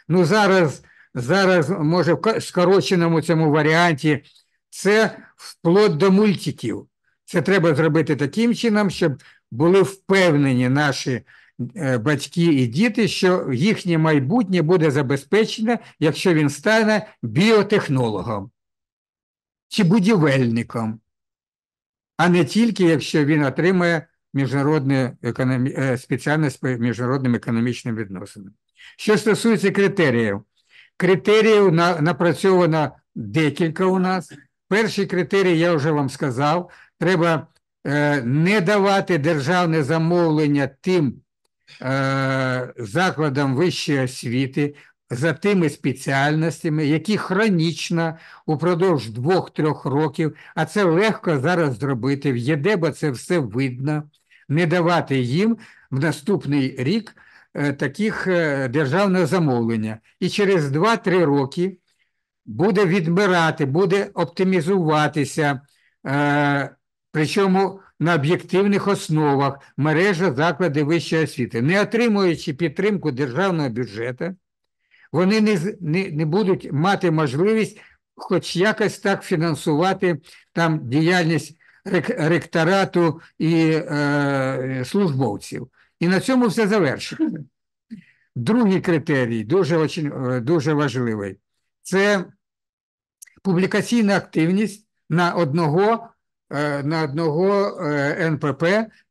Ну, зараз, може, в скороченому цьому варіанті, це вплоть до мультиків. Це треба зробити таким чином, щоб були впевнені наші батьки і діти, що їхнє майбутнє буде забезпечено, якщо він стане біотехнологом чи будівельником, а не тільки, якщо він отримає спеціальність по міжнародним економічним відносинам. Що стосується критеріїв, Критеріїв напрацьовано декілька у нас. Перший критерій, я вже вам сказав, треба не давати державне замовлення тим закладам вищої освіти за тими спеціальностями, які хронічно упродовж 2-3 років, а це легко зараз зробити, в ЄДЕБА це все видно, не давати їм в наступний рік таких державного замовлення. І через 2-3 роки буде відмирати, буде оптимізуватися, причому на об'єктивних основах мережа закладів вищої освіти. Не отримуючи підтримку державного бюджету, вони не будуть мати можливість хоч якось так фінансувати там діяльність ректорату і службовців. І на цьому все завершено. Другий критерій, дуже важливий, це публікаційна активність на одного НПП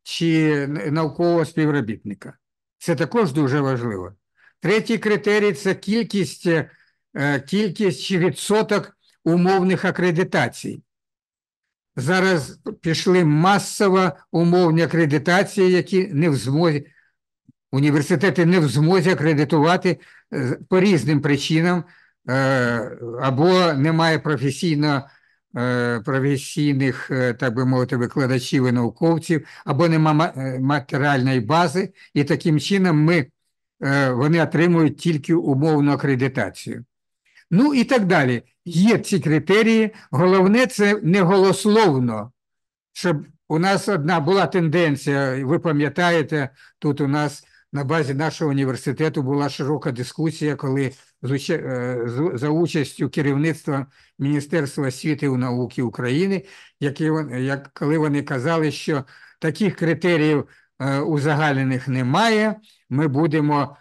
чи наукового співробітника. Це також дуже важливо. Третій критерій – це кількість чи відсоток умовних акредитацій. Зараз пішли масово умовні акредитації, які не в змозі, університети не в змозі акредитувати по різним причинам, або немає професійних, так би мовити, викладачів і науковців, або немає матеріальної бази, і таким чином вони отримують тільки умовну акредитацію. Ну і так далі. Є ці критерії, головне це не голословно, щоб у нас одна була тенденція, ви пам'ятаєте, тут у нас на базі нашого університету була широка дискусія, коли за участю керівництва Міністерства освіти і науки України, коли вони казали, що таких критеріїв узагальнених немає, ми будемо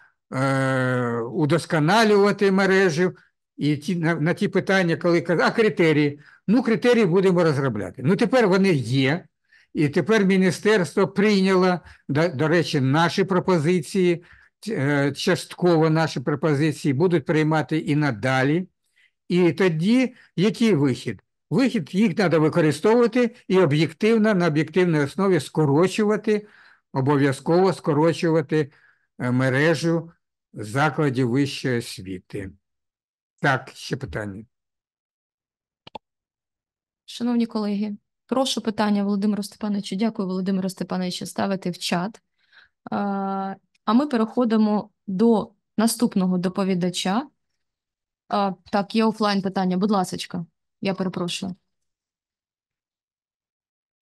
удосконалювати мережу, і на ті питання, коли казали, критерії? Ну, критерії будемо розробляти. Ну, тепер вони є, і тепер міністерство прийняло, до речі, наші пропозиції, частково наші пропозиції будуть приймати і надалі. І тоді який вихід? Вихід, їх треба використовувати і об'єктивно, на об'єктивній основі скорочувати, обов'язково скорочувати мережу закладів вищої освіти. Так, ще питання. Шановні колеги, прошу питання Володимиру Степановичу. Дякую, Володимиру Степановичу, ставити в чат. А ми переходимо до наступного доповідача. Так, є офлайн питання. Будь ласочка, я перепрошую.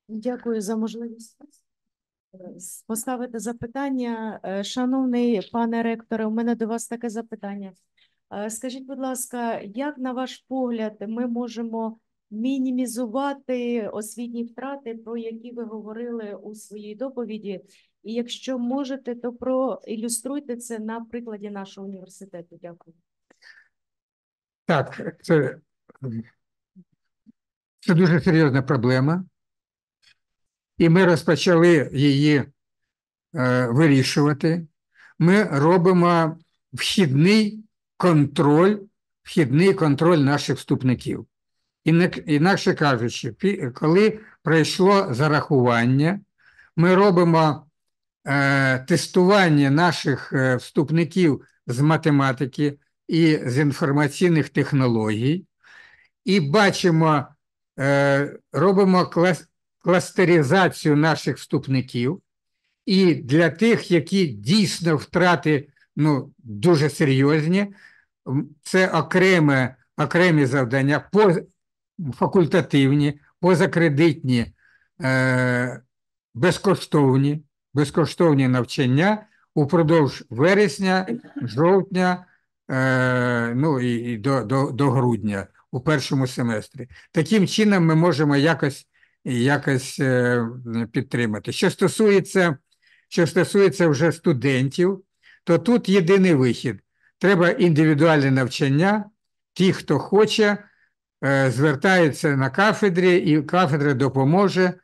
Дякую за можливість поставити запитання. Шановний пане ректоре, у мене до вас таке запитання. Скажіть, будь ласка, як, на ваш погляд, ми можемо мінімізувати освітні втрати, про які ви говорили у своїй доповіді? І якщо можете, то проілюструйте це на прикладі нашого університету. Дякую. Так, це дуже серйозна проблема. І ми розпочали її вирішувати. Ми робимо вхідний контроль наших вступників. Інакше кажучи, коли пройшло зарахування, ми робимо тестування наших вступників з математики і з інформаційних технологій, і бачимо, робимо кластеризацію наших вступників, і для тих, які дійсно втрати дуже серйозні, це окремі завдання, факультативні, позакредитні, безкоштовні навчання упродовж вересня, жовтня, і до грудня у першому семестрі. Таким чином ми можемо якось підтримати. Що стосується вже студентів, то тут єдиний вихід. Треба індивідуальне навчання. Ті, хто хоче, звертаються на кафедрі, і кафедра допоможе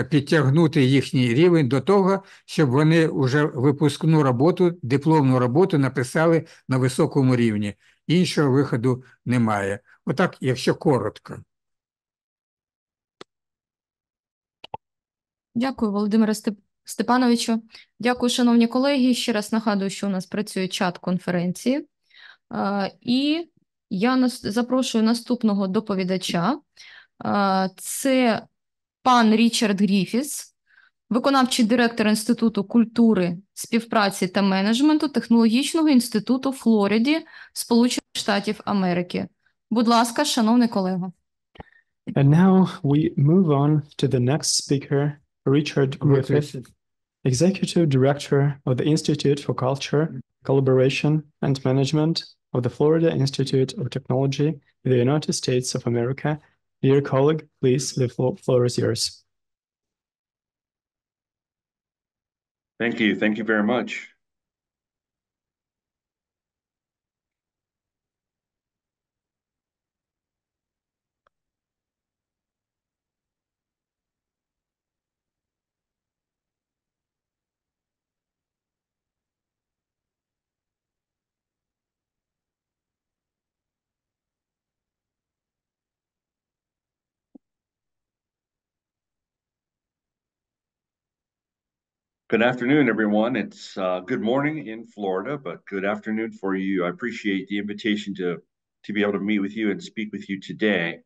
підтягнути їхній рівень до того, щоб вони вже випускну роботу, дипломну роботу написали на високому рівні. Іншого виходу немає. Отак, якщо коротко. Дякую, Володимире Степановичу. Дякую, шановні колеги. Ще раз нагадую, що у нас працює чат конференції. І я запрошую наступного доповідача. Це пан Річард Гріфіс, виконавчий директор Інституту культури, співпраці та менеджменту Технологічного інституту Флориді, Сполучених Штатів Америки. Будь ласка, шановний колего. And now we move on to the next speaker, Richard Griffith, Executive Director of the Institute for Culture, Collaboration and Management of the Florida Institute of Technology in the United States of America. Dear colleague, please, the floor is yours. Thank you. Thank you very much. Good afternoon, everyone. It's good morning in Florida, but good afternoon for you. I appreciate the invitation to be able to meet with you and speak with you today.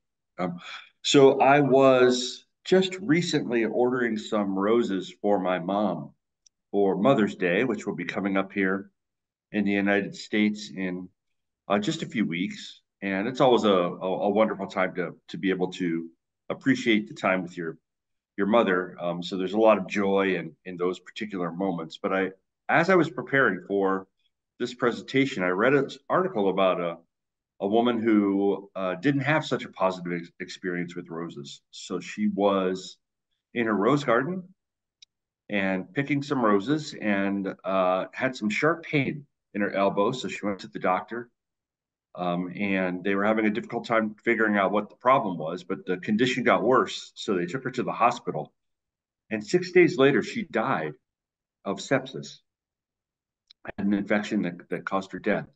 So I was just recently ordering some roses for my mom for Mother's Day, which will be coming up here in the United States in just a few weeks. And it's always a wonderful time to be able to appreciate the time with your mother. So there's a lot of joy in those particular moments. But as I was preparing for this presentation, I read an article about a woman who didn't have such a positive experience with roses. So she was in her rose garden and picking some roses and had some sharp pain in her elbow. So she went to the doctor. And they were having a difficult time figuring out what the problem was, but the condition got worse. So they took her to the hospital. And 6 days later, she died of sepsis, an infection that caused her death.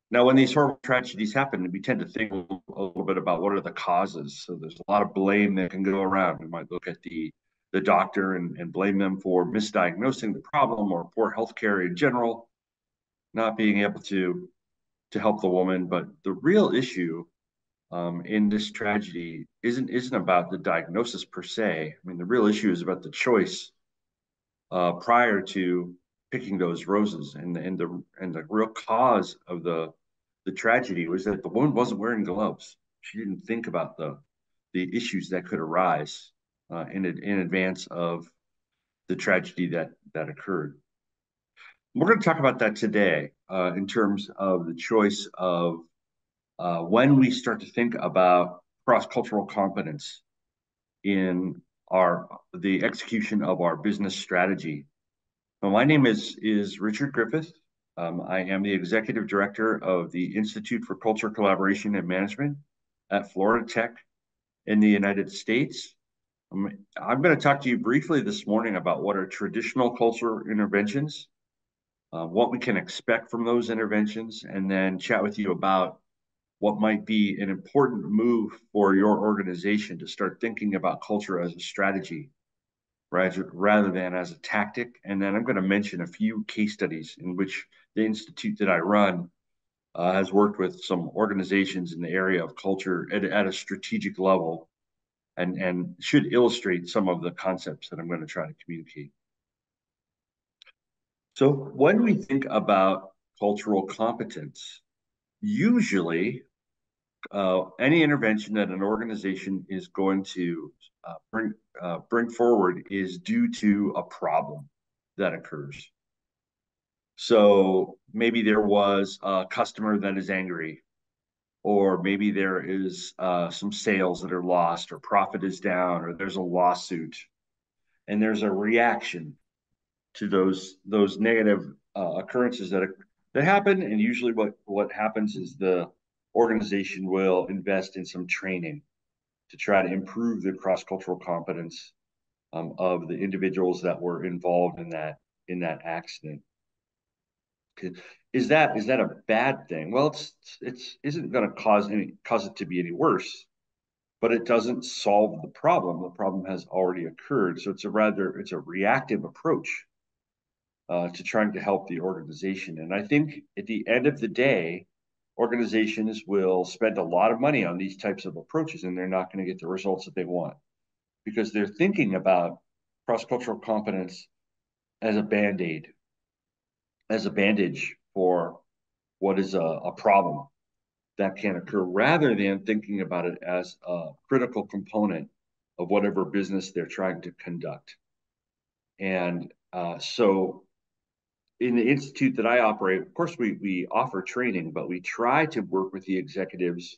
Now, when these horrible tragedies happen, we tend to think a little bit about what are the causes. So there's a lot of blame that can go around. We might look at the doctor and blame them for misdiagnosing the problem or poor healthcare in general, not being able to help the woman. But the real issue in this tragedy isn't about the diagnosis per se. I mean, the real issue is about the choice prior to picking those roses, and the real cause of the tragedy was that the woman wasn't wearing gloves. She didn't think about the issues that could arise in advance of the tragedy that occurred. We're going to talk about that today in terms of the choice of when we start to think about cross-cultural competence in the execution of our business strategy. Well, my name is Richard Griffith. I am the Executive Director of the Institute for Culture, Collaboration, and Management at Florida Tech in the United States. I'm going to talk to you briefly this morning about what are traditional cultural interventions, what we can expect from those interventions, and then chat with you about what might be an important move for your organization to start thinking about culture as a strategy, right, rather than as a tactic. And then I'm going to mention a few case studies in which the institute that I run has worked with some organizations in the area of culture at a strategic level, and should illustrate some of the concepts that I'm going to try to communicate. So when we think about cultural competence, usually any intervention that an organization is going to bring forward is due to a problem that occurs. So maybe there was a customer that is angry, or maybe there is some sales that are lost, or profit is down, or there's a lawsuit, and there's a reaction to those negative occurrences that happen. And usually what happens is the organization will invest in some training to try to improve the cross-cultural competence of the individuals that were involved in that accident. Okay. Is that a bad thing? Well, it's isn't going to cause it to be any worse, but it doesn't solve the problem. The problem has already occurred. So it's a reactive approach to trying to help the organization. And I think at the end of the day, organizations will spend a lot of money on these types of approaches, and they're not going to get the results that they want because they're thinking about cross-cultural competence as a band-aid, as a bandage for what is a problem that can occur, rather than thinking about it as a critical component of whatever business they're trying to conduct. And so in the institute that I operate, of course, we offer training, but we try to work with the executives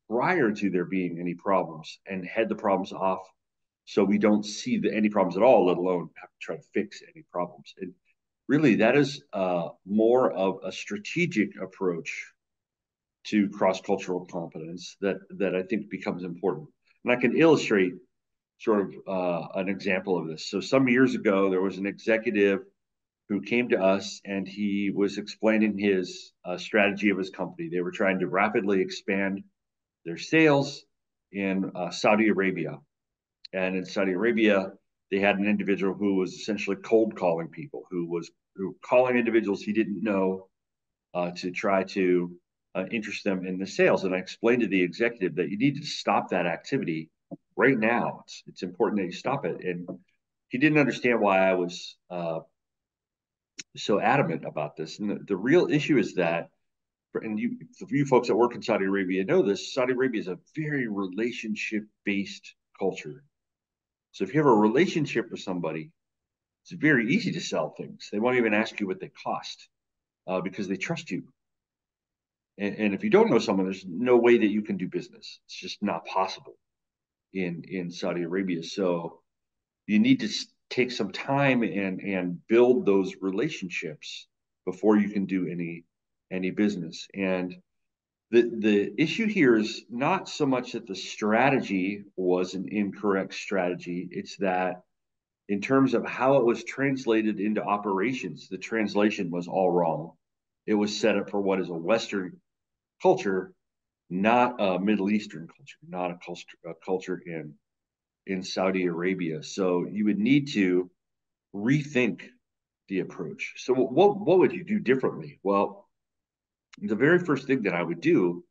prior to there being any problems and head the problems off so we don't see any problems at all, let alone have to try to fix any problems. And really, that is more of a strategic approach to cross-cultural competence that I think becomes important. And I can illustrate sort of an example of this. So some years ago, there was an executive who came to us and he was explaining his strategy of his company. They were trying to rapidly expand their sales in Saudi Arabia. And in Saudi Arabia, they had an individual who was essentially cold calling people, who was calling individuals he didn't know to try to interest them in the sales. And I explained to the executive that you need to stop that activity right now. It's important that you stop it. And he didn't understand why I was so adamant about this. And the real issue is that, and you folks that work in Saudi Arabia know this, Saudi Arabia is a very relationship-based culture. So if you have a relationship with somebody, it's very easy to sell things. They won't even ask you what they cost because they trust you. And if you don't know someone, there's no way that you can do business. It's just not possible in Saudi Arabia. So you need to take some time and build those relationships before you can do any business. And the issue here is not so much that the strategy was an incorrect strategy. It's that in terms of how it was translated into operations, the translation was all wrong. It was set up for what is a Western culture, not a Middle Eastern culture, not a culture in Saudi Arabia. So you would need to rethink the approach. So what would you do differently? Well, the very first thing that I would do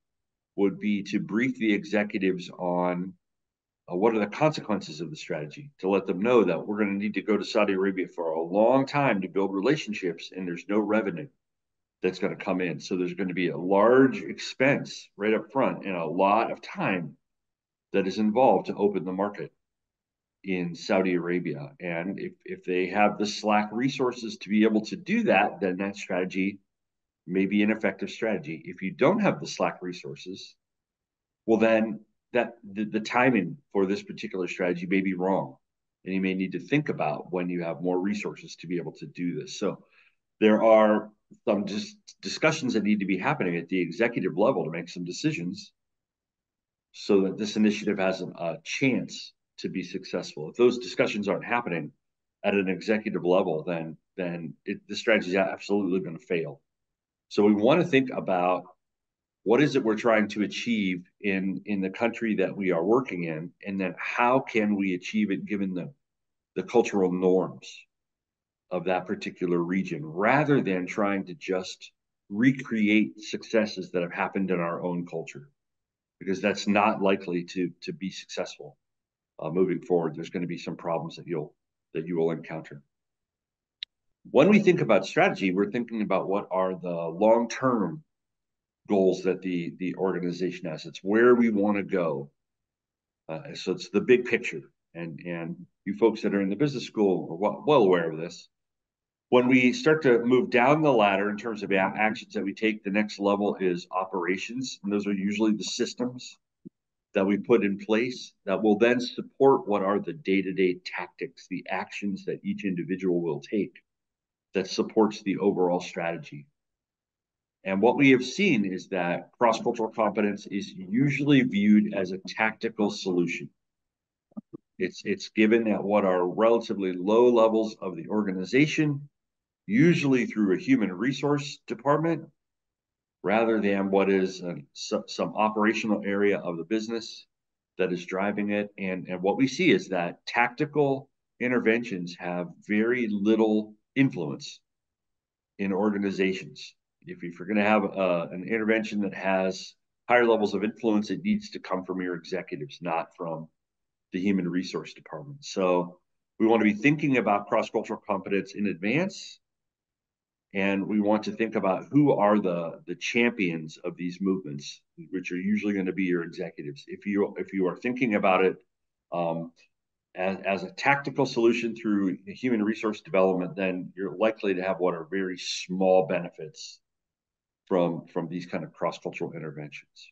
would be to brief the executives on what are the consequences of the strategy, to let them know that we're going to need to go to Saudi Arabia for a long time to build relationships, and there's no revenue that's going to come in. So there's going to be a large expense right up front and a lot of time that is involved to open the market in Saudi Arabia. And if they have the slack resources to be able to do that, then that strategy may be an effective strategy. If you don't have the slack resources, well, then the timing for this particular strategy may be wrong. And you may need to think about when you have more resources to be able to do this. So there are some discussions that need to be happening at the executive level to make some decisions so that this initiative has a chance to be successful. If those discussions aren't happening at an executive level, then the strategy is absolutely going to fail. So we want to think about what is it we're trying to achieve in the country that we are working in, and then how can we achieve it given the cultural norms of that particular region, rather than trying to just recreate successes that have happened in our own culture, because that's not likely to be successful moving forward. There's going to be some problems that you will encounter. When we think about strategy, we're thinking about what are the long-term goals that the organization has. It's where we want to go. So it's the big picture. And you folks that are in the business school are well aware of this. When we start to move down the ladder in terms of actions that we take, the next level is operations. And those are usually the systems that we put in place that will then support what are the day-to-day tactics, the actions that each individual will take that supports the overall strategy. And what we have seen is that cross-cultural competence is usually viewed as a tactical solution. It's given at what are relatively low levels of the organization, usually through a human resource department, rather than what is some operational area of the business that is driving it. And what we see is that tactical interventions have very little influence in organizations. If you're going to have an intervention that has higher levels of influence, it needs to come from your executives, not from the human resource department. So we want to be thinking about cross-cultural competence in advance, and we want to think about who are the champions of these movements, which are usually going to be your executives. If you are thinking about it as a tactical solution through human resource development, then you're likely to have what are very small benefits from these kind of cross-cultural interventions.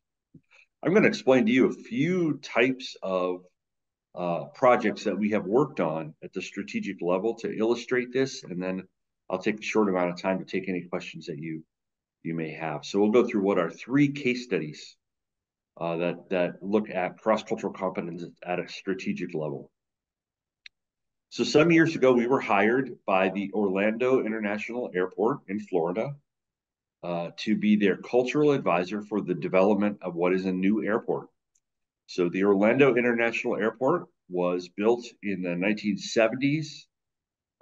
I'm going to explain to you a few types of projects that we have worked on at the strategic level to illustrate this, and then I'll take a short amount of time to take any questions that you may have. So we'll go through what are 3 case studies that look at cross-cultural competence at a strategic level. So some years ago, we were hired by the Orlando International Airport in Florida to be their cultural advisor for the development of what is a new airport. So the Orlando International Airport was built in the 1970s,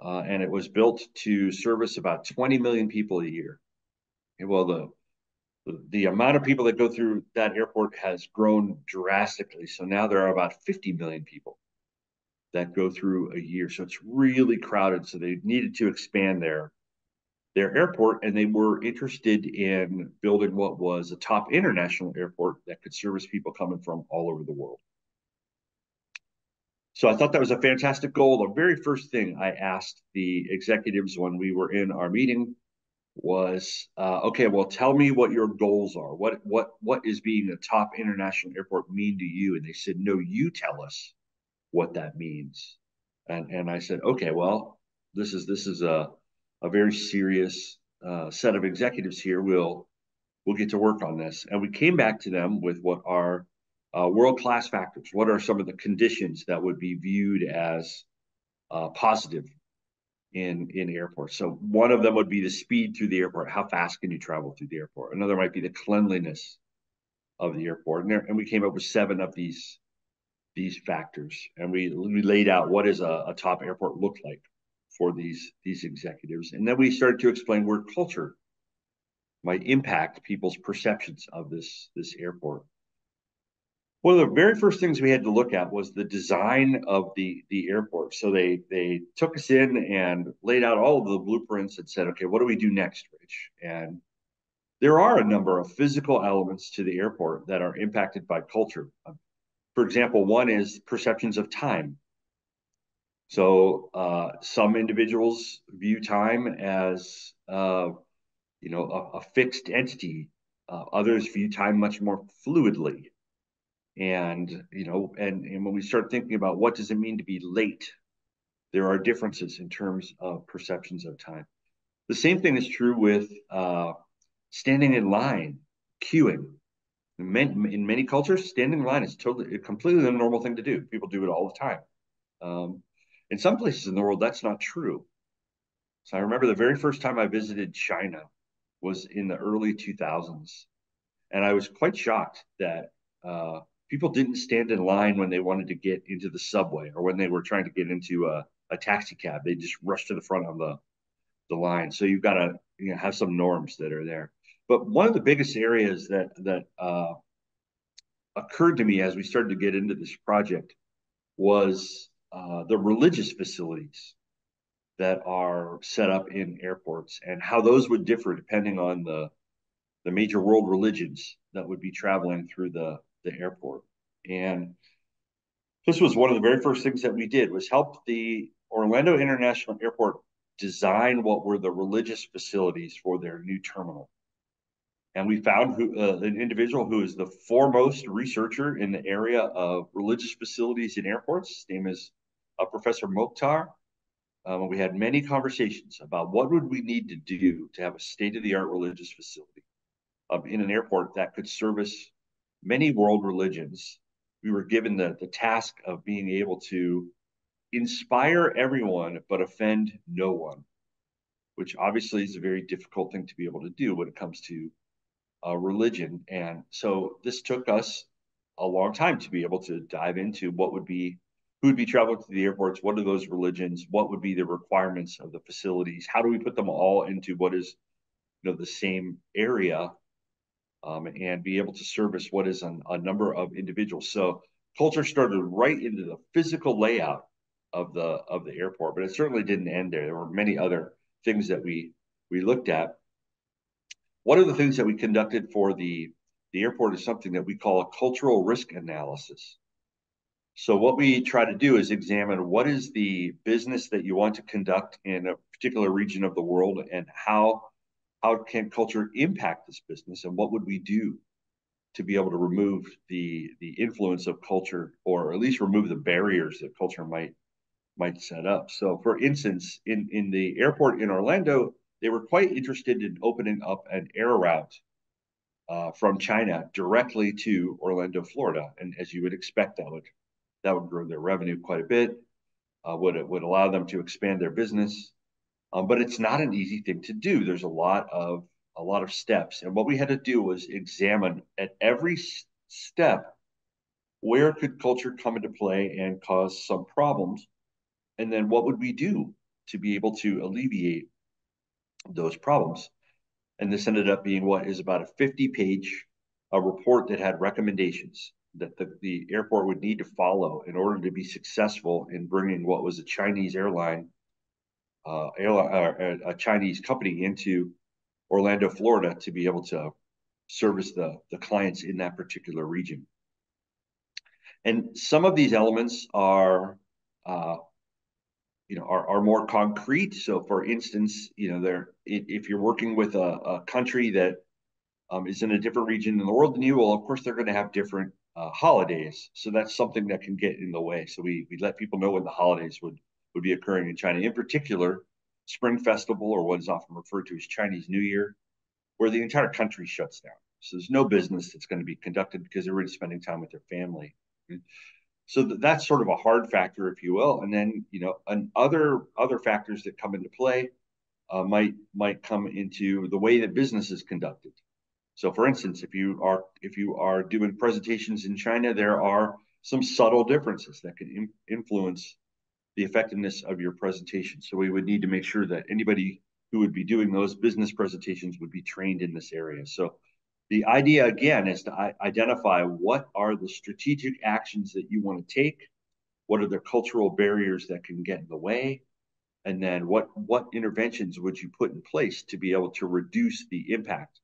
and it was built to service about 20 million people a year. And well, the amount of people that go through that airport has grown drastically. So now there are about 50 million people that go through a year. So it's really crowded. So they needed to expand their airport, and they were interested in building what was a top international airport that could service people coming from all over the world. So I thought that was a fantastic goal. The very first thing I asked the executives when we were in our meeting was, okay, well, tell me what your goals are. What is being a top international airport mean to you? And they said, no, you tell us what that means. And I said, okay, well, this is a very serious set of executives here. We'll get to work on this. And we came back to them with what are world-class factors. What are some of the conditions that would be viewed as positive in airports? So one of them would be the speed through the airport. How fast can you travel through the airport? Another might be the cleanliness of the airport. And we came up with 7 of these factors. And we laid out what does a top airport look like for these executives. And then we started to explain where culture might impact people's perceptions of this airport. One of the very first things we had to look at was the design of the airport. So they took us in and laid out all of the blueprints and said, okay, what do we do next, Rich? And there are a number of physical elements to the airport that are impacted by culture. For example, one is perceptions of time. So some individuals view time as a fixed entity. Others view time much more fluidly. And when we start thinking about what does it mean to be late, there are differences in terms of perceptions of time. The same thing is true with standing in line, queuing. In many cultures, standing in line is completely the normal thing to do. People do it all the time. In some places in the world, that's not true. So I remember the very first time I visited China was in the early 2000s. And I was quite shocked that people didn't stand in line when they wanted to get into the subway or when they were trying to get into a taxi cab. They just rushed to the front of the line. So you've got to have some norms that are there. But one of the biggest areas that occurred to me as we started to get into this project was the religious facilities that are set up in airports and how those would differ depending on the major world religions that would be traveling through the airport. And this was one of the very first things that we did, was help the Orlando International Airport design what were the religious facilities for their new terminal. And we found an individual who is the foremost researcher in the area of religious facilities in airports. His name is Professor Mokhtar. We had many conversations about what would we need to do to have a state-of-the-art religious facility in an airport that could service many world religions. We were given the task of being able to inspire everyone but offend no one. which obviously is a very difficult thing to be able to do when it comes to religion. And so this took us a long time to be able to dive into what would be, who would be traveling to the airports, what are those religions, what would be the requirements of the facilities, how do we put them all into what is, the same area, and be able to service what is a number of individuals. So culture started right into the physical layout of the airport, but it certainly didn't end there. There were many other things that we looked at. One of the things that we conducted for the airport is something that we call a cultural risk analysis. So what we try to do is examine what is the business that you want to conduct in a particular region of the world, and how can culture impact this business, and what would we do to be able to remove the influence of culture, or at least remove the barriers that culture might set up. So for instance, in the airport in Orlando, they were quite interested in opening up an air route from China directly to Orlando, Florida. And as you would expect, that would grow their revenue quite a bit, would allow them to expand their business. But it's not an easy thing to do. There's a lot of steps. And what we had to do was examine at every step, where could culture come into play and cause some problems? And then what would we do to be able to alleviate those problems? And this ended up being what is about a 50-page report that had recommendations that the airport would need to follow in order to be successful in bringing what was a Chinese a Chinese company into Orlando, Florida, to be able to service the clients in that particular region. And some of these elements are more concrete. So for instance, if you're working with a country that is in a different region in the world than you, well, of course, they're going to have different holidays. So that's something that can get in the way. So we let people know when the holidays would be occurring in China. In particular, Spring Festival, or what is often referred to as Chinese New Year, where the entire country shuts down. So there's no business that's going to be conducted because they're really spending time with their family. So that's sort of a hard factor, if you will. And then, other factors that come into play might come into the way that business is conducted. So for instance, if you are doing presentations in China, there are some subtle differences that can influence the effectiveness of your presentation. So we would need to make sure that anybody who would be doing those business presentations would be trained in this area. So the idea, again, is to identify what are the strategic actions that you want to take, what are the cultural barriers that can get in the way, and then what interventions would you put in place to be able to reduce the impact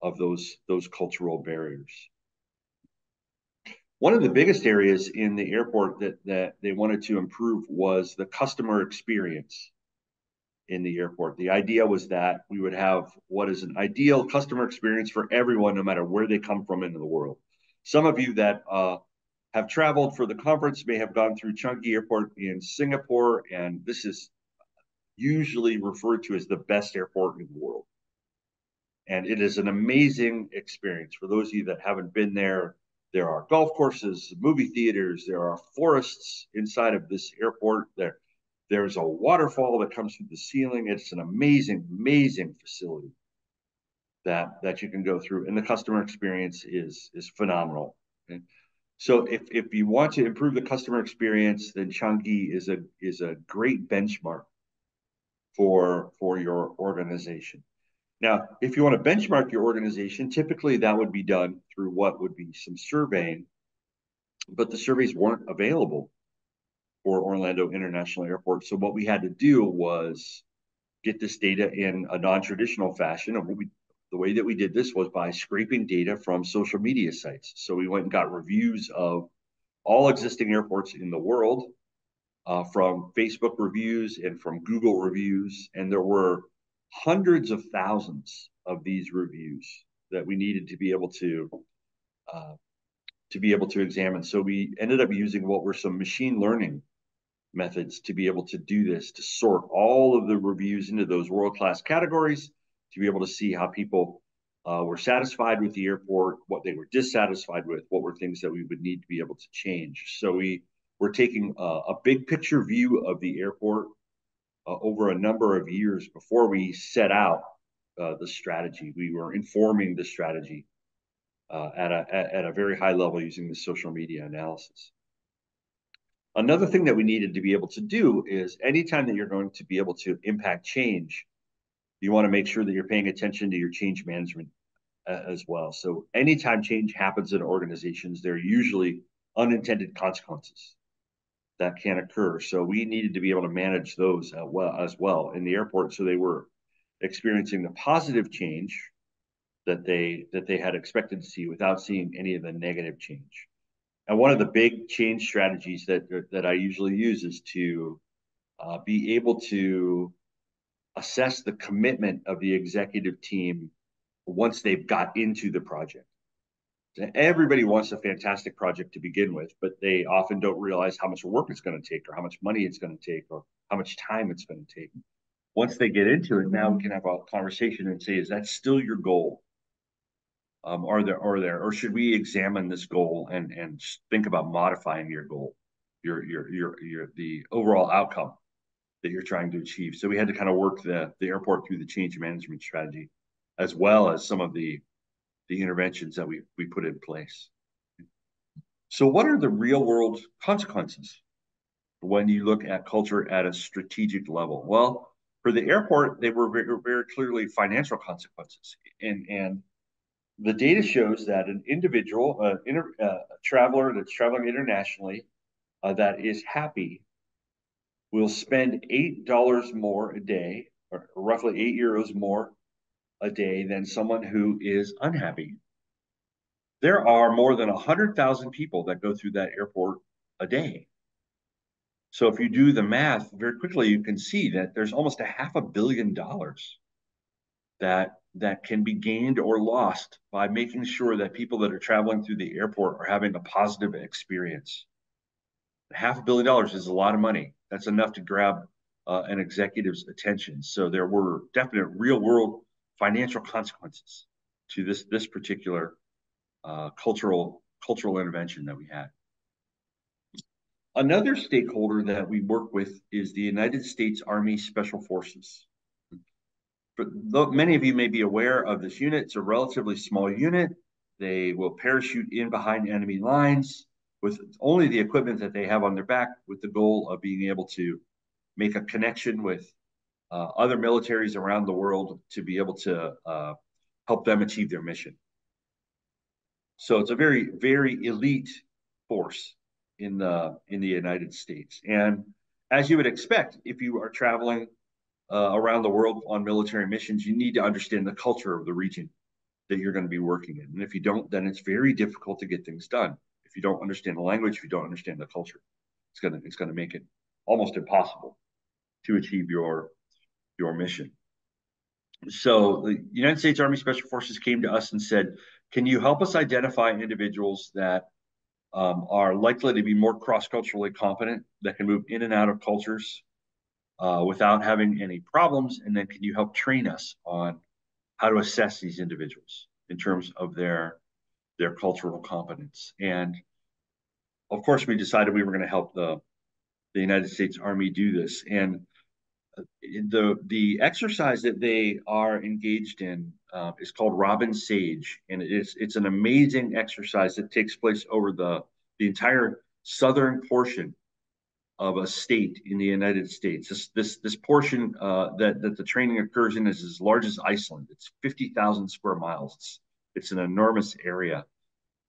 of those cultural barriers. One of the biggest areas in the airport that they wanted to improve was the customer experience in the airport. The idea was that we would have what is an ideal customer experience for everyone, no matter where they come from in the world. Some of you that have traveled for the conference may have gone through Changi Airport in Singapore, and this is usually referred to as the best airport in the world. And it is an amazing experience. For those of you that haven't been there, there are golf courses, movie theaters, there are forests inside of this airport. There's a waterfall that comes through the ceiling. It's an amazing, amazing facility that you can go through, and the customer experience is phenomenal. Okay? So if you want to improve the customer experience, then Changi is a great benchmark for your organization. Now, if you want to benchmark your organization, typically that would be done through what would be some surveying, but the surveys weren't available for Orlando International Airport. So what we had to do was get this data in a non-traditional fashion. And the way that we did this was by scraping data from social media sites. So we went and got reviews of all existing airports in the world, from Facebook reviews and from Google reviews. And there were hundreds of thousands of these reviews that we needed to be able to examine. So we ended up using what were some machine learning methods to be able to do this, to sort all of the reviews into those world-class categories, to be able to see how people were satisfied with the airport, what they were dissatisfied with, what were things that we would need to be able to change. So we were taking a big picture view of the airport, over a number of years before we set out the strategy. We were informing the strategy at a very high level using the social media analysis. Another thing that we needed to be able to do is anytime that you're going to be able to impact change, you want to make sure that you're paying attention to your change management as well. So anytime change happens in organizations, there are usually unintended consequences that can occur. So we needed to be able to manage those as well in the airport, so they were experiencing the positive change that they had expected to see without seeing any of the negative change. And one of the big change strategies that I usually use is to be able to assess the commitment of the executive team once they've got into the project. Everybody wants a fantastic project to begin with, but they often don't realize how much work it's going to take, or how much money it's going to take, or how much time it's going to take. Once they get into it, now we can have a conversation and say, is that still your goal? Or should we examine this goal and think about modifying your goal, the overall outcome that you're trying to achieve? So we had to kind of work the airport through the change management strategy, as well as some of the interventions that we put in place. So what are the real world consequences when you look at culture at a strategic level? Well, for the airport, they were very clearly financial consequences. And the data shows that an individual, a traveler that's traveling internationally that is happy will spend $8 more a day, or roughly €8 more a day than someone who is unhappy. There are more than 100,000 people that go through that airport a day. So if you do the math very quickly, you can see that there's almost $500 million that can be gained or lost by making sure that people that are traveling through the airport are having a positive experience. $500 million is a lot of money. That's enough to grab an executive's attention. So there were definite real world financial consequences to this particular cultural intervention that we had. Another stakeholder that we work with is the United States Army Special Forces. Many of you may be aware of this unit. It's a relatively small unit. They will parachute in behind enemy lines with only the equipment that they have on their back, with the goal of being able to make a connection with other militaries around the world to be able to help them achieve their mission. So it's a very, very elite force in the United States. And as you would expect, if you are traveling around the world on military missions, you need to understand the culture of the region that you're going to be working in. And if you don't, then it's very difficult to get things done. If you don't understand the language, if you don't understand the culture, it's going to make it almost impossible to achieve your mission. So the United States Army Special Forces came to us and said, can you help us identify individuals that are likely to be more cross-culturally competent, that can move in and out of cultures without having any problems? And then can you help train us on how to assess these individuals in terms of their cultural competence? And of course, we decided we were going to help the United States Army do this. And the exercise that they are engaged in is called Robin Sage, and it's an amazing exercise that takes place over the entire southern portion of a state in the United States. This portion that the training occurs in is as large as Iceland. It's 50,000 square miles. It's an enormous area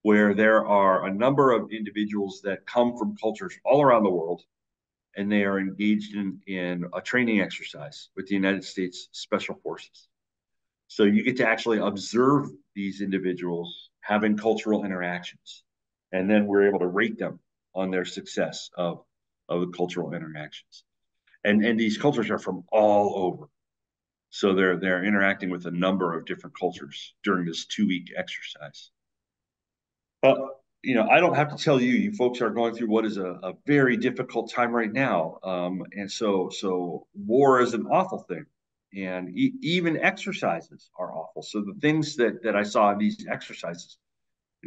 where there are a number of individuals that come from cultures all around the world, and they are engaged in a training exercise with the United States Special Forces. So you get to actually observe these individuals having cultural interactions, and then we're able to rate them on their success of the cultural interactions. And these cultures are from all over. So they're interacting with a number of different cultures during this 2-week exercise. But I don't have to tell you, you folks are going through what is a very difficult time right now. And so war is an awful thing. And even exercises are awful. So the things that I saw in these exercises,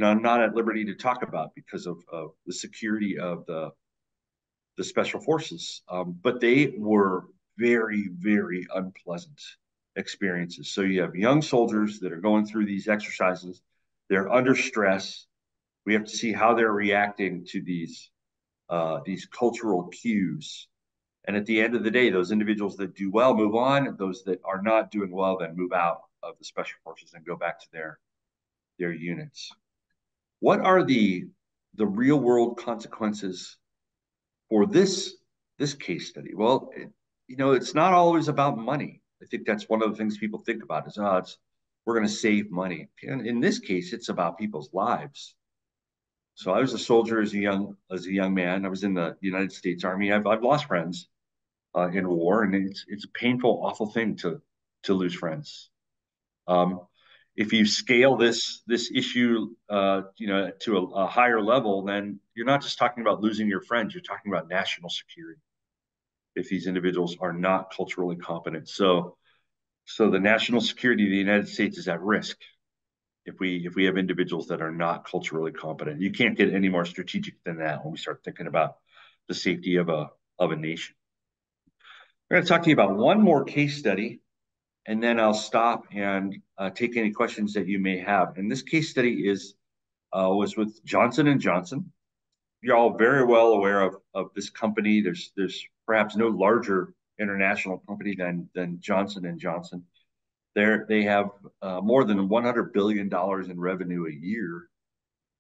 I'm not at liberty to talk about because of the security of the special forces. But they were very, very unpleasant experiences. So you have young soldiers that are going through these exercises. They're under stress. We have to see how they're reacting to these cultural cues. And at the end of the day, those individuals that do well move on. Those that are not doing well then move out of the special forces and go back to their units. What are the real world consequences for this case study? Well, it's not always about money. I think that's one of the things people think about is, we're going to save money. And in this case, it's about people's lives. So I was a soldier as a young man. I was in the United States Army. I've lost friends in war, and it's a painful, awful thing to lose friends. If you scale this issue, to a higher level, then you're not just talking about losing your friends. You're talking about national security. If these individuals are not culturally competent, so the national security of the United States is at risk if we have individuals that are not culturally competent. You can't get any more strategic than that when we start thinking about the safety of a nation. We're going to talk to you about one more case study, and then I'll stop and take any questions that you may have. And this case study was with Johnson & Johnson. You're all very well aware of this company. There's perhaps no larger international company than Johnson & Johnson. They have more than $100 billion in revenue a year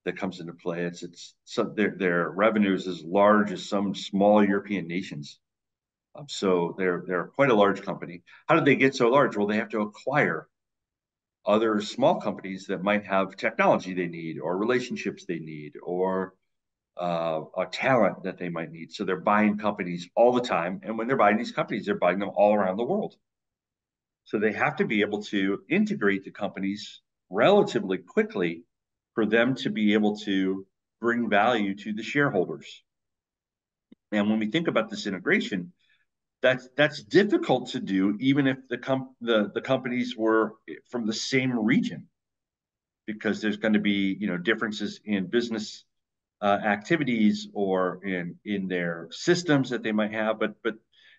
that comes into play. Their revenue is as large as some small European nations. So they're quite a large company. How did they get so large? Well, they have to acquire other small companies that might have technology they need, or relationships they need, or a talent that they might need. So they're buying companies all the time. And when they're buying these companies, they're buying them all around the world. So they have to be able to integrate the companies relatively quickly for them to be able to bring value to the shareholders. And when we think about this integration, that's difficult to do, even if the companies were from the same region, because there's going to be differences in business activities or in their systems that they might have, but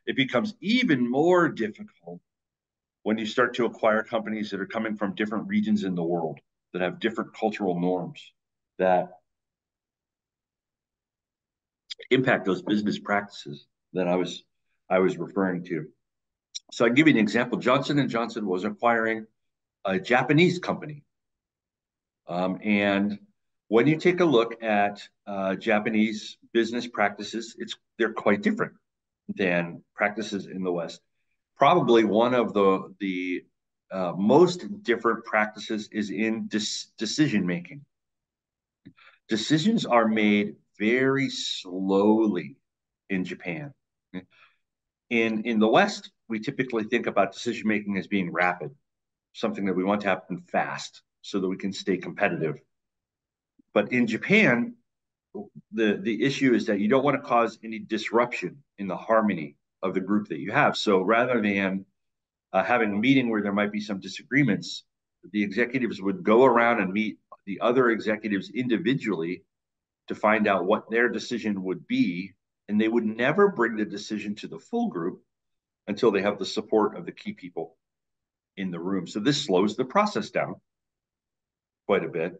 it becomes even more difficult when you start to acquire companies that are coming from different regions in the world, that have different cultural norms, that impact those business practices that I was referring to. So I'll give you an example. Johnson & Johnson was acquiring a Japanese company. And when you take a look at Japanese business practices, they're quite different than practices in the West. Probably one of the most different practices is in decision-making. Decisions are made very slowly in Japan. In the West, we typically think about decision-making as being rapid, something that we want to happen fast so that we can stay competitive. But in Japan, the issue is that you don't want to cause any disruption in the harmony of the group that you have. So rather than having a meeting where there might be some disagreements, the executives would go around and meet the other executives individually to find out what their decision would be. And they would never bring the decision to the full group until they have the support of the key people in the room. So this slows the process down quite a bit.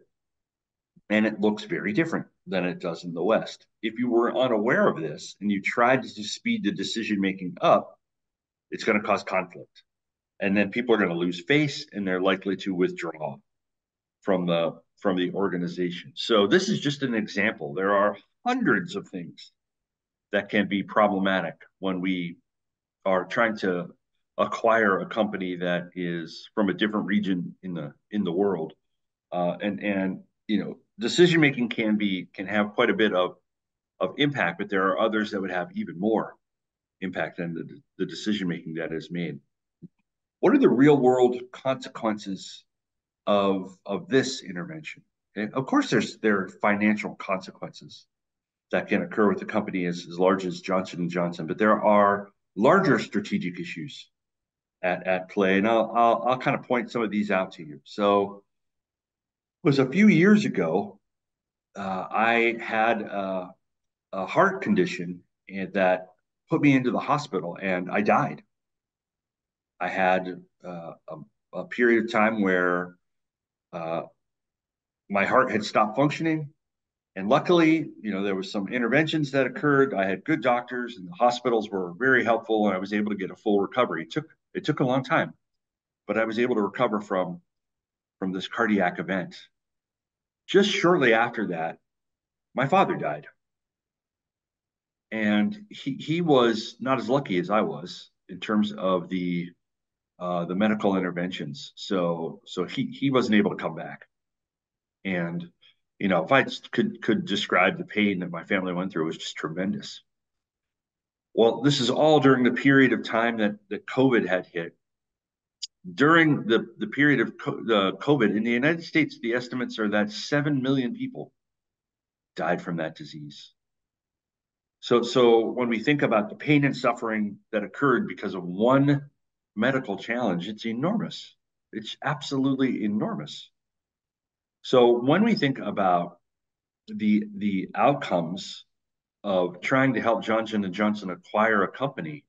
And it looks very different than it does in the West. If you were unaware of this and you tried to speed the decision-making up, it's going to cause conflict. And then people are going to lose face, and they're likely to withdraw from the organization. So this is just an example. There are hundreds of things that can be problematic when we are trying to acquire a company that is from a different region in the world. And decision making can have quite a bit of impact, but there are others that would have even more impact than the decision making that is made. What are the real world consequences of this intervention? Okay? Of course, there are financial consequences that can occur with a company as large as Johnson & Johnson, but there are larger strategic issues at play, and I'll kind of point some of these out to you. So it was a few years ago, I had a heart condition that put me into the hospital, and I died I had a period of time where my heart had stopped functioning. And luckily, you know, there was some interventions that occurred. I had good doctors and the hospitals were very helpful, and I was able to get a full recovery. It took a long time, but I was able to recover from this cardiac event. Just shortly after that, my father died. And he was not as lucky as I was in terms of the medical interventions. So he wasn't able to come back. And you know, if I could describe the pain that my family went through, it was just tremendous. Well, this is all during the period of time that COVID had hit. During the period of COVID in the United States, the estimates are that 7 million people died from that disease. So when we think about the pain and suffering that occurred because of one medical challenge, it's enormous. It's absolutely enormous. So when we think about the outcomes of trying to help Johnson & Johnson acquire a company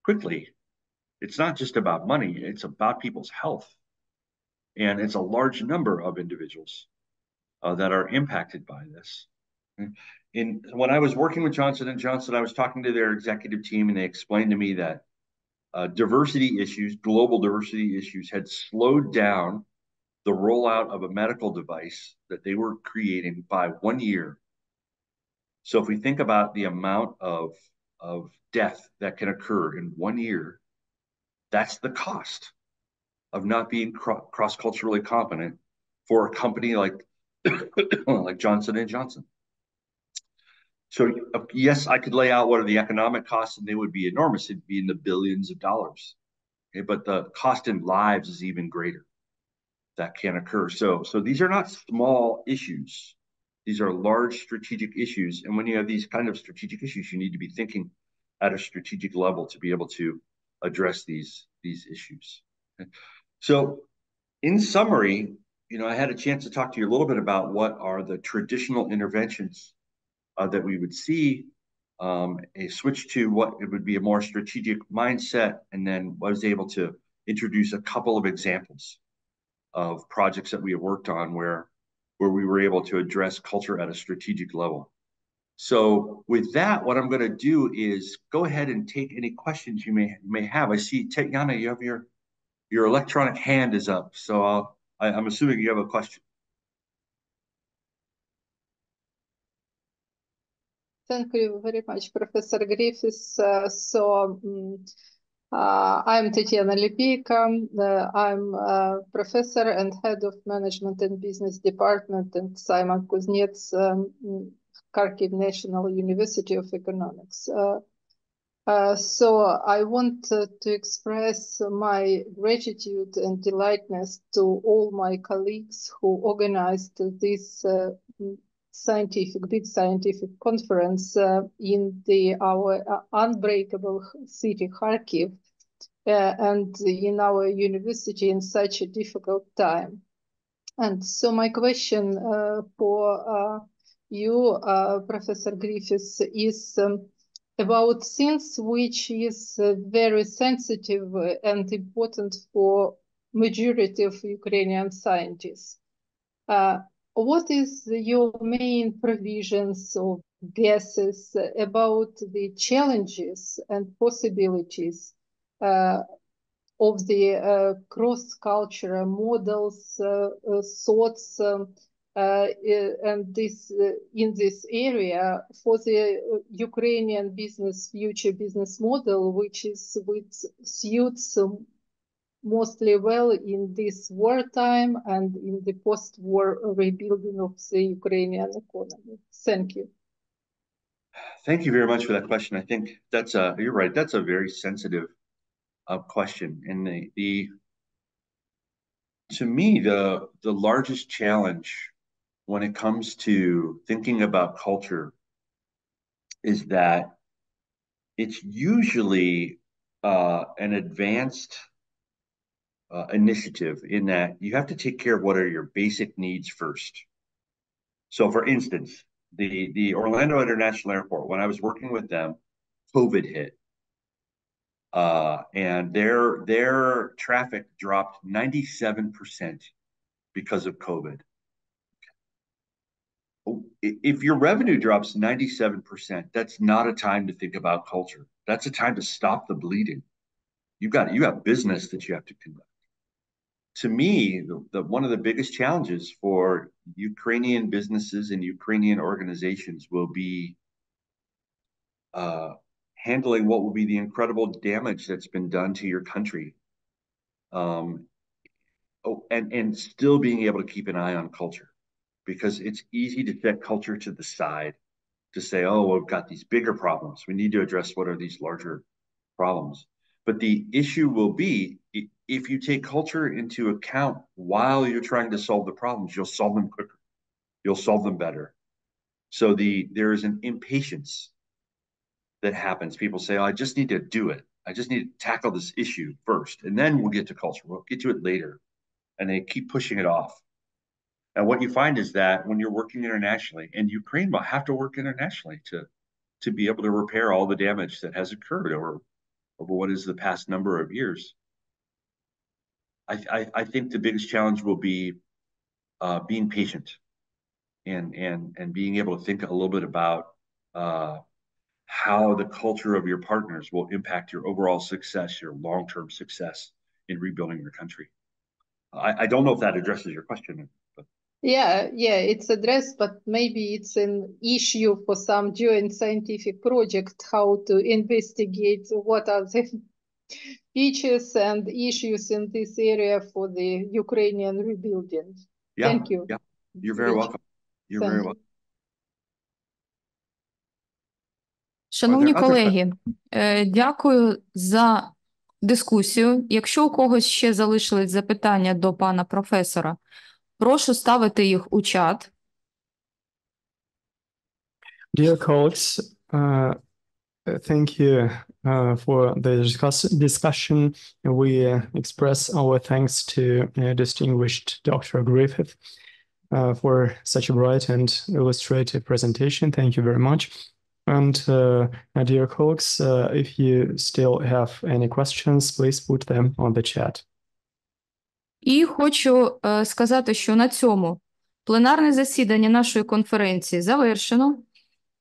quickly, it's not just about money, it's about people's health. And it's a large number of individuals that are impacted by this. When I was working with Johnson & Johnson, I was talking to their executive team, and they explained to me that diversity issues, global diversity issues, had slowed down the rollout of a medical device that they were creating by 1 year. So if we think about the amount of death that can occur in 1 year, that's the cost of not being cross-culturally competent for a company like like Johnson & Johnson. So yes, I could lay out what are the economic costs, and they would be enormous. It'd be in the billions of dollars. Okay, but the cost in lives is even greater that can occur. So these are not small issues. These are large strategic issues. And when you have these kind of strategic issues, you need to be thinking at a strategic level to be able to address these issues. Okay. So in summary, you know, I had a chance to talk to you a little bit about what are the traditional interventions that we would see, a switch to what it would be a more strategic mindset, and then was able to introduce a couple of examples of projects that we have worked on where we were able to address culture at a strategic level. So with that, what I'm going to do is go ahead and take any questions you may have. I see, Tatiana, you have your electronic hand is up, so I'm assuming you have a question. Thank you very much, Professor Griffiths. I'm Tatiana Lipeyka. I'm a professor and head of management and business department at Семена Кузнеця, Kharkiv National University of Economics. So I want to express my gratitude and delightness to all my colleagues who organized this big scientific conference in our unbreakable city, Kharkiv, and in our university in such a difficult time. And so my question for you, Professor Griffiths, is about things which is very sensitive and important for majority of Ukrainian scientists. What is your main provisions or guesses about the challenges and possibilities of the cross-cultural models, thoughts, and in this area for the Ukrainian future business model, which suits mostly well in this wartime and in the post-war rebuilding of the Ukrainian economy? Thank you. Thank you very much for that question. I think that's you're right. That's a very sensitive question, and to me the largest challenge when it comes to thinking about culture is that it's usually an advanced initiative in that you have to take care of what are your basic needs first. So for instance, the Orlando International Airport, when I was working with them, COVID hit. And their traffic dropped 97% because of COVID. If your revenue drops 97%, that's not a time to think about culture. That's a time to stop the bleeding. You have business that you have to conduct. To me, one of the biggest challenges for Ukrainian businesses and Ukrainian organizations will be handling what will be the incredible damage that's been done to your country, and still being able to keep an eye on culture, because it's easy to set culture to the side, to say, oh, we've got these bigger problems. We need to address what are these larger problems. But the issue will be, if you take culture into account while you're trying to solve the problems, you'll solve them quicker. You'll solve them better. So there is an impatience that happens. People say, oh, I just need to do it. I just need to tackle this issue first, and then we'll get to culture. We'll get to it later. And they keep pushing it off. And what you find is that when you're working internationally, and Ukraine will have to work internationally to be able to repair all the damage that has occurred over what is the past number of years. I think the biggest challenge will be being patient and being able to think a little bit about how the culture of your partners will impact your overall success, your long-term success in rebuilding your country. I don't know if that addresses your question. But... Yeah, it's addressed, but maybe it's an issue for some joint scientific project, how to investigate what are the features and issues in this area for the Ukrainian rebuilding. Yeah, Thank you. Yeah, you're very welcome. You're very welcome. Шановні колеги, дякую за дискусію. Якщо у когось ще залишились запитання до пана професора, прошу ставити їх у чат. Dear colleagues, thank you for the discussion. We express our thanks to distinguished Dr. Griffith for such a bright and illustrative presentation. Thank you very much. And dear colleagues, if you still have any questions, please put them on the chat. І хочу сказати, що на цьому пленарне засідання нашої конференції завершено.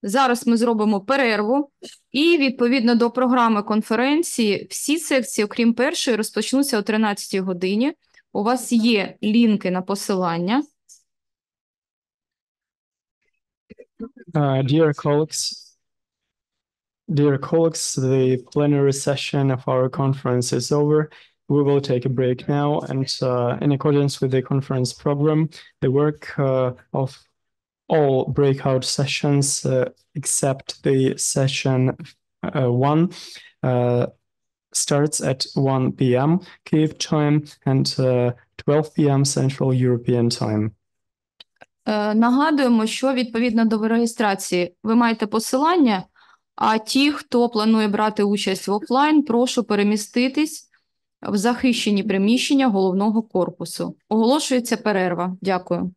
Зараз ми зробимо перерву і відповідно до програми конференції всі секції, окрім першої, розпочнуться о 13-й годині. У вас є лінки на посилання. Dear colleagues, the plenary session of our conference is over. We will take a break now, and in accordance with the conference program, the work of all breakout sessions except the session 1 starts at 1 p.m. Kyiv time and 12 p.m. Central European time. Нагадуємо, що відповідно до реєстрації ви маєте посилання, а ті, хто планує брати участь в офлайн, прошу переміститись в захищені приміщення головного корпусу. Оголошується перерва. Дякую.